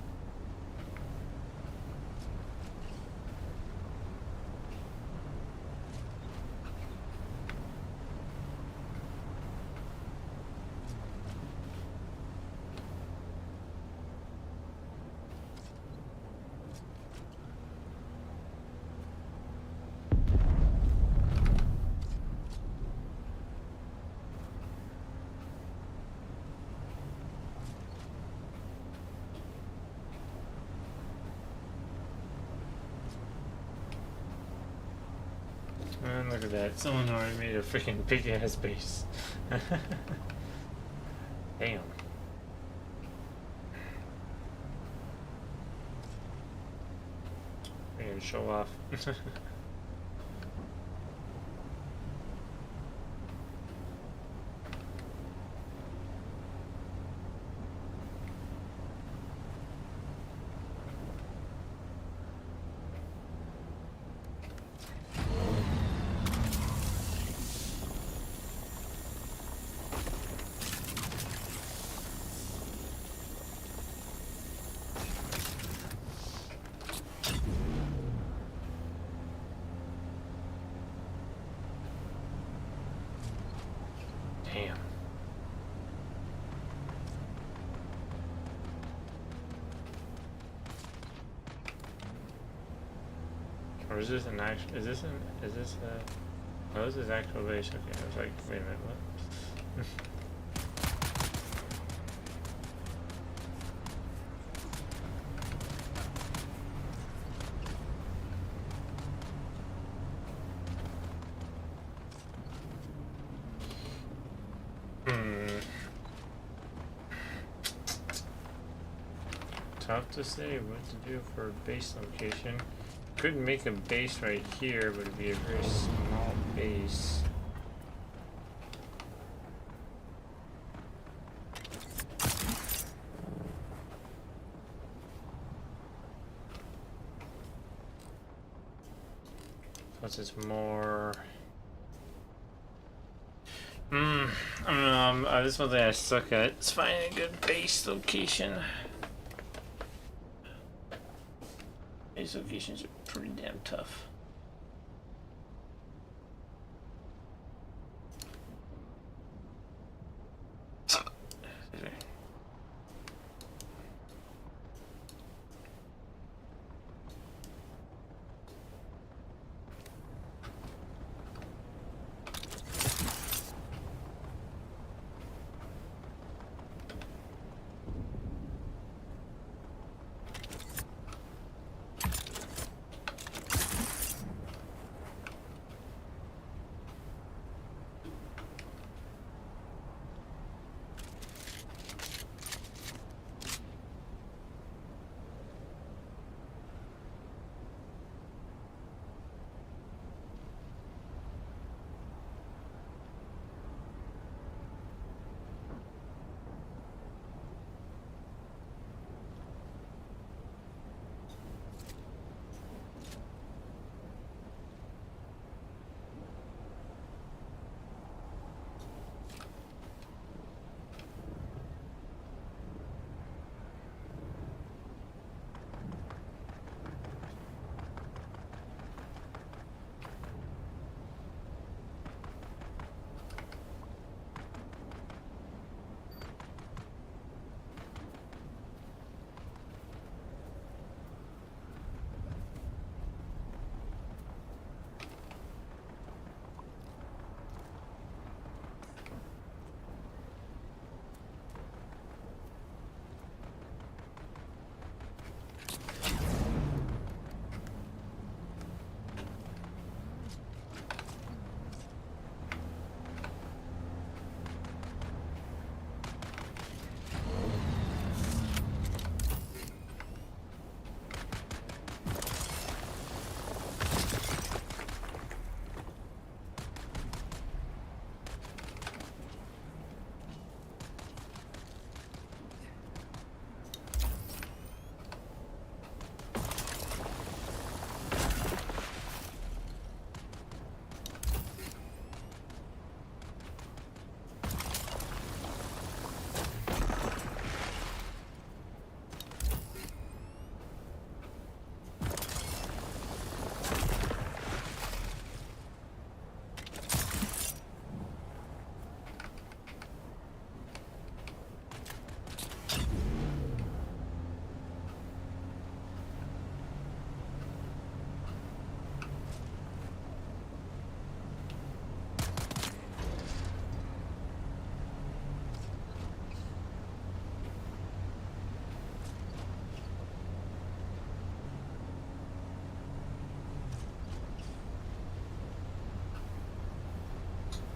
And look at that, someone already made a freaking big ass base. Damn. Freaking show off. Damn. Or is this an actual, is this a, oh, this is actual base, okay, I was like, wait a minute, what? Tough to say what to do for a base location. Could make a base right here, but it'd be a very small base. Plus it's more... I don't know, this is one thing I suck at. It's finding a good base location. These locations are pretty damn tough.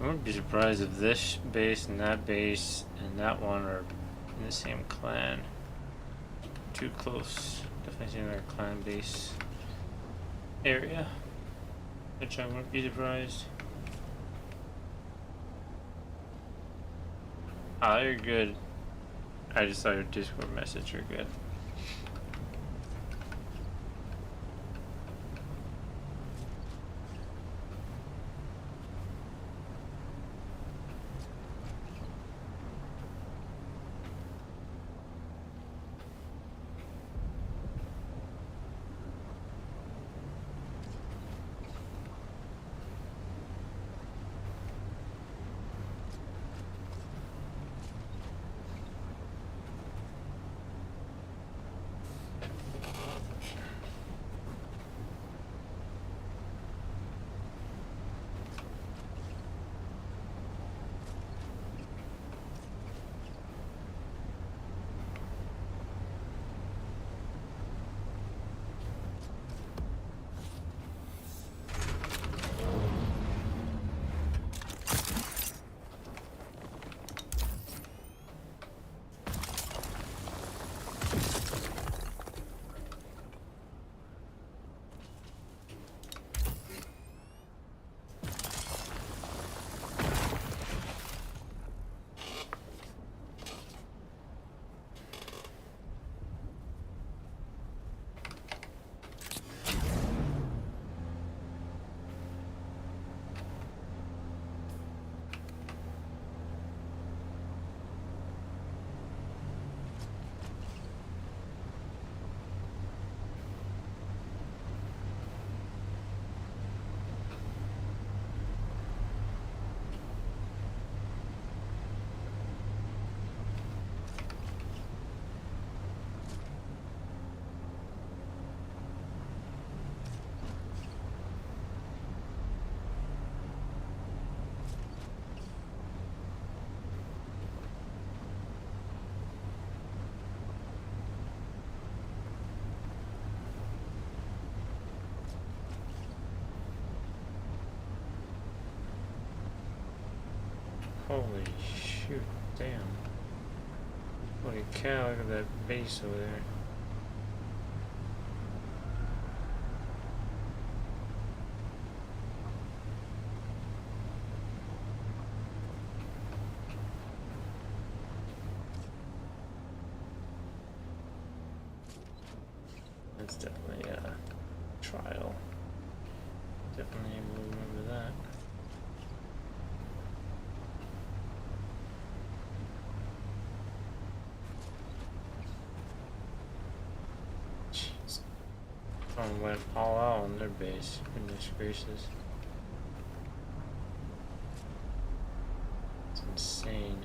I wouldn't be surprised if this base and that base and that one are in the same clan. Too close. Definitely in our clan base area. Which I wouldn't be surprised. Ah, you're good. I just saw your Discord message, you're good. Holy shoot, damn. Holy cow, look at that base over there. That's definitely a trial. Definitely will remember that. Jeez. Someone went all out on their base. Goodness gracious. It's insane.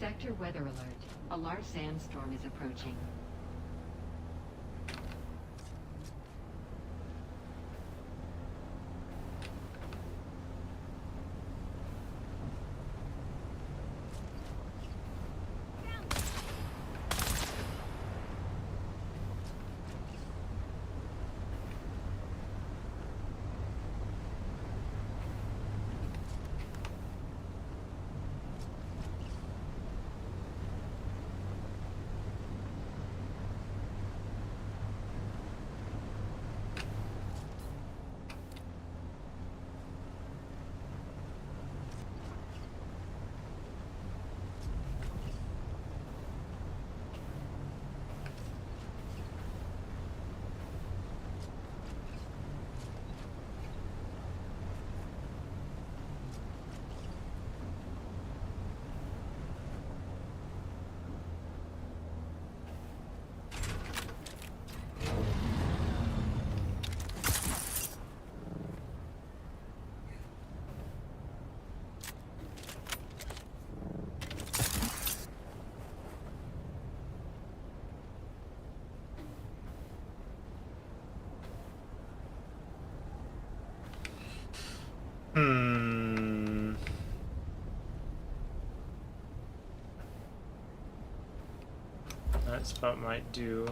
Sector weather alert. A large sandstorm is approaching. That spot might do.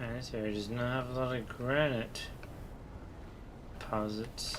And this area does not have a lot of granite deposits.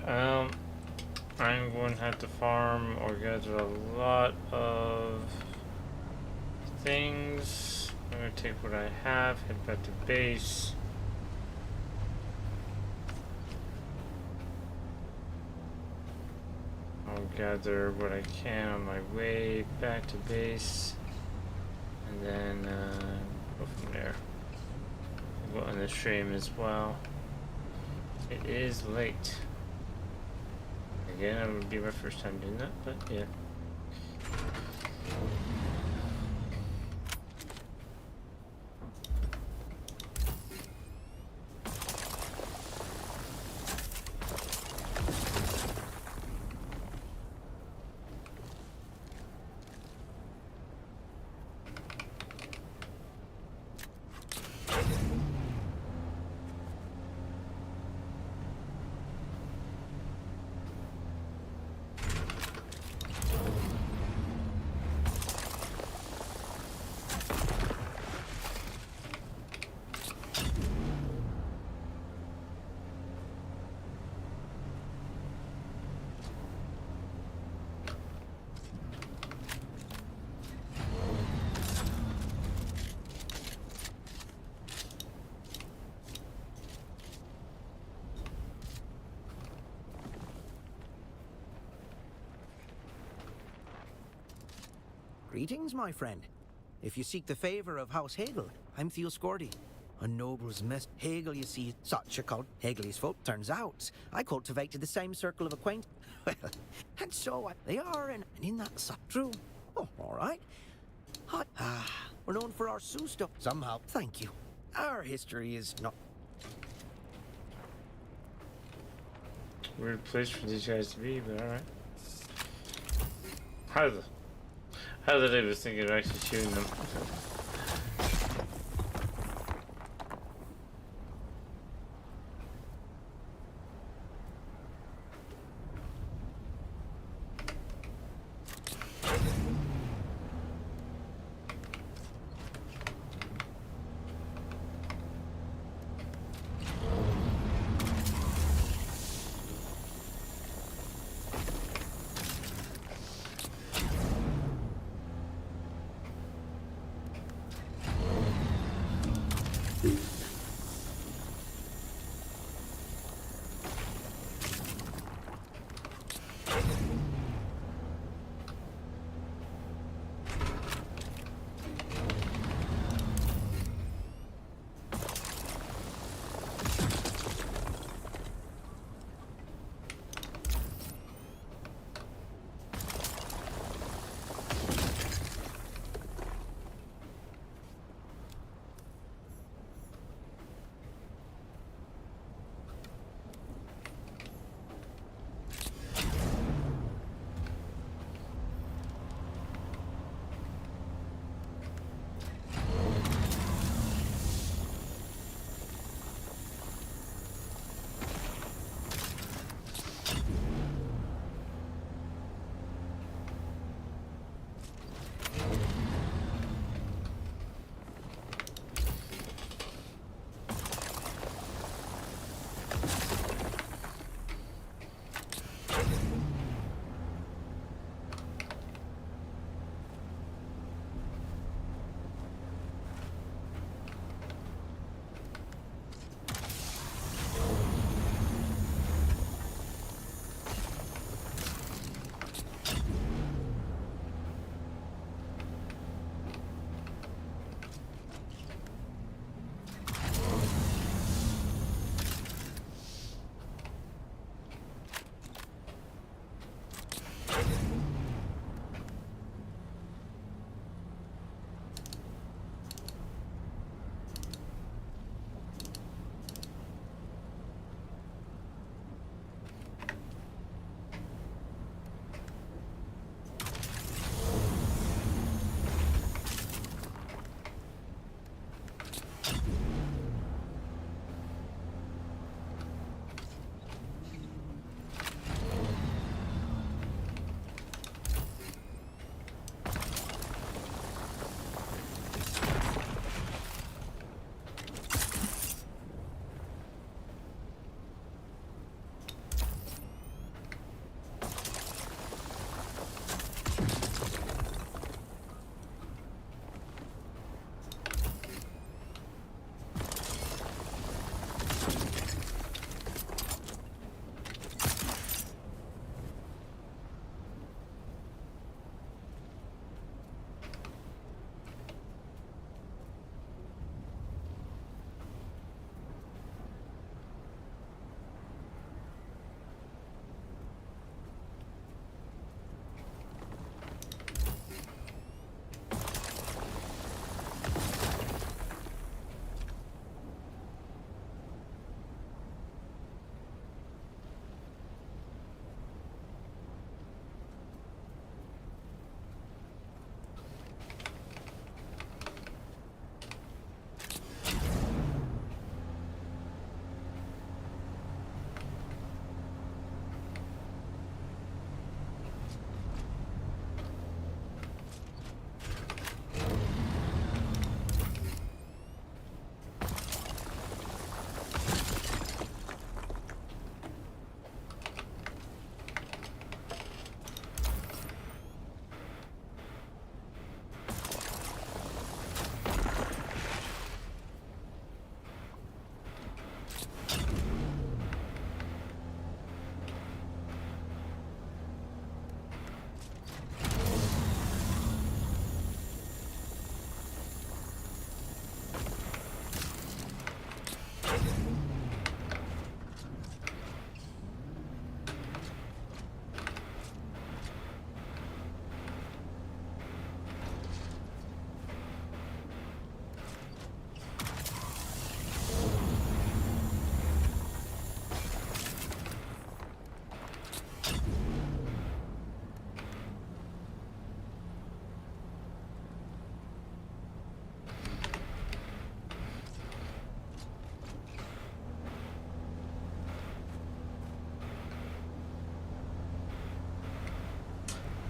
Alright. I'm going to have to farm or gather a lot of things. I'm going to take what I have, head back to base. I'll gather what I can on my way back to base. And then go from there. I'll go on the stream as well. It is late. Again, it would be my first time doing that, but yeah. Greetings, my friend. If you seek the favor of House Hegel, I'm Theo Scordy. A noble's mist. Hegel, you see, such a cult. Hegel's folk, turns out. I cultivated the same circle of acquaintance. Well, and so they are, and in that true. Oh, all right. We're known for our Sioux stuff. Somehow, thank you. Our history is not... Weird place for these guys to be, but alright. How did I was thinking of actually shooting them?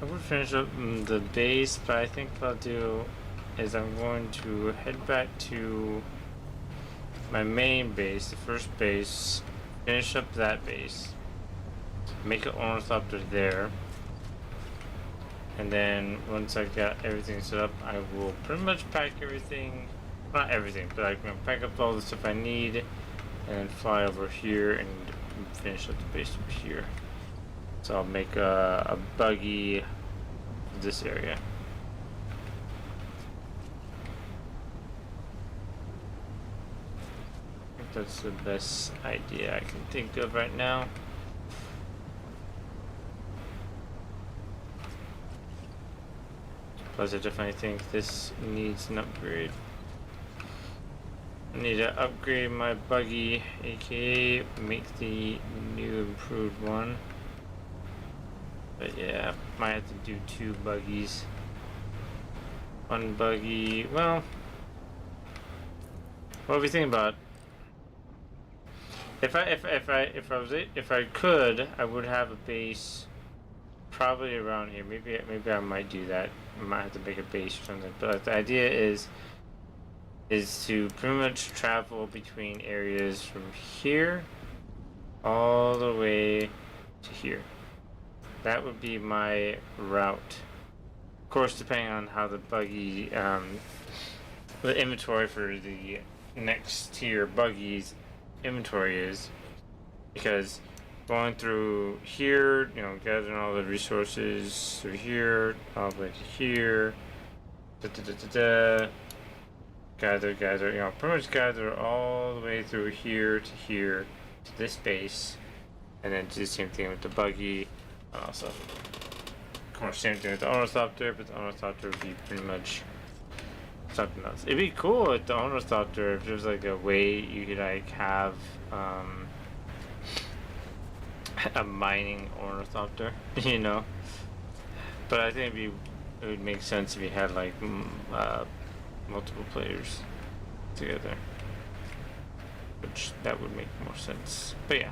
I would finish up the base, but I think what I'll do is I'm going to head back to my main base, the first base, finish up that base, make an ornithopter there, and then once I got everything set up, I will pretty much pack everything, not everything, but I'm gonna pack up all the stuff I need, and then fly over here and finish up the base over here. So I'll make a buggy for this area. I think that's the best idea I can think of right now. Plus I definitely think this needs an upgrade. I need to upgrade my buggy, aka make the new improved one. But yeah, might have to do 2 buggies. One buggy, well, what are we thinking about? If I could, I would have a base probably around here. Maybe I might do that. I might have to make a base or something. But the idea is to pretty much travel between areas from here all the way to here. That would be my route. Of course, depending on how the buggy, the inventory for the next tier buggies inventory is, because going through here, you know, gathering all the resources through here, all the way to here, gather, you know, pretty much gather all the way through here to this base, and then do the same thing with the buggy. Also, of course, same thing with the ornithopter, but the ornithopter would be pretty much something else. It'd be cool with the ornithopter if there's like a way you could like have a mining ornithopter, you know. But I think it would make sense if you had like multiple players together, which that would make more sense. But yeah.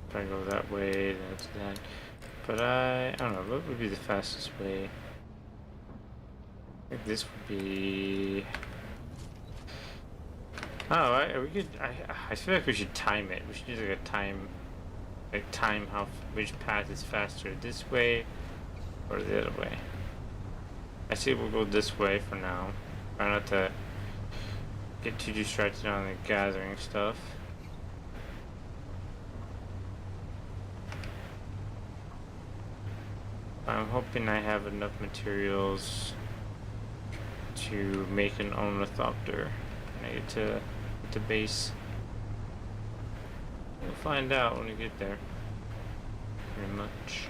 If I go that way, then it's that. But I don't know, what would be the fastest way? I think this would be... Oh, we could... I feel like we should time it. We should do like a time... Like time which path is faster, this way or the other way. I say we'll go this way for now. Try not to get too distracted on the gathering stuff. I'm hoping I have enough materials to make an ornithopter when I get to the base. We'll find out when we get there. Pretty much.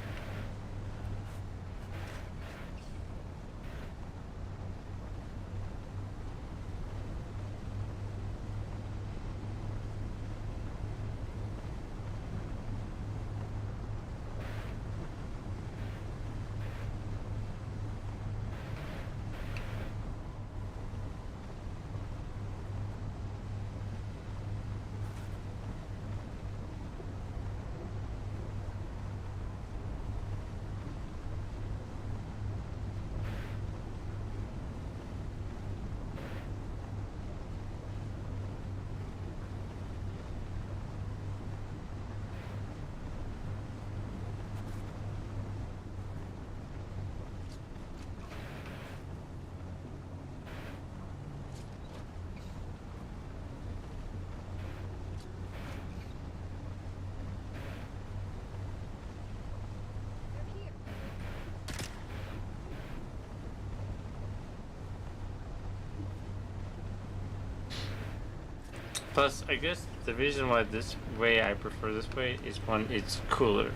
Plus, I guess the reason why this way I prefer this way is one, it's cooler.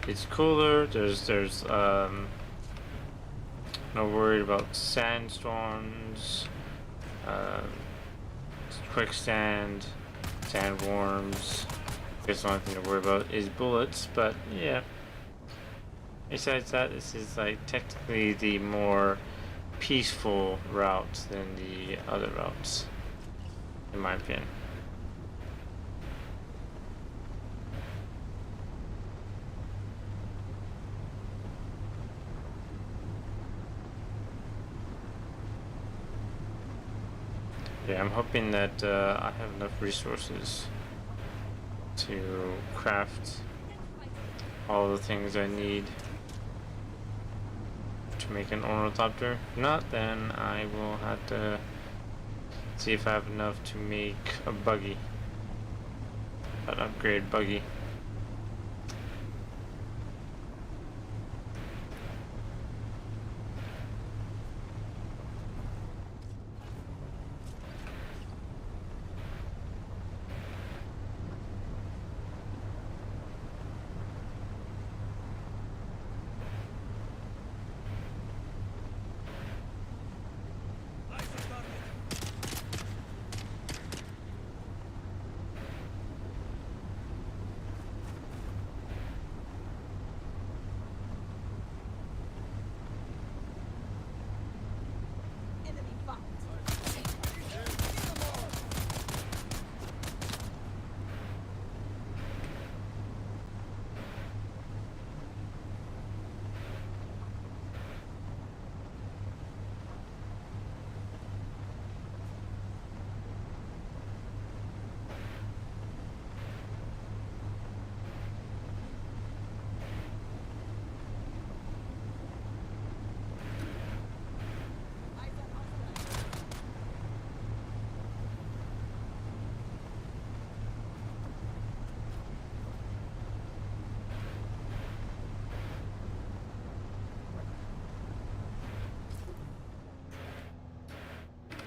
It's cooler. There's no worried about sandstorms, quicksand, sandworms. I guess the only thing to worry about is bullets. But yeah, Besides that, this is like technically the more peaceful route than the other routes, in my opinion. Yeah, I'm hoping that I have enough resources to craft all the things I need to make an ornithopter. If not, then I will have to see if I have enough to make a buggy, an upgrade buggy. Enemy found.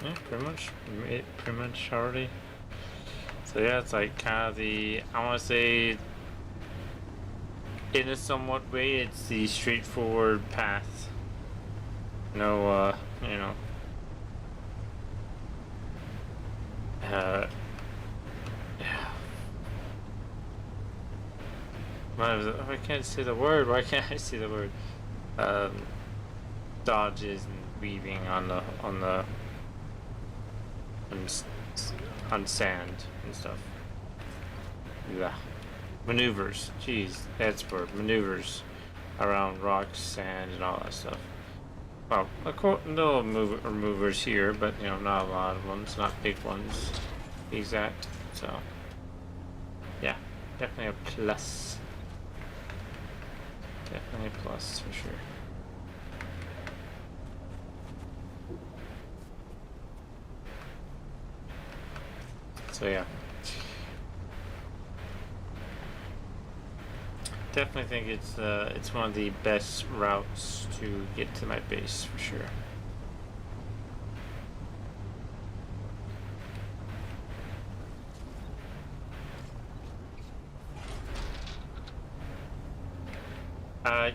Yeah, pretty much already. So yeah, it's like kind of the, I want to say, in a somewhat way, it's the straightforward path. No, you know, yeah. I can't say the word. Why can't I say the word? Dodges and weaving on sand and stuff. Yeah. Maneuvers. Jeez, that's the word. Maneuvers around rocks, sand, and all that stuff. Well, little movers here, but you know, not a lot of ones, not big ones, exact. So, yeah, definitely a plus. Definitely a plus for sure. So yeah, definitely think it's one of the best routes to get to my base for sure.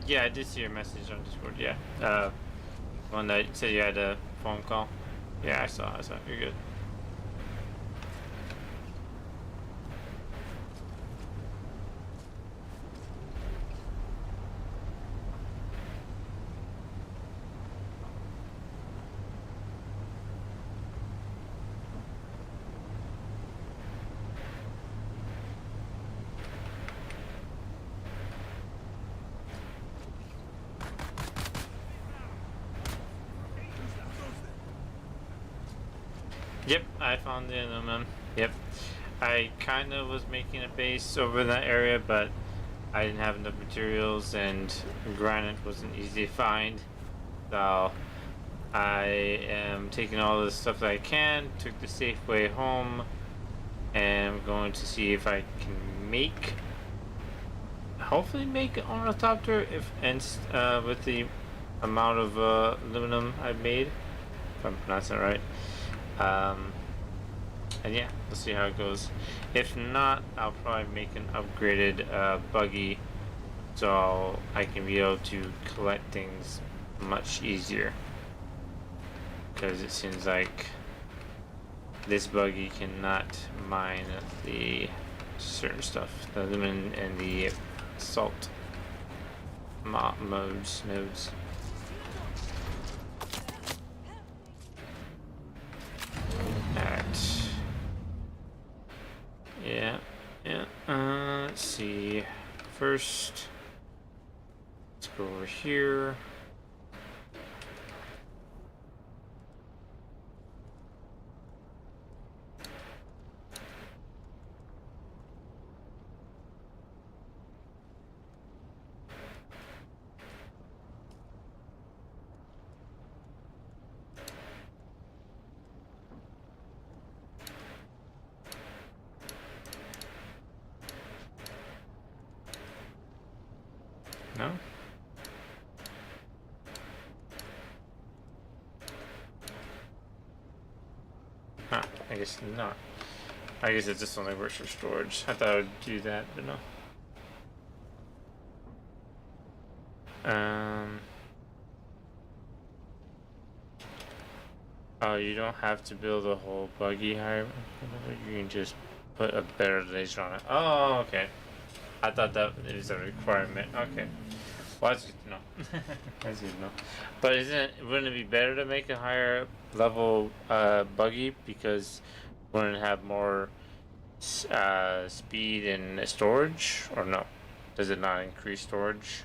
Yeah, I did see your message on Discord. Yeah, one that said you had a phone call. Yeah, I saw. You're good. Yep, I found the aluminum. Yep. I kind of was making a base over in that area, but I didn't have enough materials and granite wasn't easy to find. So I am taking all the stuff that I can, took the safe way home, and I'm going to see if I can hopefully make an ornithopter with the amount of aluminum I've made, if I'm pronouncing it right. And yeah, we'll see how it goes. If not, I'll probably make an upgraded buggy so I can be able to collect things much easier. Because it seems like this buggy cannot mine the certain stuff, the aluminum and the salt nodes. Alright. Yeah. Let's see. First, let's go over here. No? Huh, I guess not. I guess it just only works for storage. I thought I would do that, but no. Oh, you don't have to build a whole buggy hire. You can just put a better laser on it. Oh, okay. I thought that is a requirement. Okay. Well, that's good to know. That's good to know. But wouldn't it be better to make a higher level buggy because wouldn't it have more speed and storage, or no? Does it not increase storage?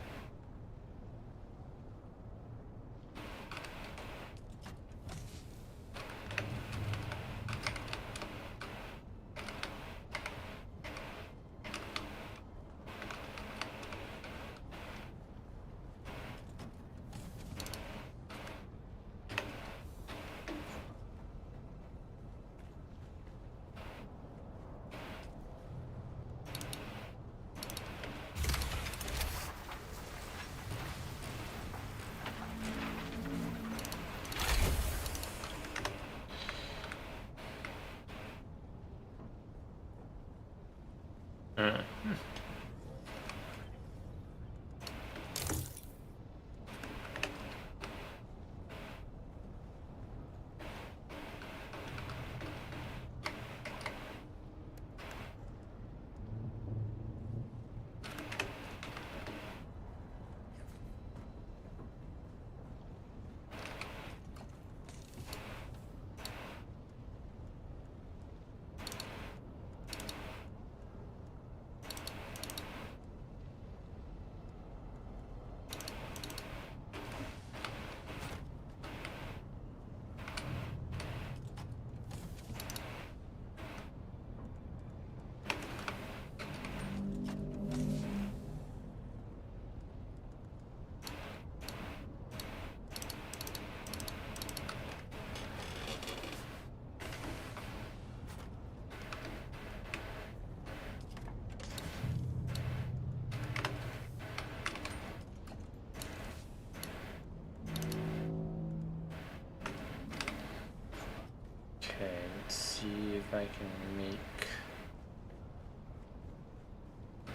Okay, let's see if I can make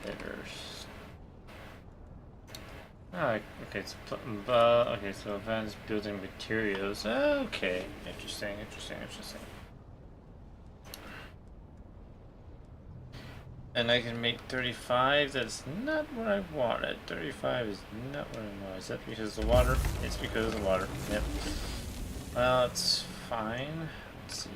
letters. Ah, okay, okay, so advanced building materials. Okay, interesting. And I can make 35. That's not what I wanted. 35 is not what I wanted. Is that because of the water? It's because of the water. Yep. Well, it's fine. Let's see.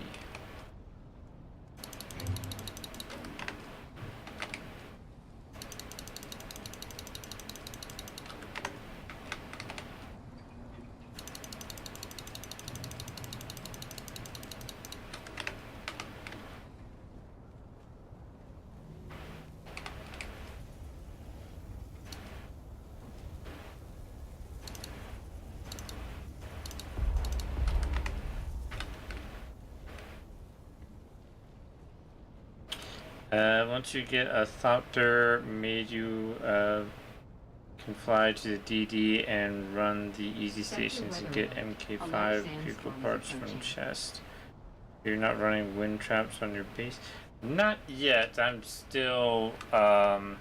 Once you get a thopter made, you can fly to the DD and run the easy stations and get MK5 vehicle parts from chest. You're not running wind traps on your base? Not yet. I'm still I'm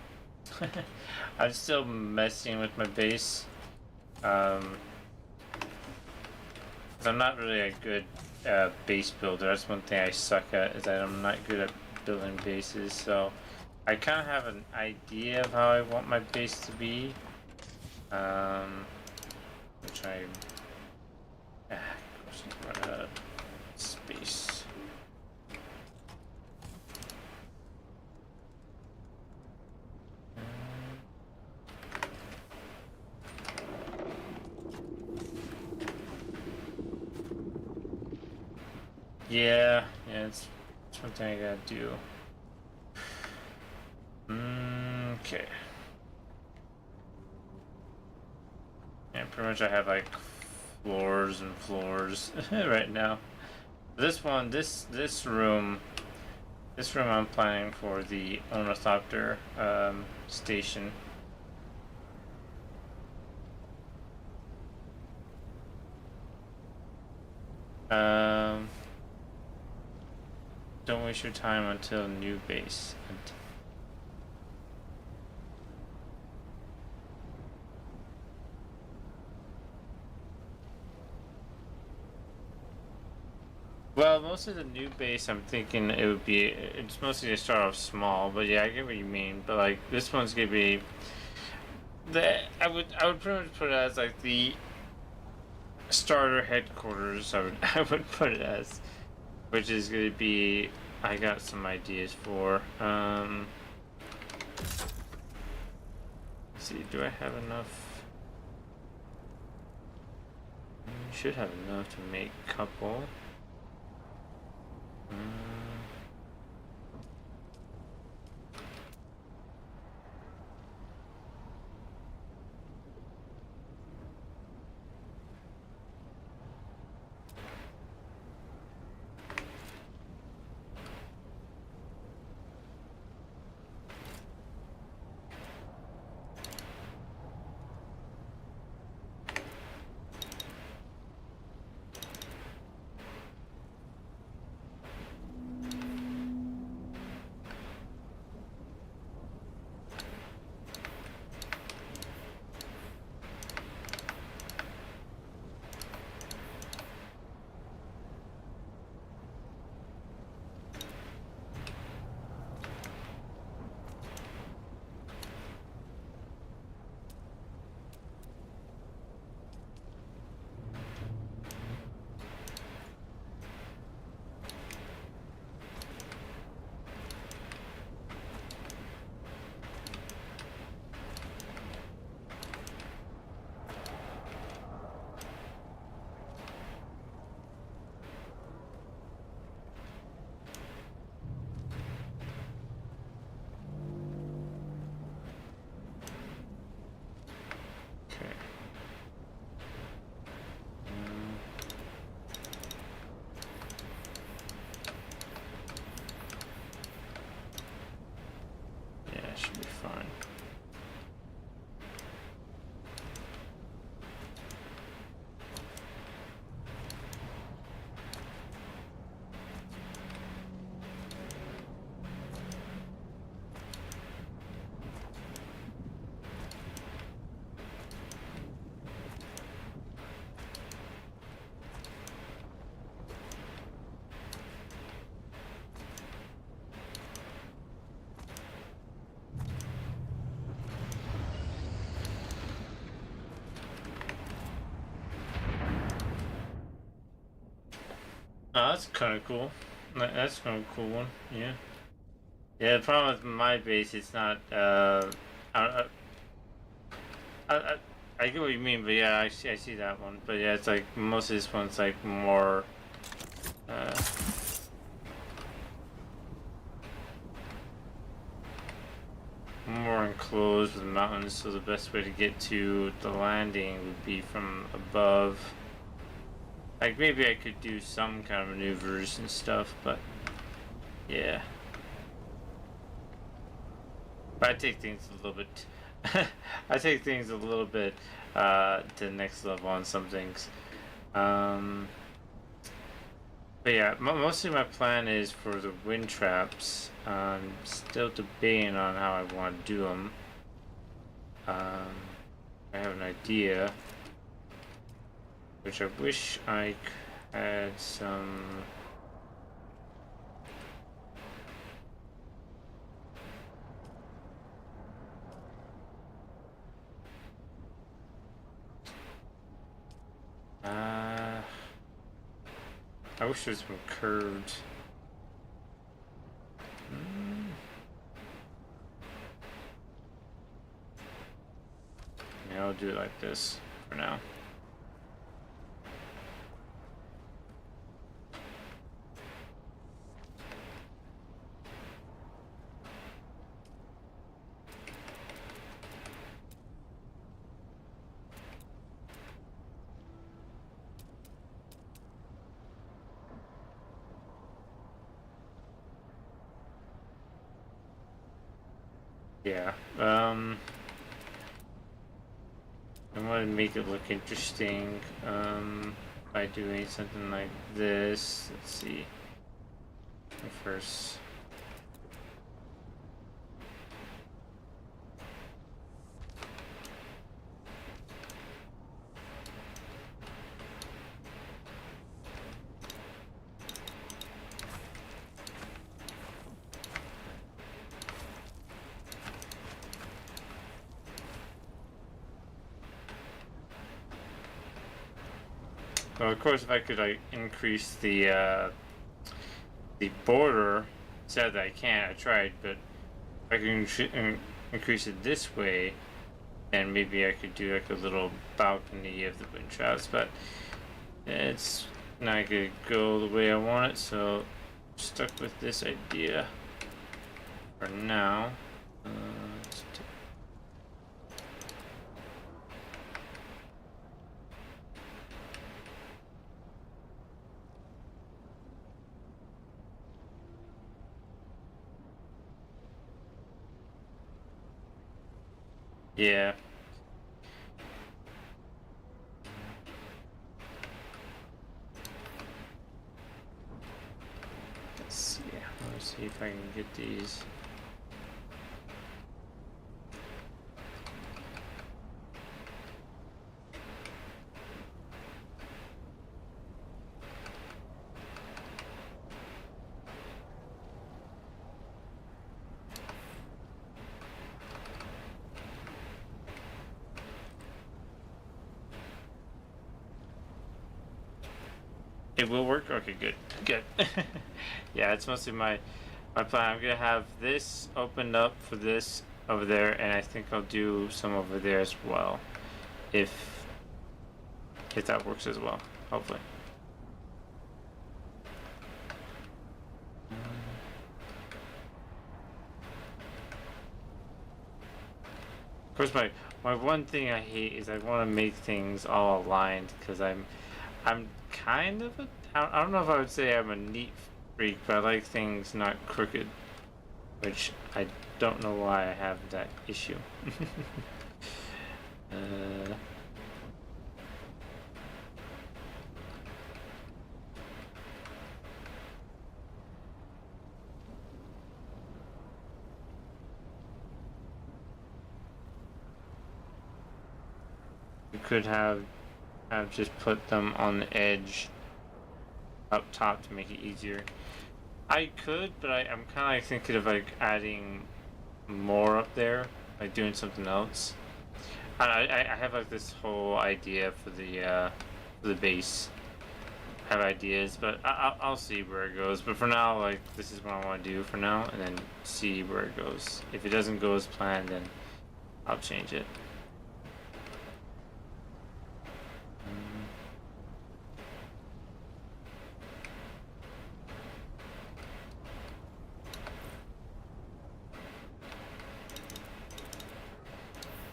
still messing with my base. I'm not really a good base builder. That's one thing I suck at, is that I'm not good at building bases, so I kind of have an idea of how I want my base to be, Which I of course run out of space. Yeah, it's one thing I gotta do. Okay. Yeah, pretty much I have like floors and floors right now. This one, this room I'm planning for the ornithopter station. Don't waste your time until new base. Well, most of the new base, I'm thinking it's mostly to start off small, but yeah, I get what you mean. But like this one's gonna be I would pretty much put it as like the starter headquarters. I would put it as, which is gonna be. I got some ideas for. Let's see, do I have enough? Should have enough to make a couple. Yeah, should be fine. Oh, that's kind of cool. That's kind of a cool one. Yeah. Yeah. The problem with my base, it's not. I, I, I get what you mean, but yeah, I see that one. But yeah, it's like most of this one's like more. More enclosed with mountains, so the best way to get to the landing would be from above. Like maybe I could do some kind of maneuvers and stuff, but yeah. But I take things a little bit. I take things a little bit to the next level on some things. But yeah, mostly my plan is for the wind traps. I'm still debating on how I want to do them. I have an idea, which I wish I had some. I wish there was some curved. Yeah, I'll do it like this for now. Yeah, I want to make it look interesting, by doing something like this. Let's see. First. So of course, if I could like increase the border, said that I can't. I tried, but if I can increase it this way, then maybe I could do like a little balcony of the wind shrouds. But it's not gonna go the way I want it, so I'm stuck with this idea for now. Yeah. Let's see. Let's see if I can get these. It will work? Okay, good. Good. Yeah, it's mostly my plan. I'm gonna have this opened up for this over there, and I think I'll do some over there as well. If that works as well, hopefully. Of course, my one thing I hate is I want to make things all aligned, because I'm kind of I don't know if I would say I'm a neat freak, but I like things not crooked, which I don't know why I have that issue. You could have just put them on the edge up top to make it easier. I could, but I'm kind of like thinking of like adding more up there, like doing something else. I have like this whole idea for the base. I have ideas, but I'll see where it goes. But for now, like this is what I want to do for now, and then see where it goes. If it doesn't go as planned, then I'll change it.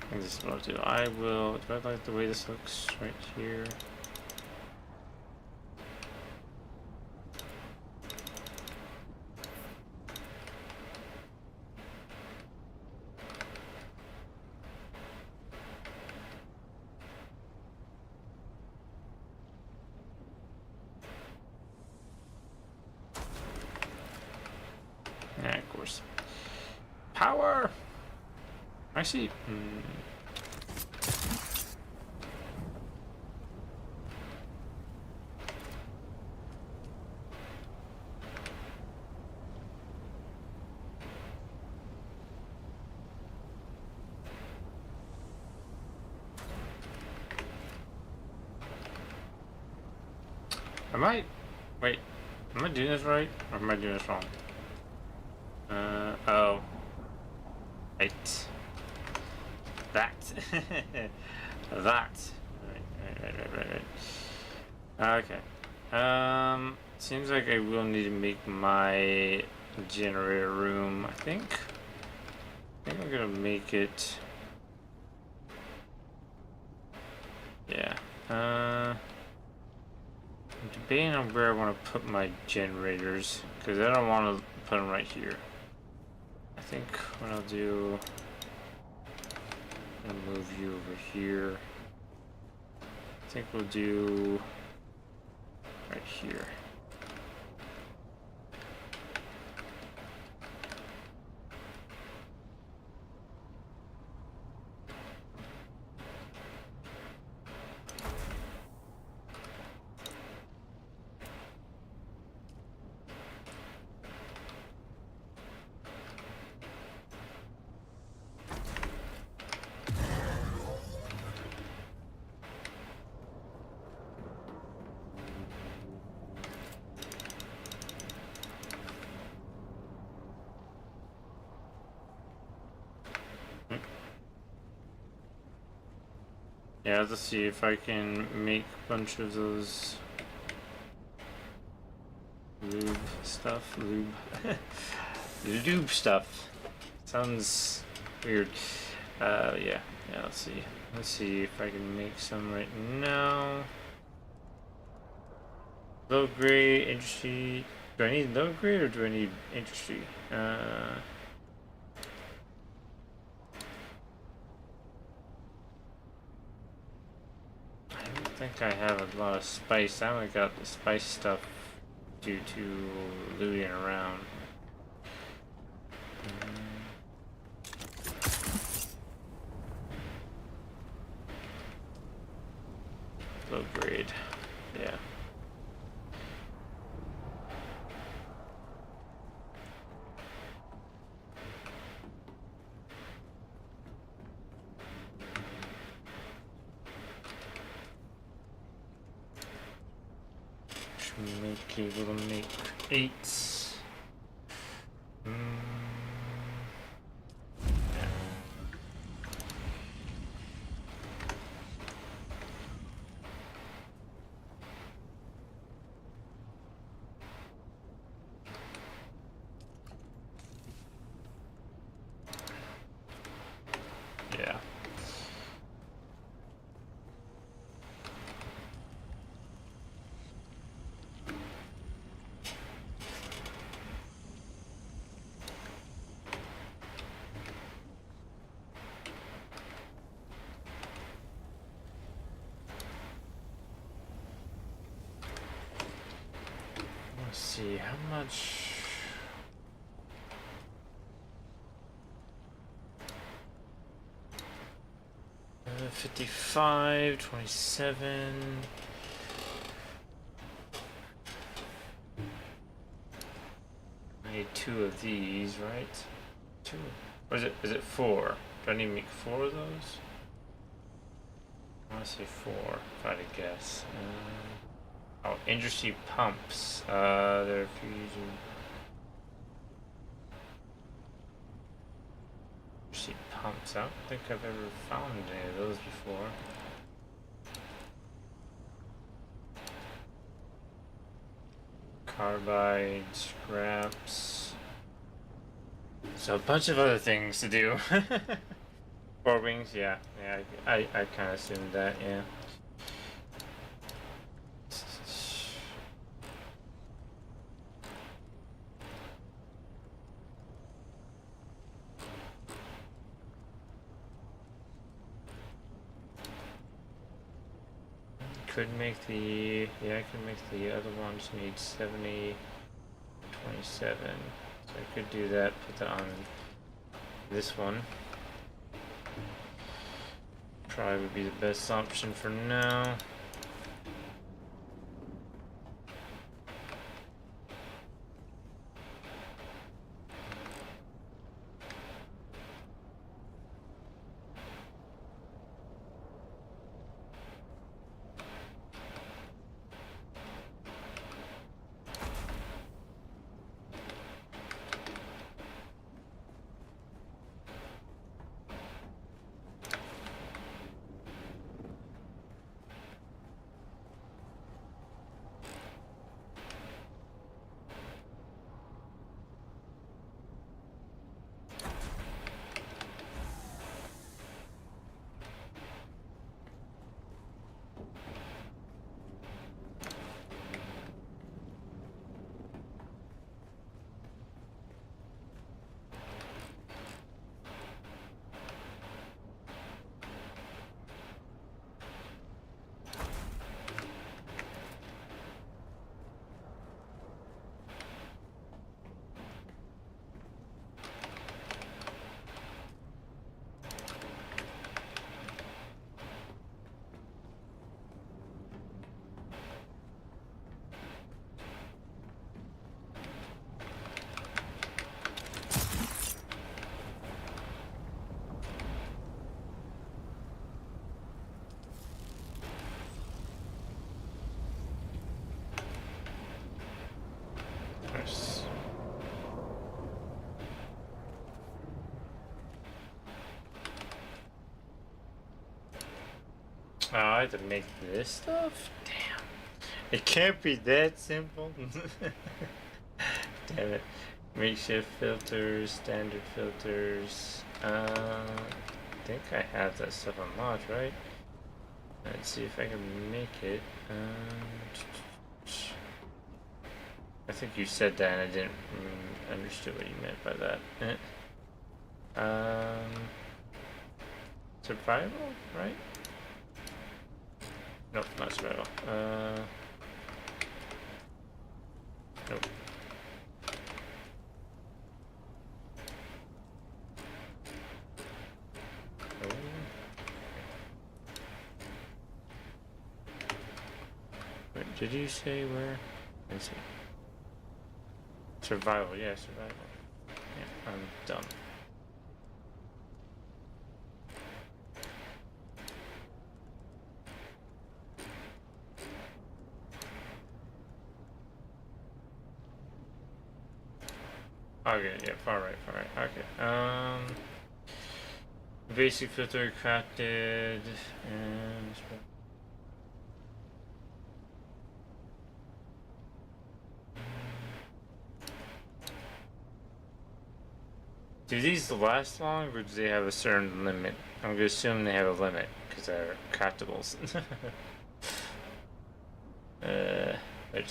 I think this is what I'll do. Do I like the way this looks right here? Yeah, of course. Power! Actually, I might Wait, am I doing this right? Or am I doing this wrong? Oh. Right. That. That. Right. Okay. Seems like I will need to make my generator room, I think. I think I'm gonna make it... Yeah. I'm debating on where I want to put my generators, because I don't want to put them right here. I think what I'll do... I'm gonna move you over here. I think we'll do... right here. Yeah, let's see if I can make a bunch of those lube stuff. Lube stuff. Sounds weird. Yeah, let's see. Let's see if I can make some right now. Low grade, industry. Do I need low grade or do I need industry? I think I have a lot of spice. I only got the spice stuff due to looting around. Low grade, yeah. Make able to make 8. Yeah. Let's see, how much... 55, 27... I need 2 of these, right? 2? Or is it 4? Do I need to make 4 of those? I want to say 4, if I had to guess. Oh, industry pumps. They're fusion. Industry pumps. I don't think I've ever found any of those before. Carbide, scraps. So a bunch of other things to do. 4 wings, yeah. I kind of assumed that, yeah. Could make the, I could make the other ones need 70, 27. So I could do that, put that on this one. Probably would be the best option for now. Oh, I have to make this stuff? Damn. It can't be that simple. Damn it. Makeshift filters, standard filters. I think I have that stuff unlocked, right? Let's see if I can make it. I think you said that and I didn't understand what you meant by that. Survival, right? Nope, not survival. Nope. Oh. Wait, did you say where? Let's see. Survival, yeah, survival. Yeah, I'm done. Okay, yeah, far right, far right. Okay. Basic filter crafted and do these last long or do they have a certain limit? I'm gonna assume they have a limit because they're craftables. Which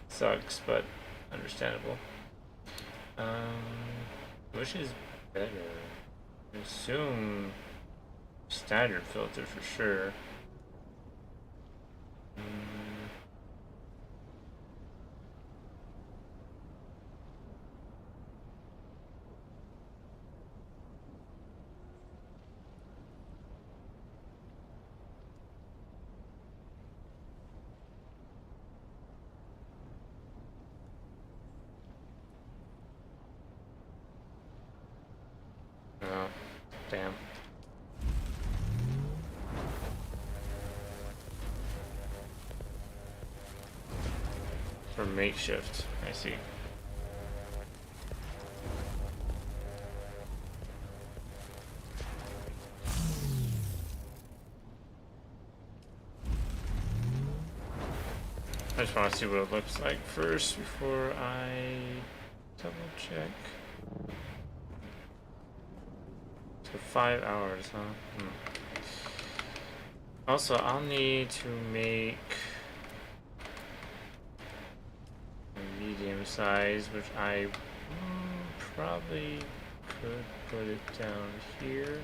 sucks, but understandable. Which is better? I assume standard filter for sure. Oh, damn. For makeshift, I see. I just want to see what it looks like first before I double check. So 5 hours, huh? Also, I'll need to make a medium size, which I probably could put it down here.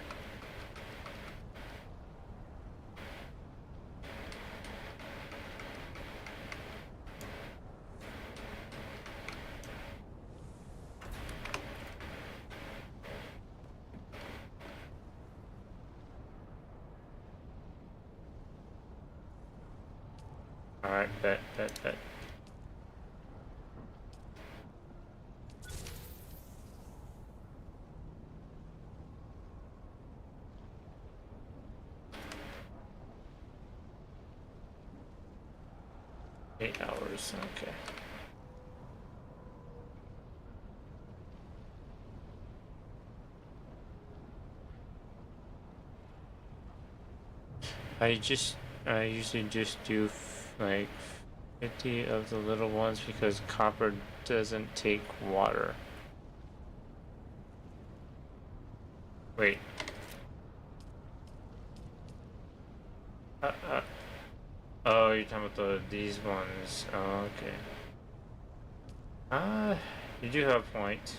Alright, bet. 8 hours, okay. I usually just do like 50 of the little ones because copper doesn't take water. Wait. Oh, you're talking about these ones. Oh, okay. You do have a point.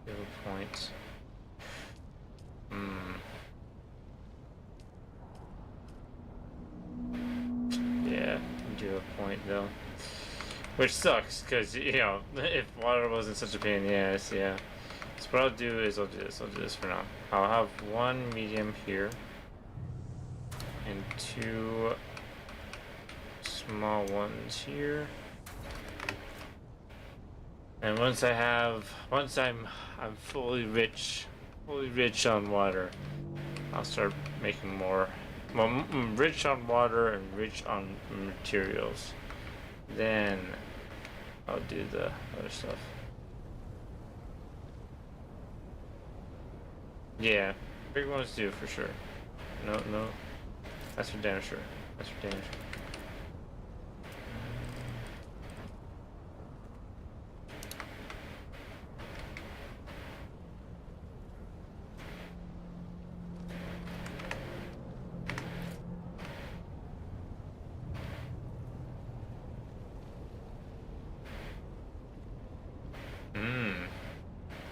You have a point. Yeah, you do have a point though. Which sucks, because, you know, if water wasn't such a pain in the ass, yeah. So what I'll do is I'll do this for now. I'll have one medium here. And 2 small ones here. And once I'm fully rich on water, I'll start making more. Well, rich on water and rich on materials. Then I'll do the other stuff. Yeah, big ones do for sure. No That's for damn sure. That's for damn sure.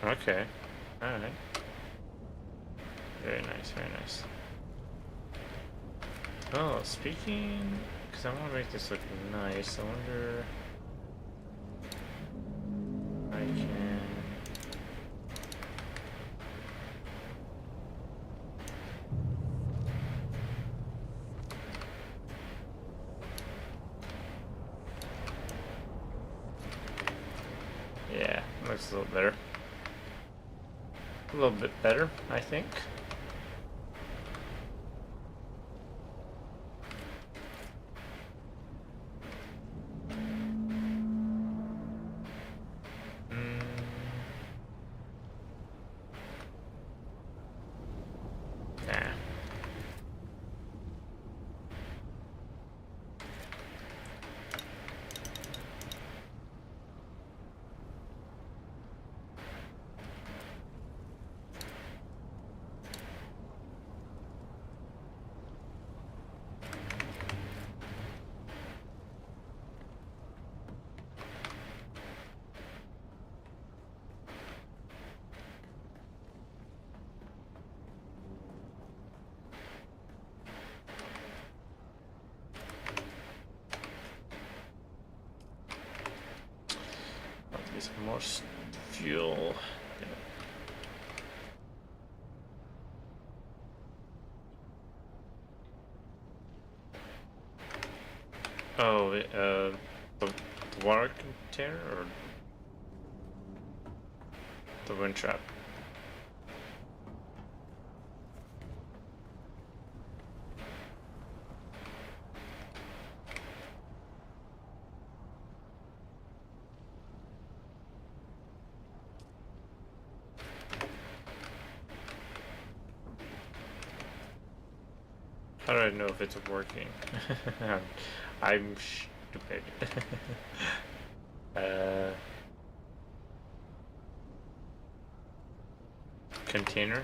Okay. Alright. Very nice, very nice. Oh, speaking... Because I want to make this look nice, I wonder... I can... Yeah, looks a little better. A little bit better, I think. Nah. I'll get some more fuel. Oh, the water container or the wind trap? How do I know if it's working? I'm stupid. Container.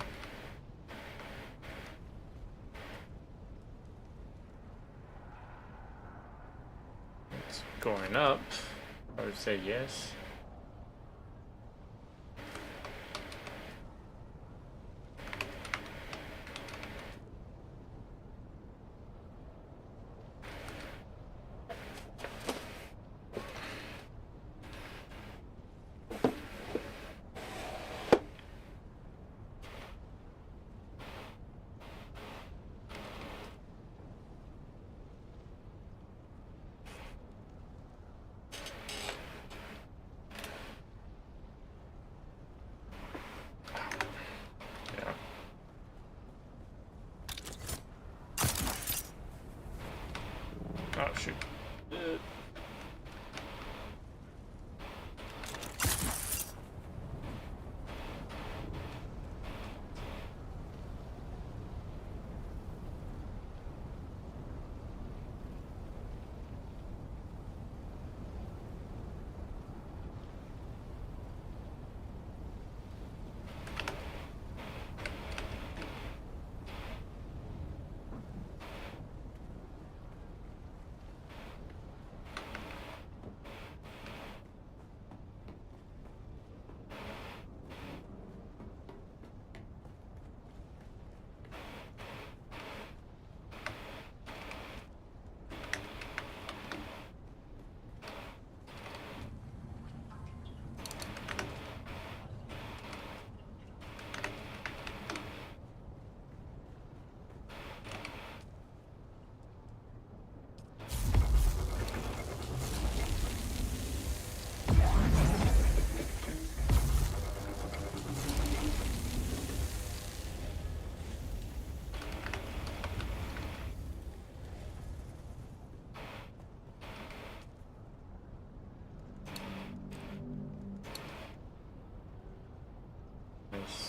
It's going up. I would say yes. Oh shoot.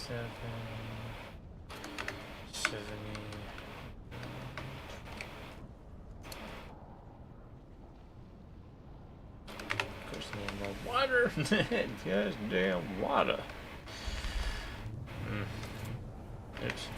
Seven, 70. water. Just damn water. Oops.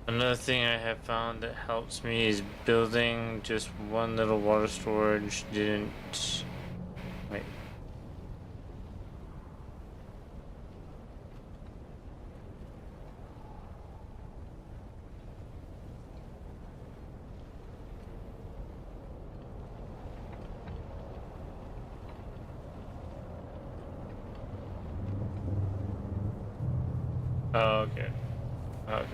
Another thing I have found that helps me is building just one little water storage. Didn't wait. Oh, okay. Okay.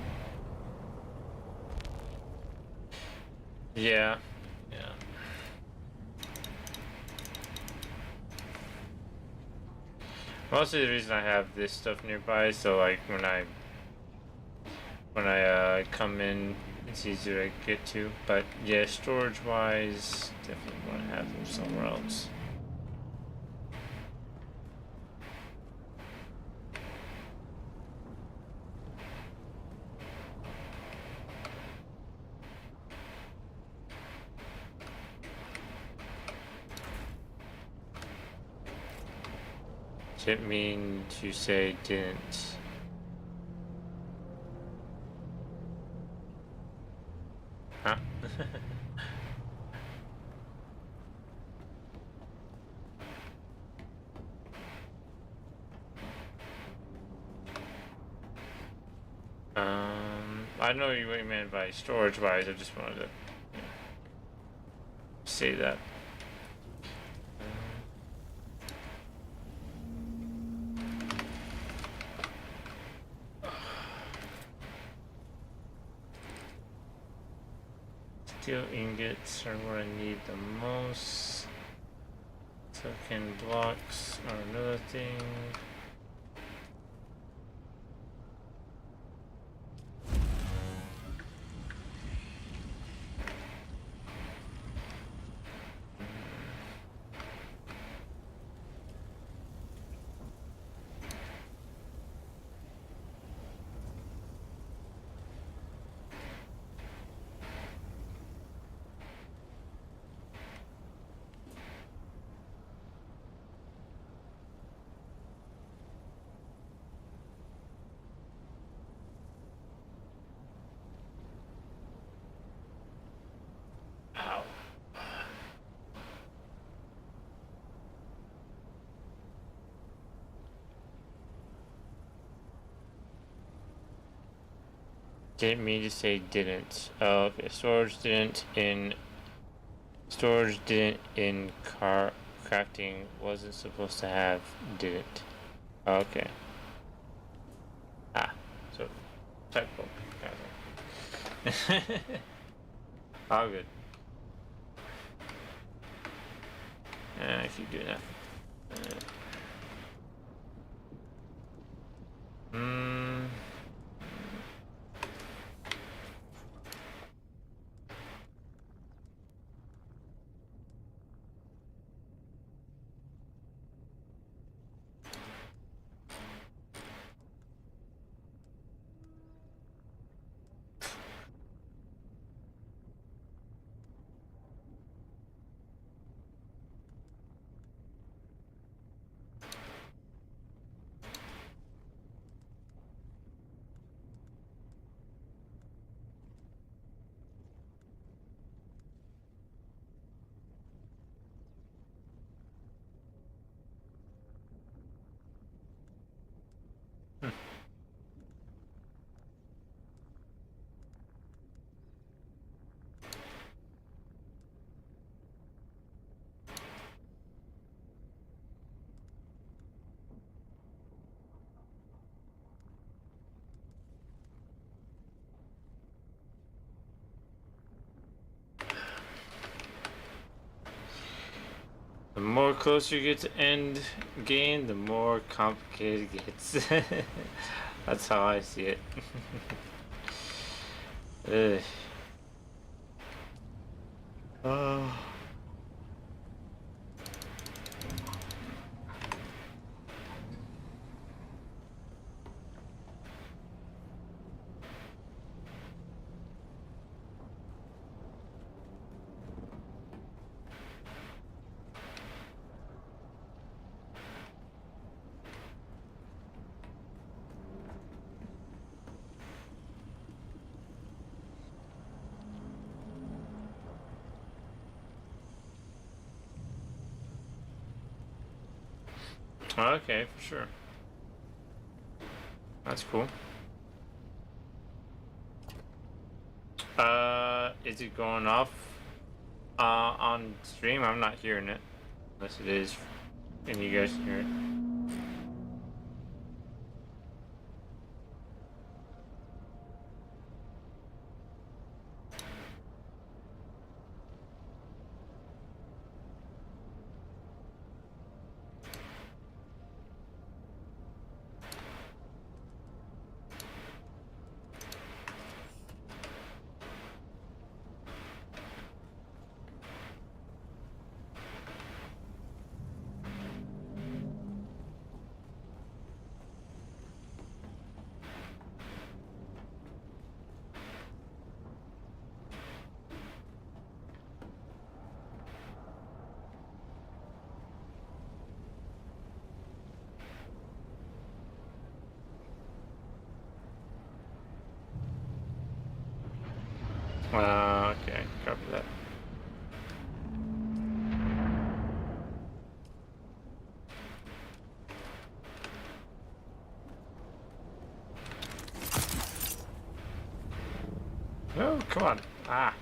Yeah. Yeah. Mostly the reason I have this stuff nearby, so like when I come in, it's easier to get to. But yeah, storage wise, definitely want to have them somewhere else. Didn't mean to say didn't. Huh? I know what you meant by storage wise, I just wanted to say that. Steel ingots are what I need the most. Token blocks are another thing. Ow. Didn't mean to say didn't. Oh, okay. Storage didn't in crafting wasn't supposed to have didn't. Okay. Ah, so typo. All good. I keep doing that. The more closer you get to end game, the more complicated it gets. That's how I see it. Ugh. Oh. Okay, for sure. That's cool. Is it going off on stream? I'm not hearing it. Unless it is, and you guys can hear it. Okay, copy that. Oh, come on. Ah.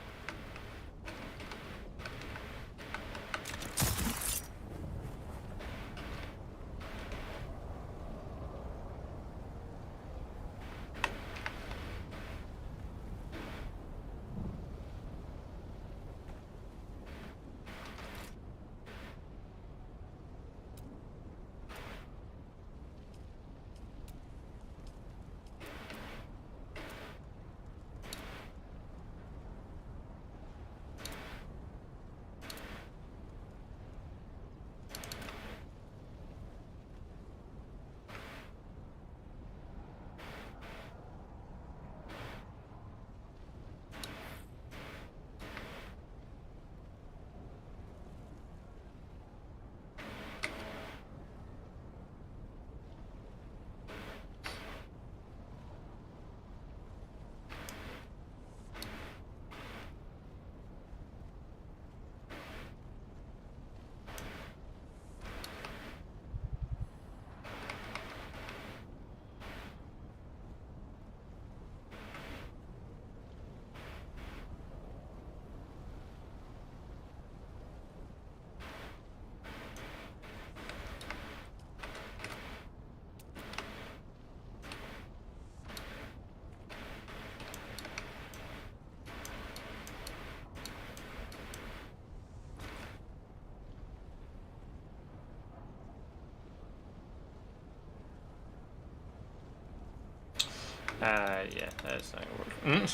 Yeah, that's not gonna work.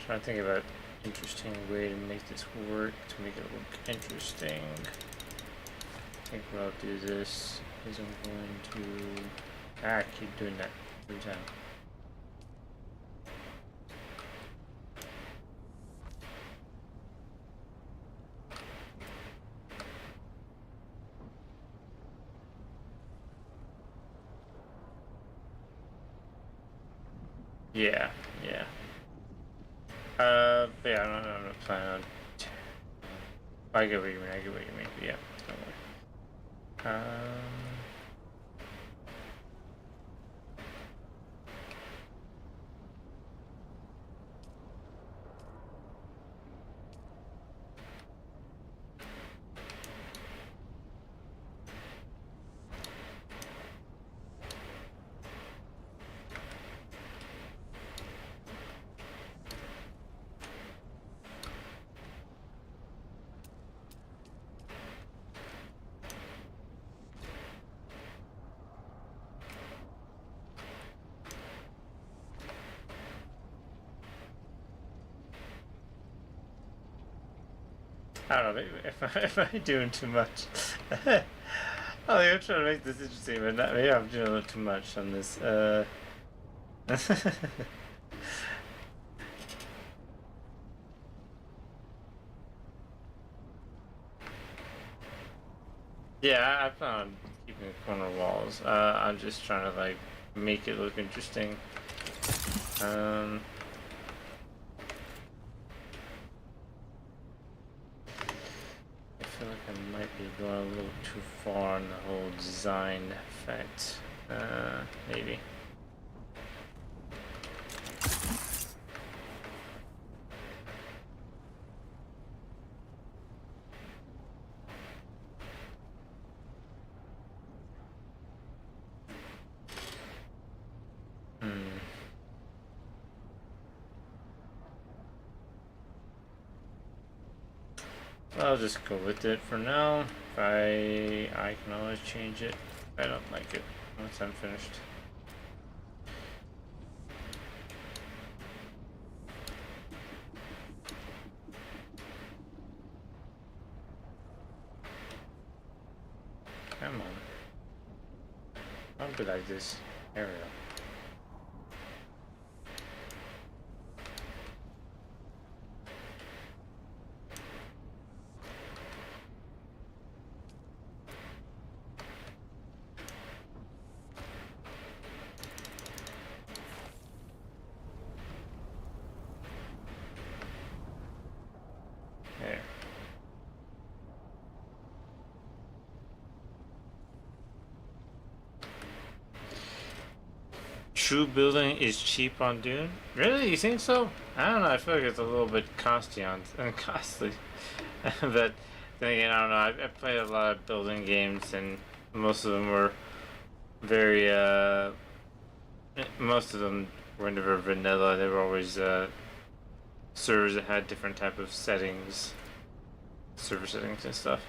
trying to think of an interesting way to make this work, to make it look interesting. I think what I'll do this is I'm going to keep doing that every time. Yeah, yeah. But yeah, I'm not planning on. I get what you mean. I get what you mean. But yeah, don't worry. I don't know, maybe if I'm doing too much. I'm trying to make this interesting, but not, maybe I'm doing a little too much on this. Yeah, I plan on keeping the corner walls. I'm just trying to like make it look interesting. I feel like I might be going a little too far on the whole design effect. Maybe. I'll just go with it for now. I can always change it if I don't like it once I'm finished. Come on. Don't be like this. There we go. There. True building is cheap on Dune? Really? You think so? I don't know. I feel like it's a little bit costly. But then again, I don't know. I played a lot of building games, and most of them were very. Most of them were never vanilla. They were always servers that had different type of settings, server settings and stuff.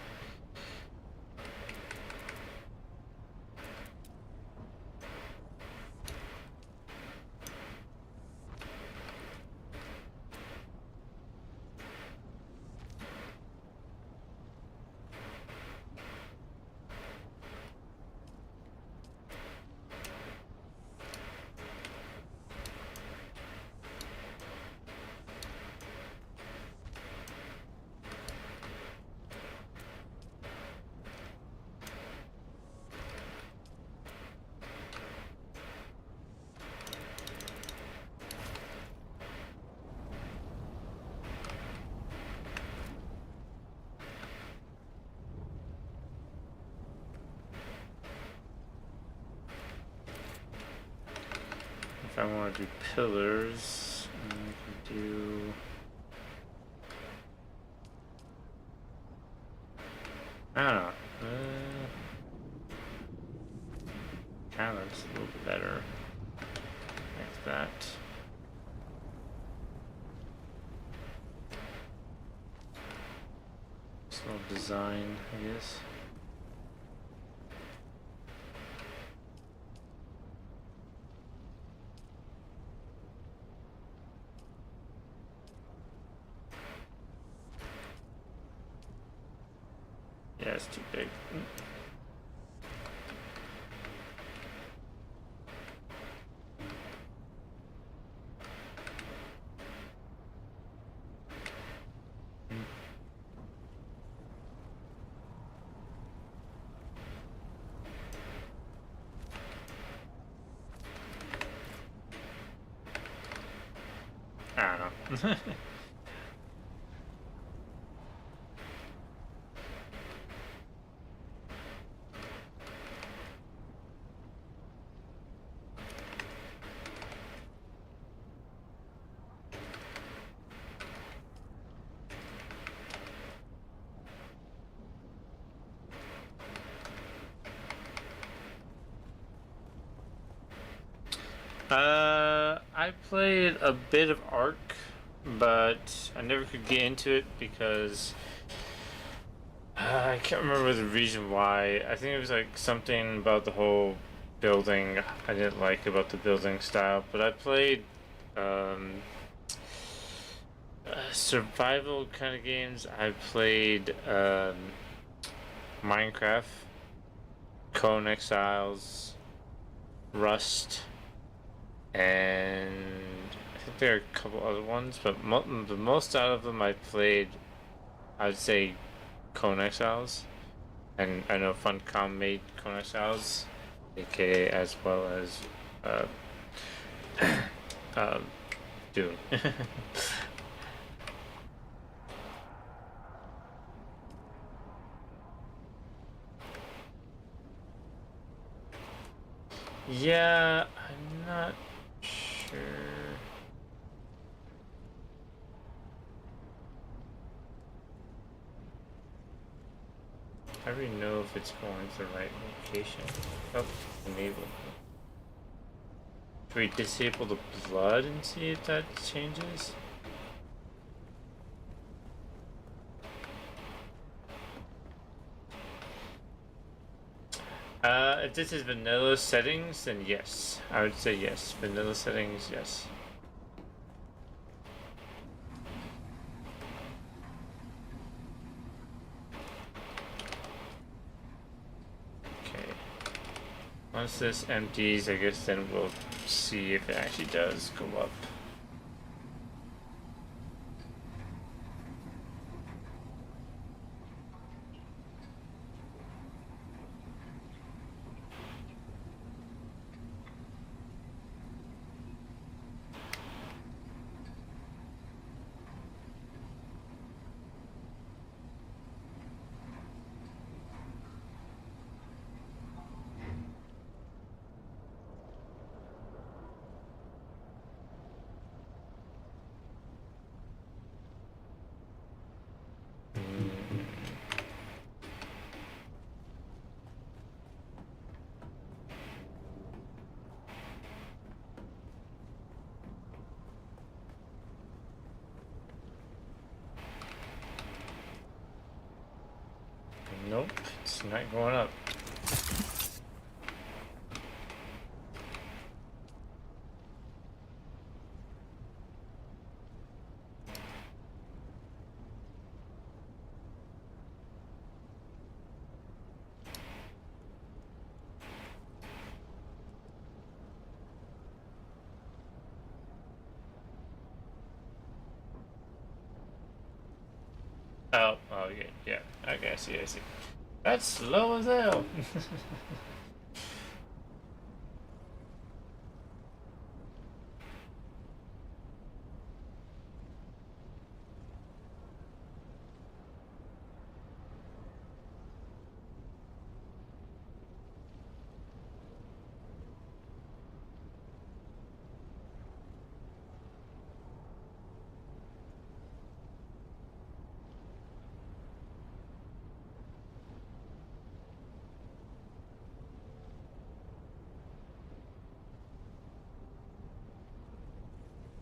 If I want to do pillars, I can do. I don't know. Kind of looks a little better like that. Just a little design, I guess. Yeah, it's too big. I don't know. I played a bit of Ark, but I never could get into it because I can't remember the reason why. I think it was like something about the whole building I didn't like about the building style. But I played survival kind of games. I played Minecraft, Cone Exiles, Rust, and I think there are a couple other ones, but the most out of them I played, I would say, Cone Exiles, and I know Funcom made Cone Exiles, aka as well as Dune. Yeah, I'm not sure. I already know if it's going to the right location. Oh, enable. Should we disable the blood and see if that changes? If this is vanilla settings, then yes. I would say yes. Vanilla settings, yes. Okay. Once this empties, I guess then we'll see if it actually does go up. Nope, it's not going up. Oh, yeah. Okay, I see. That's slow as hell.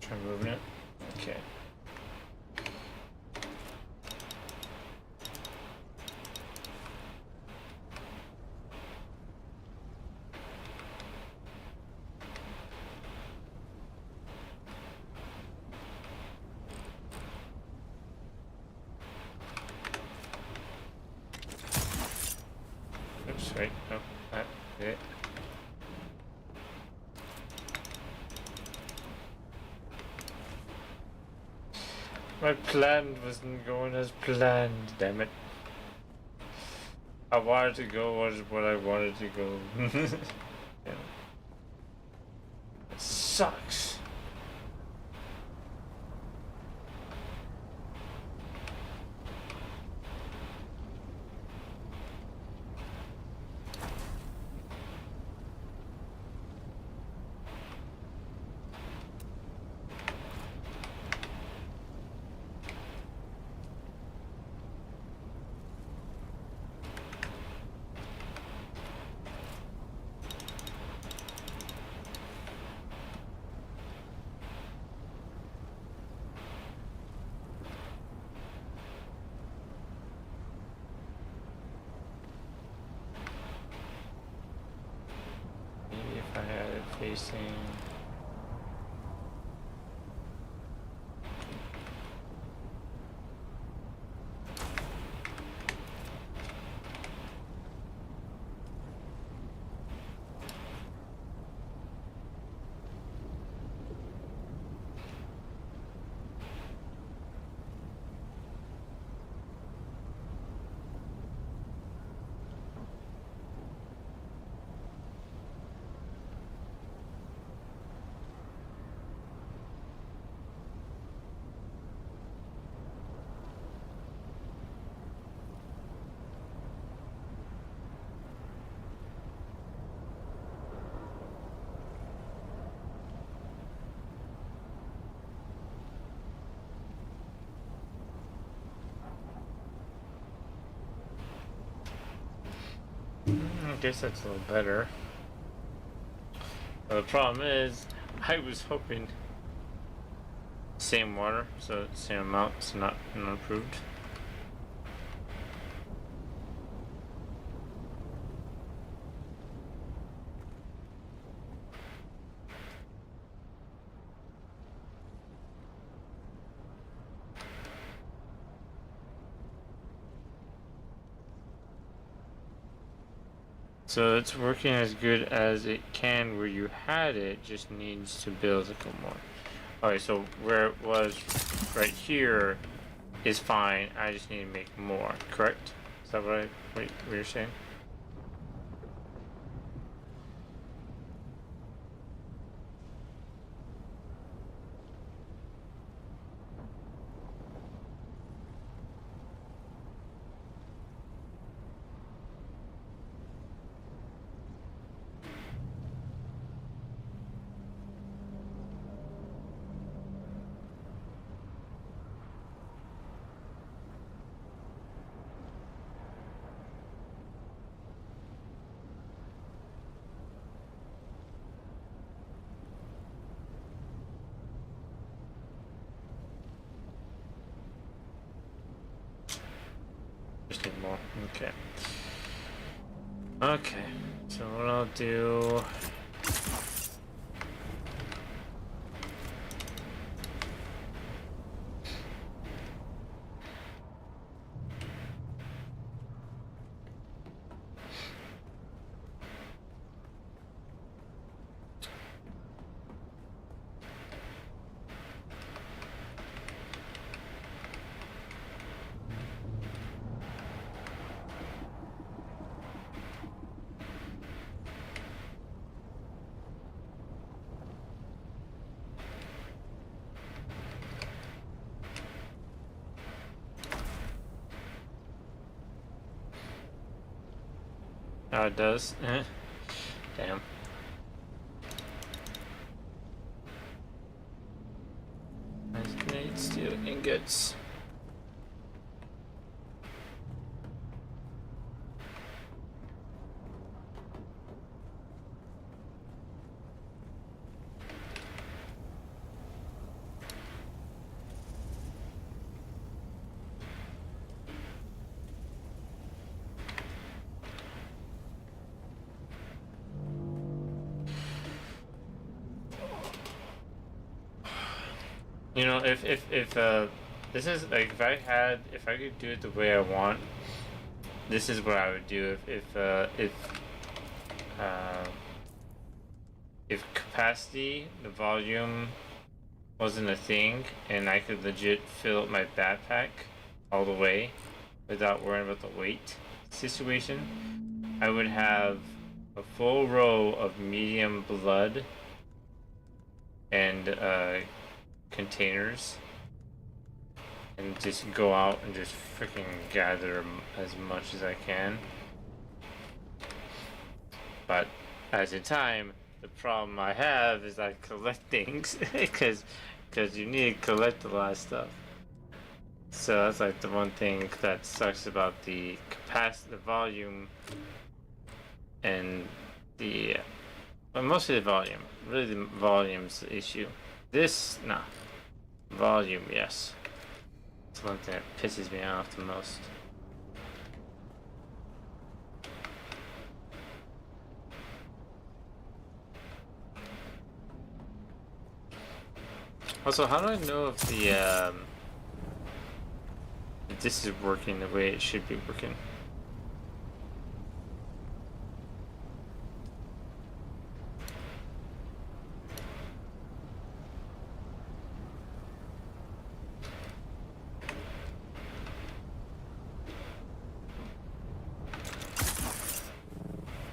Try moving it. Okay. Okay. My plan wasn't going as planned, damn it. I wanted to go what I wanted to go. Yeah. It sucks. Maybe if I had it facing. I guess that's a little better. But the problem is, I was hoping same water, so same amount, so not approved. So it's working as good as it can where you had it, just needs to build a little more. Alright, so where it was right here is fine, I just need to make more, correct? Is that what you're saying? Just need more. Okay. Okay. So what I'll do. Oh, it does? Damn. I need steel ingots. You know, if this is like if I could do it the way I want, this is what I would do if if capacity, the volume wasn't a thing, and I could legit fill up my backpack all the way without worrying about the weight situation, I would have a full row of medium blood and containers, and just go out and just freaking gather as much as I can. But as in time, the problem I have is I collect things because you need to collect a lot of stuff. So that's like the one thing that sucks about the capacity, the volume, and the well, mostly the volume. Really, the volume's the issue. This, nah, volume, yes. It's one thing that pisses me off the most. Also, how do I know if the if this is working the way it should be working?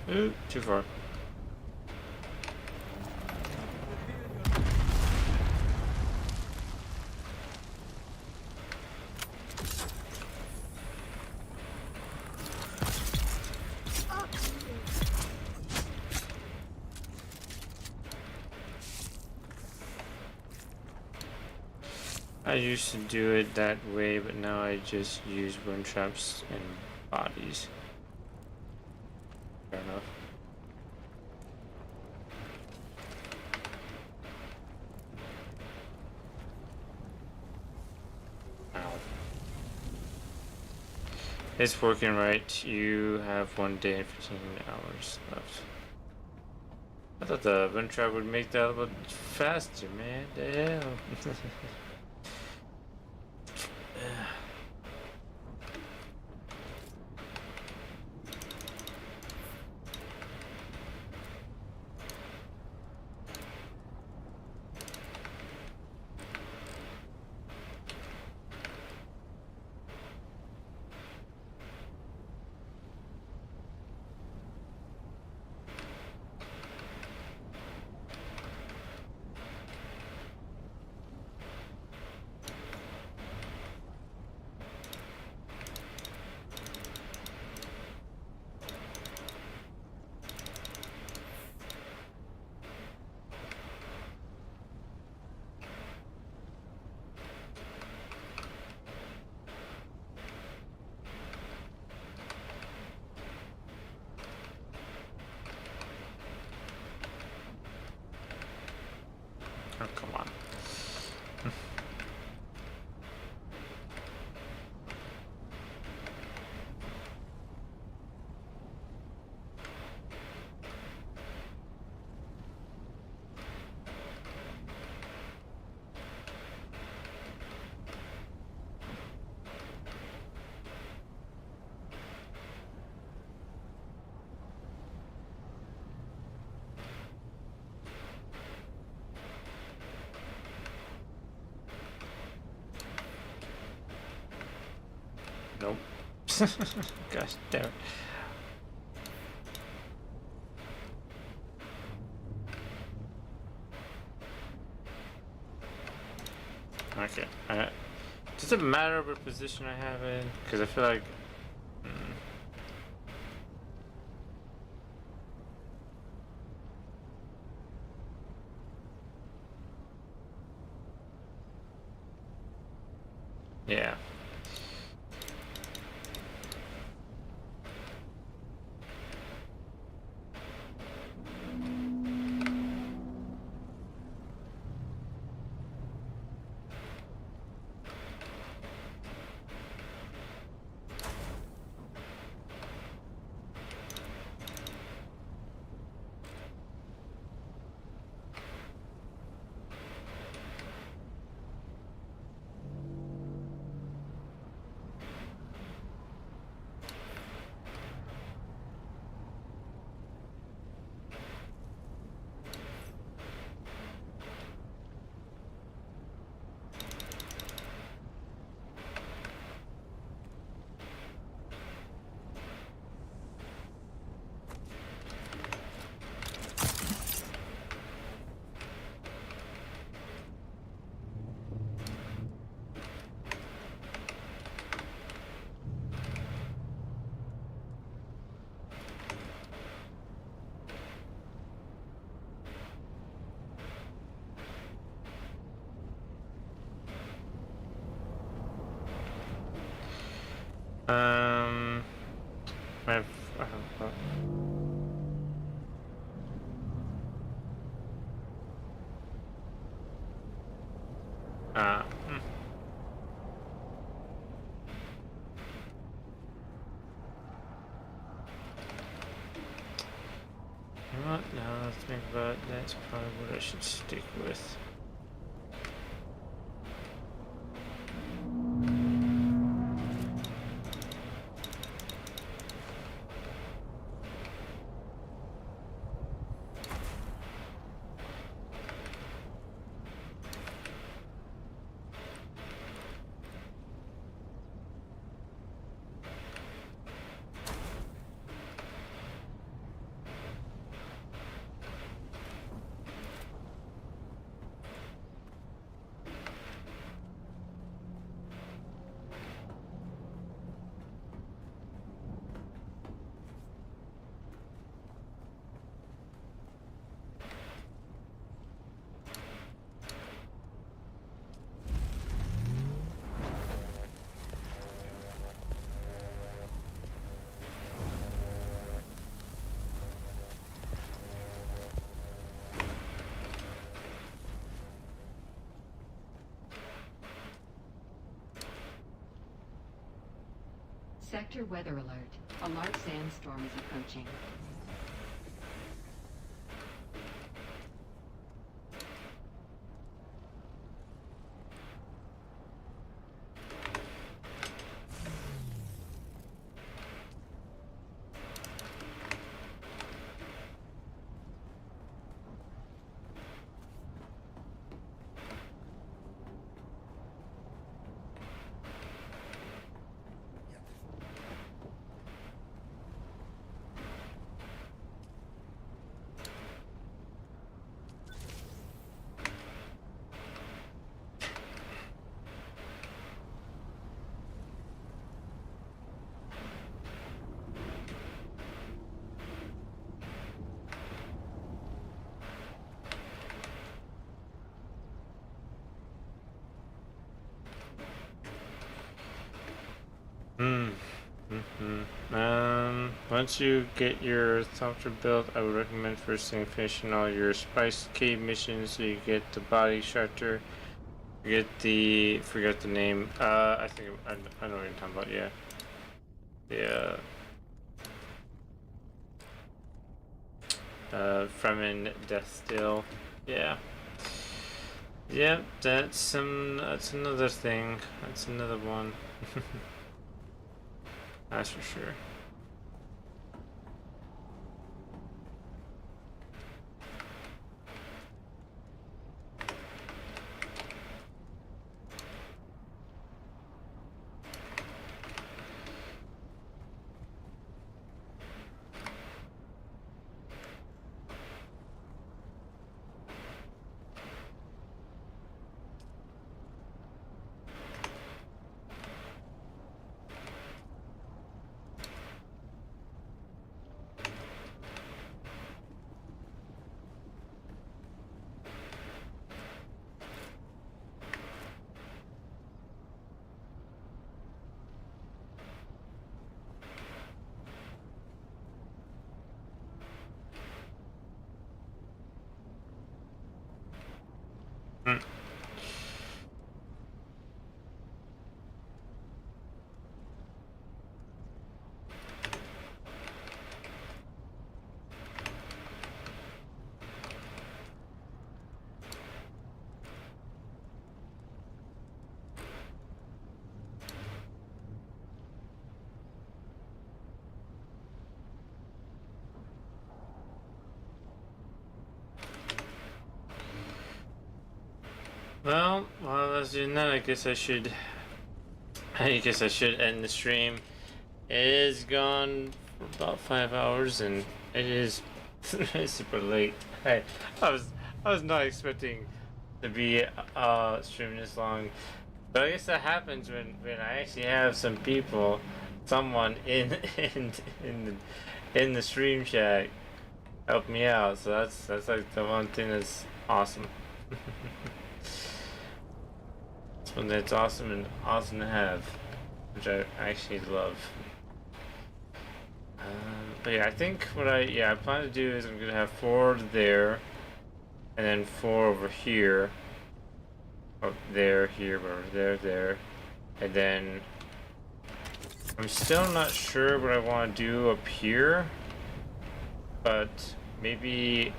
Ooh, too far. I used to do it that way, but now I just use wind traps and bodies. Fair enough. Ow. It's working right. You have 1 day and 15 hours left. I thought the wind trap would make that a little bit faster, man. The hell. Oh, come on. Nope. Gosh damn it. Okay. Does it matter what position I have in? Because I feel like... Yeah. I've, hmm. You know what? Now let's think about it. That's probably what I should stick with. Sector weather alert. A large sandstorm is approaching. Once you get your software built, I would recommend first thing finishing all your Spice Cave missions so you get the body shelter. Forget the name. I think I know what you're talking about. Yeah. Fremen Death Still. Yeah. Yep, that's another thing. That's another one. That's for sure. Well, while I was doing that, I guess I should end the stream. It is gone for about 5 hours, and it is super late. I was not expecting to be streaming this long, but I guess that happens when I actually have someone in the stream chat help me out. So that's like the one thing that's awesome. That's one that's awesome and awesome to have, for which I actually love. But yeah, I think what I plan to do is I'm gonna have 4 there, and then 4 over here, up there, here, over there, there, and then I'm still not sure what I want to do up here, but maybe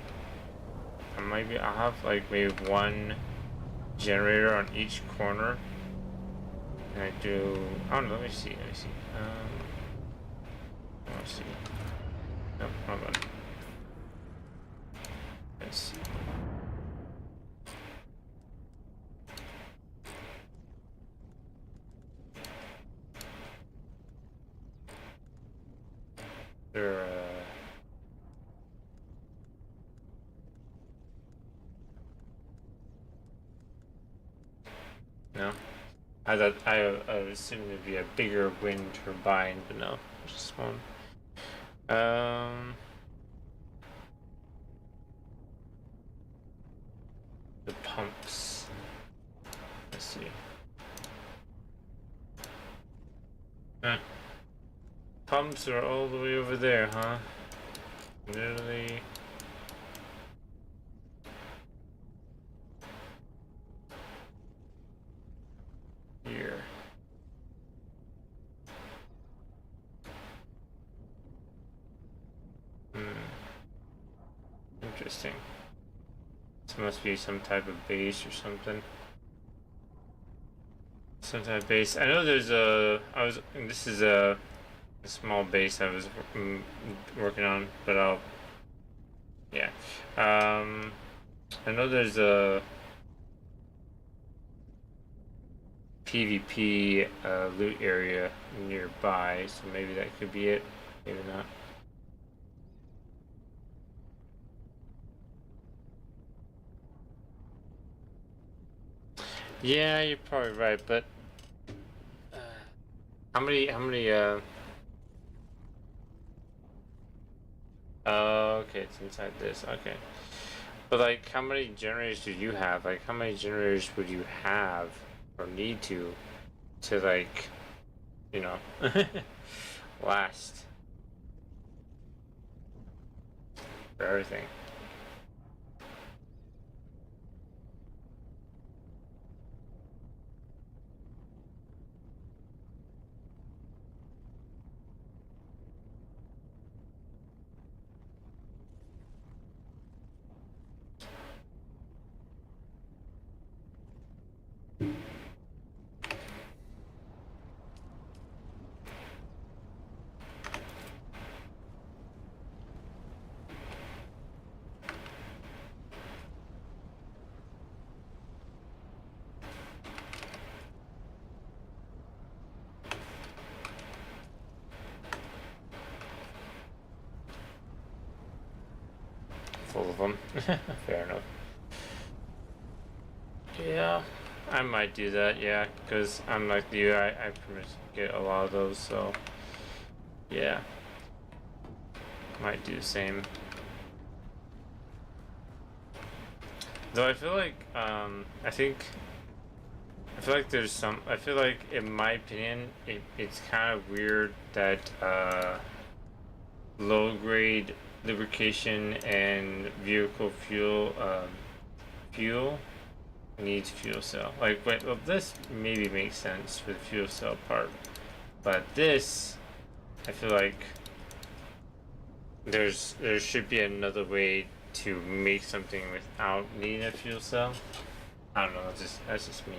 I'll have like maybe 1 generator on each corner, and I don't know. Let me see. Let's see. Nope, hold on. Let's see. There, no. I thought I was assuming it'd be a bigger wind turbine, but no, just one. The pumps. Let's see. Pumps are all the way over there, huh? Literally. Here. Interesting. This must be some type of base or something. Some type of base. I know there's this is a small base I was working on, but yeah. I know there's a PvP loot area nearby, so maybe that could be it. Maybe not. Yeah, you're probably right, but how many oh, okay, it's inside this. Okay. But like, how many generators do you have? Like, how many generators would you have or need to like, you know, last for everything? Full of them. Fair enough. Yeah, I might do that, yeah, because I'm like you, I pretty much get a lot of those, so yeah, might do the same. Though I feel like, I feel like there's some, I feel like, in my opinion, it's kind of weird that, low-grade lubrication and vehicle fuel, fuel needs fuel cell. Like, wait, well, this maybe makes sense for the fuel cell part, but this, I feel like there should be another way to make something without needing a fuel cell. I don't know. That's just me.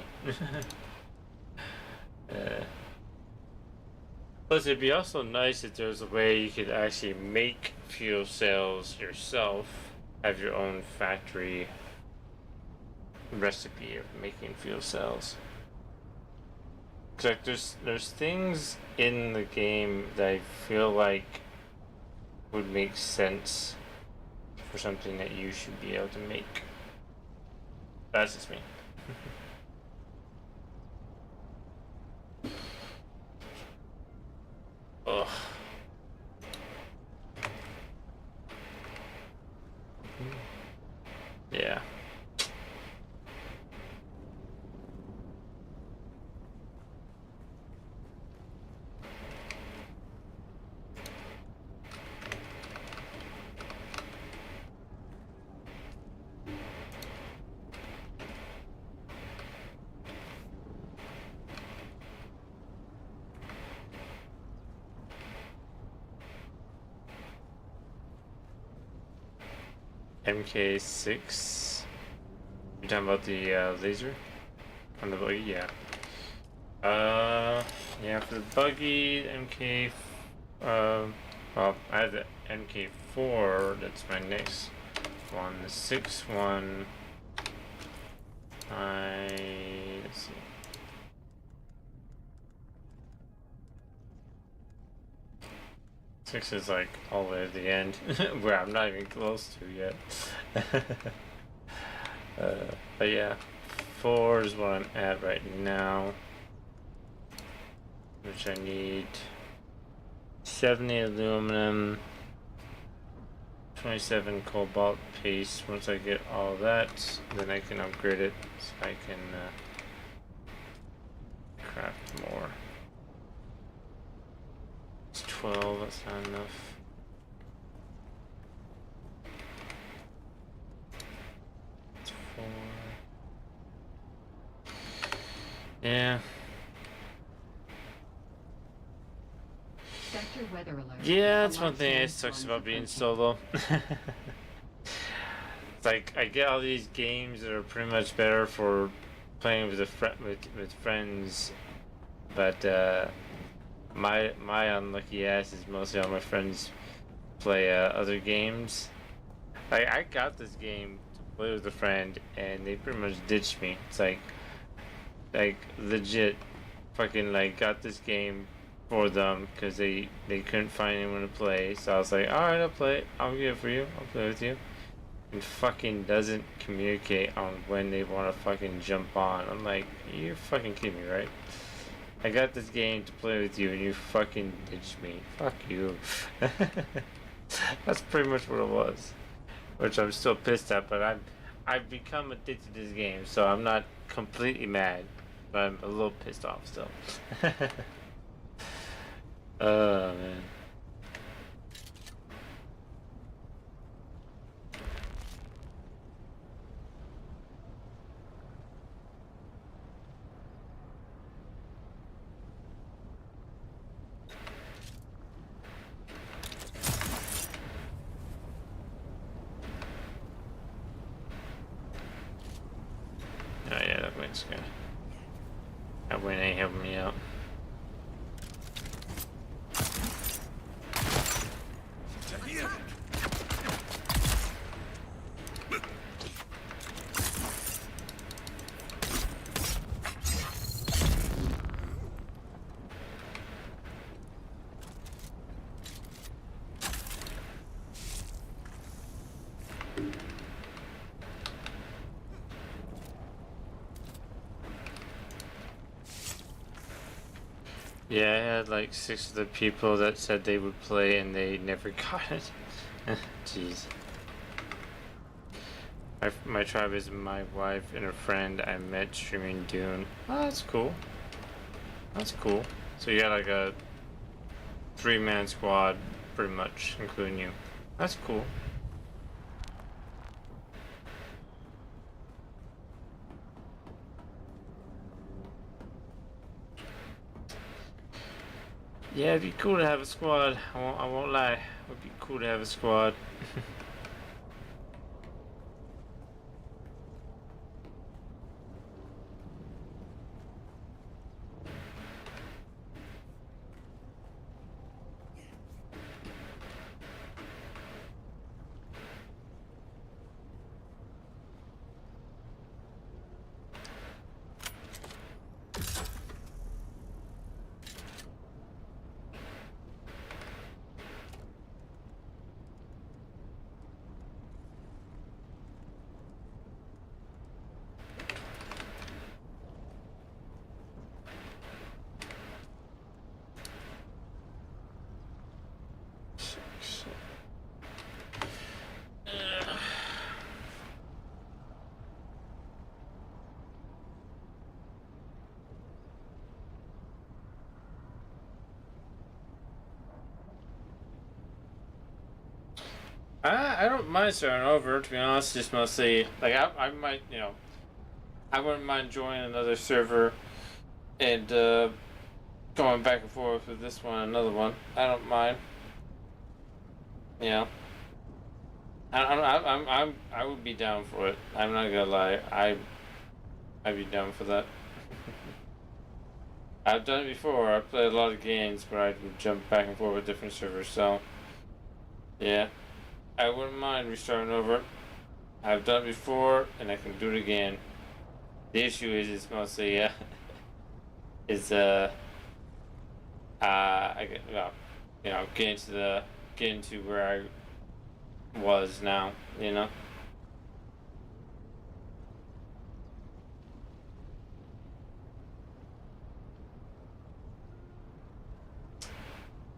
Plus, it'd be also nice if there was a way you could actually make fuel cells yourself, have your own factory recipe of making fuel cells. Cause like there's things in the game that I feel like would make sense for something that you should be able to make. That's just me. Ugh. Yeah. MK6. You talking about the laser on the buggy? Yeah. Yeah, for the buggy, MK. Well, I have the MK4. That's my next one. The 6 one. Let's see. Six is like all the way at the end, where I'm not even close to yet. But yeah, 4 is what I'm at right now, which I need 70 aluminum, 27 cobalt paste. Once I get all that, then I can upgrade it so I can craft more. 12, that's not enough. It's 4. Yeah. Sector weather alert. Yeah, that's one thing that sucks about being solo. It's like I get all these games that are pretty much better for playing with with friends, but my unlucky ass is mostly all my friends play other games. I got this game to play with a friend, and they pretty much ditched me. It's like legit, fucking like got this game for them because they couldn't find anyone to play. So I was like, all right, I'll play it. I'll get it for you. I'll play with you. And fucking doesn't communicate on when they want to fucking jump on. I'm like, you're fucking kidding me, right? I got this game to play with you and you fucking ditched me. Fuck you. That's pretty much what it was. Which I'm still pissed at, but I've become addicted to this game, so I'm not completely mad, but I'm a little pissed off still. Oh man. Oh yeah, that wind's good. That wind ain't helping me out. Yeah, I had like 6 other people that said they would play and they never got it. Jeez. My tribe is my wife and a friend I met streaming Dune. Oh, that's cool. That's cool. So you got like a 3-man squad, pretty much, including you. That's cool. Yeah, it'd be cool to have a squad. I won't lie. It would be cool to have a squad. I don't mind starting over, to be honest. Just mostly, like, I might, you know, I wouldn't mind joining another server and going back and forth with this one, another one. I don't mind. Yeah. I would be down for it. I'm not gonna lie. I'd be down for that. I've done it before. I played a lot of games where I would jump back and forth with different servers. So yeah, I wouldn't mind restarting over. I've done it before, and I can do it again. The issue is, it's mostly is I get well, you know, get into where I was now, you know.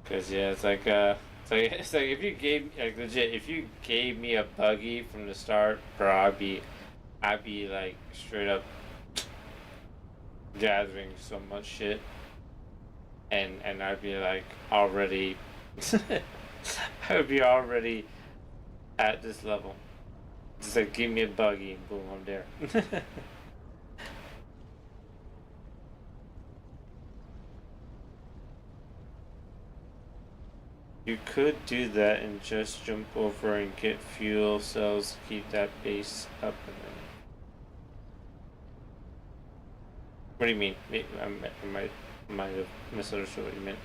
Cause yeah, it's like if you gave like legit if you gave me a buggy from the start, bro, I'd be like straight up gathering so much shit, and I'd be like already, I would be already at this level. Just like give me a buggy and boom, I'm there. You could do that and just jump over and get fuel cells to keep that base up and then. What do you mean? I might have misunderstood what you meant.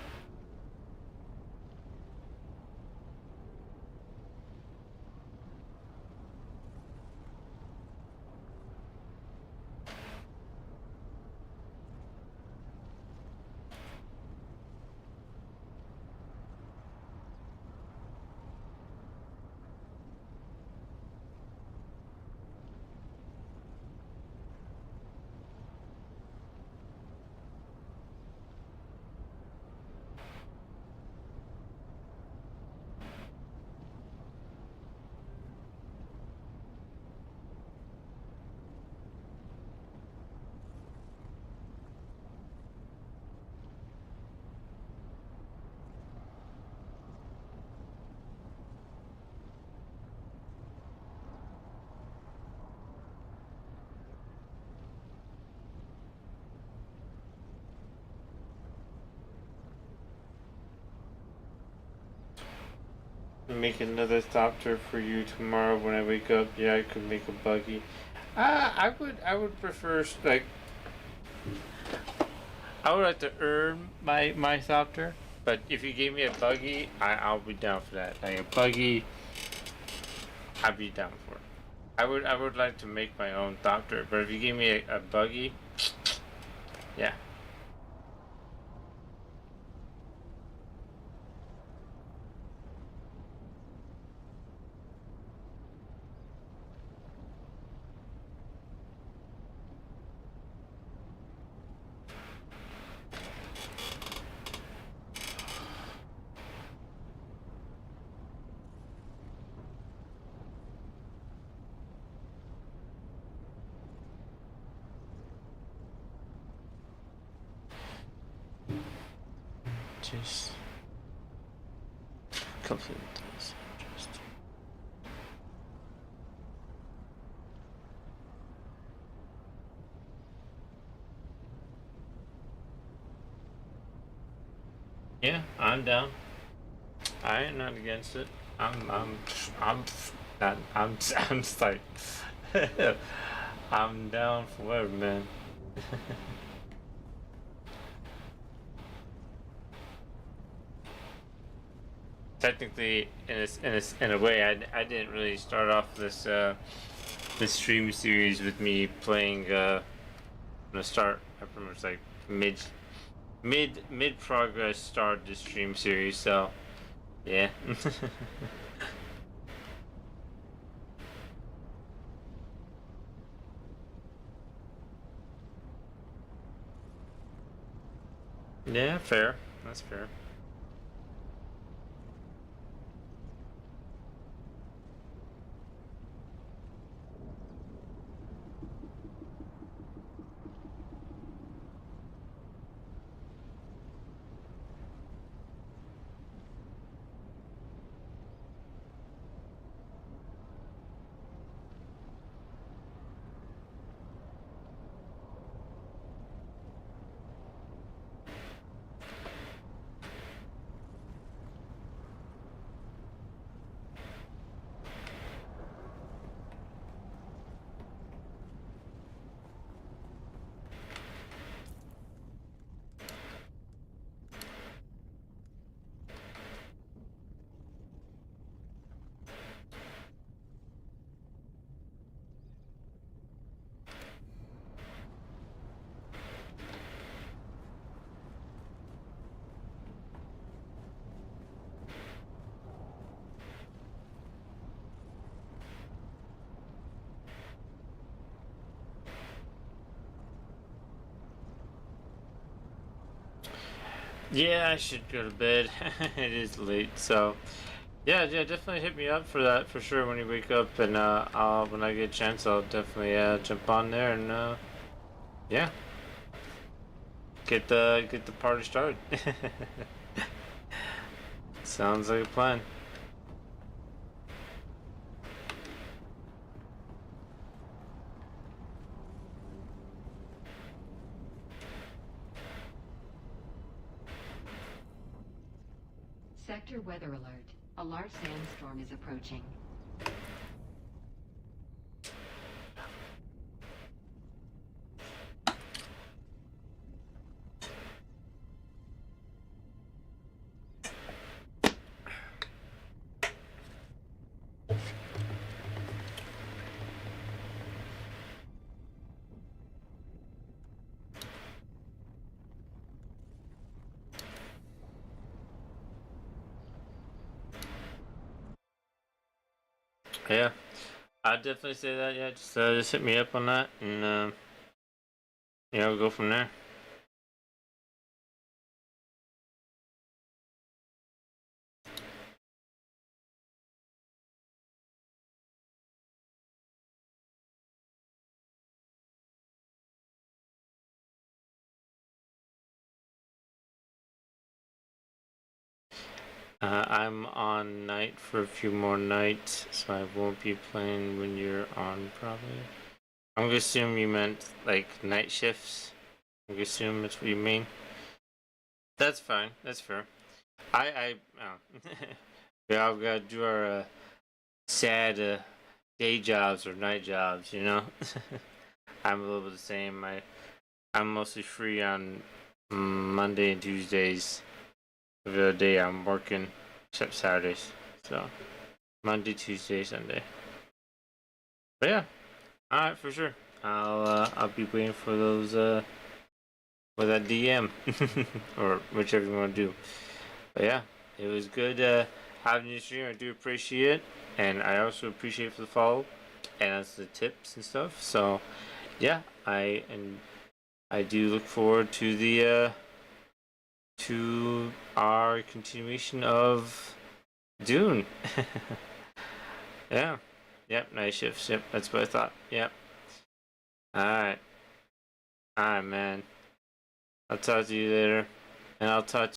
Make another thopter for you tomorrow when I wake up. Yeah, I could make a buggy. I would prefer like I would like to earn my thopter, but if you gave me a buggy, I'll be down for that. Like a buggy, I'd be down for it. I would like to make my own thopter, but if you gave me a buggy, yeah. Just complete this. Just. Yeah, I'm down. I ain't not against it. I'm I'm just like I'm down for whatever, man. Technically, in a way, I didn't really start off this stream series with me playing from the start. I pretty much like mid progress started the stream series, so yeah. Yeah, fair. That's fair. Yeah, I should go to bed. It is late, so yeah, definitely hit me up for that for sure when you wake up, and I'll when I get a chance, I'll definitely jump on there and yeah, get the party started. Sounds like a plan. Sector weather alert. A large sandstorm is approaching. Yeah, I'd definitely say that. Yeah, just hit me up on that, and yeah, we'll go from there. I'm on night for a few more nights, so I won't be playing when you're on, probably. I'm gonna assume you meant like night shifts. I'm gonna assume that's what you mean. That's fine. That's fair. Oh. We all gotta do our sad day jobs or night jobs, you know. I'm a little bit the same. I'm mostly free on Monday and Tuesdays. Every other day I'm working, except Saturdays. So Monday, Tuesday, Sunday. But yeah, all right for sure. I'll be waiting for those for that DM or whichever you want to do. But yeah, it was good having you stream. I do appreciate it, and I also appreciate for the follow and that's the tips and stuff. So yeah, I do look forward to the to our continuation of Dune. Yeah. Yep. Night shifts. Yep. That's what I thought. Yep. All right. All right, man. I'll talk to you later, and I'll talk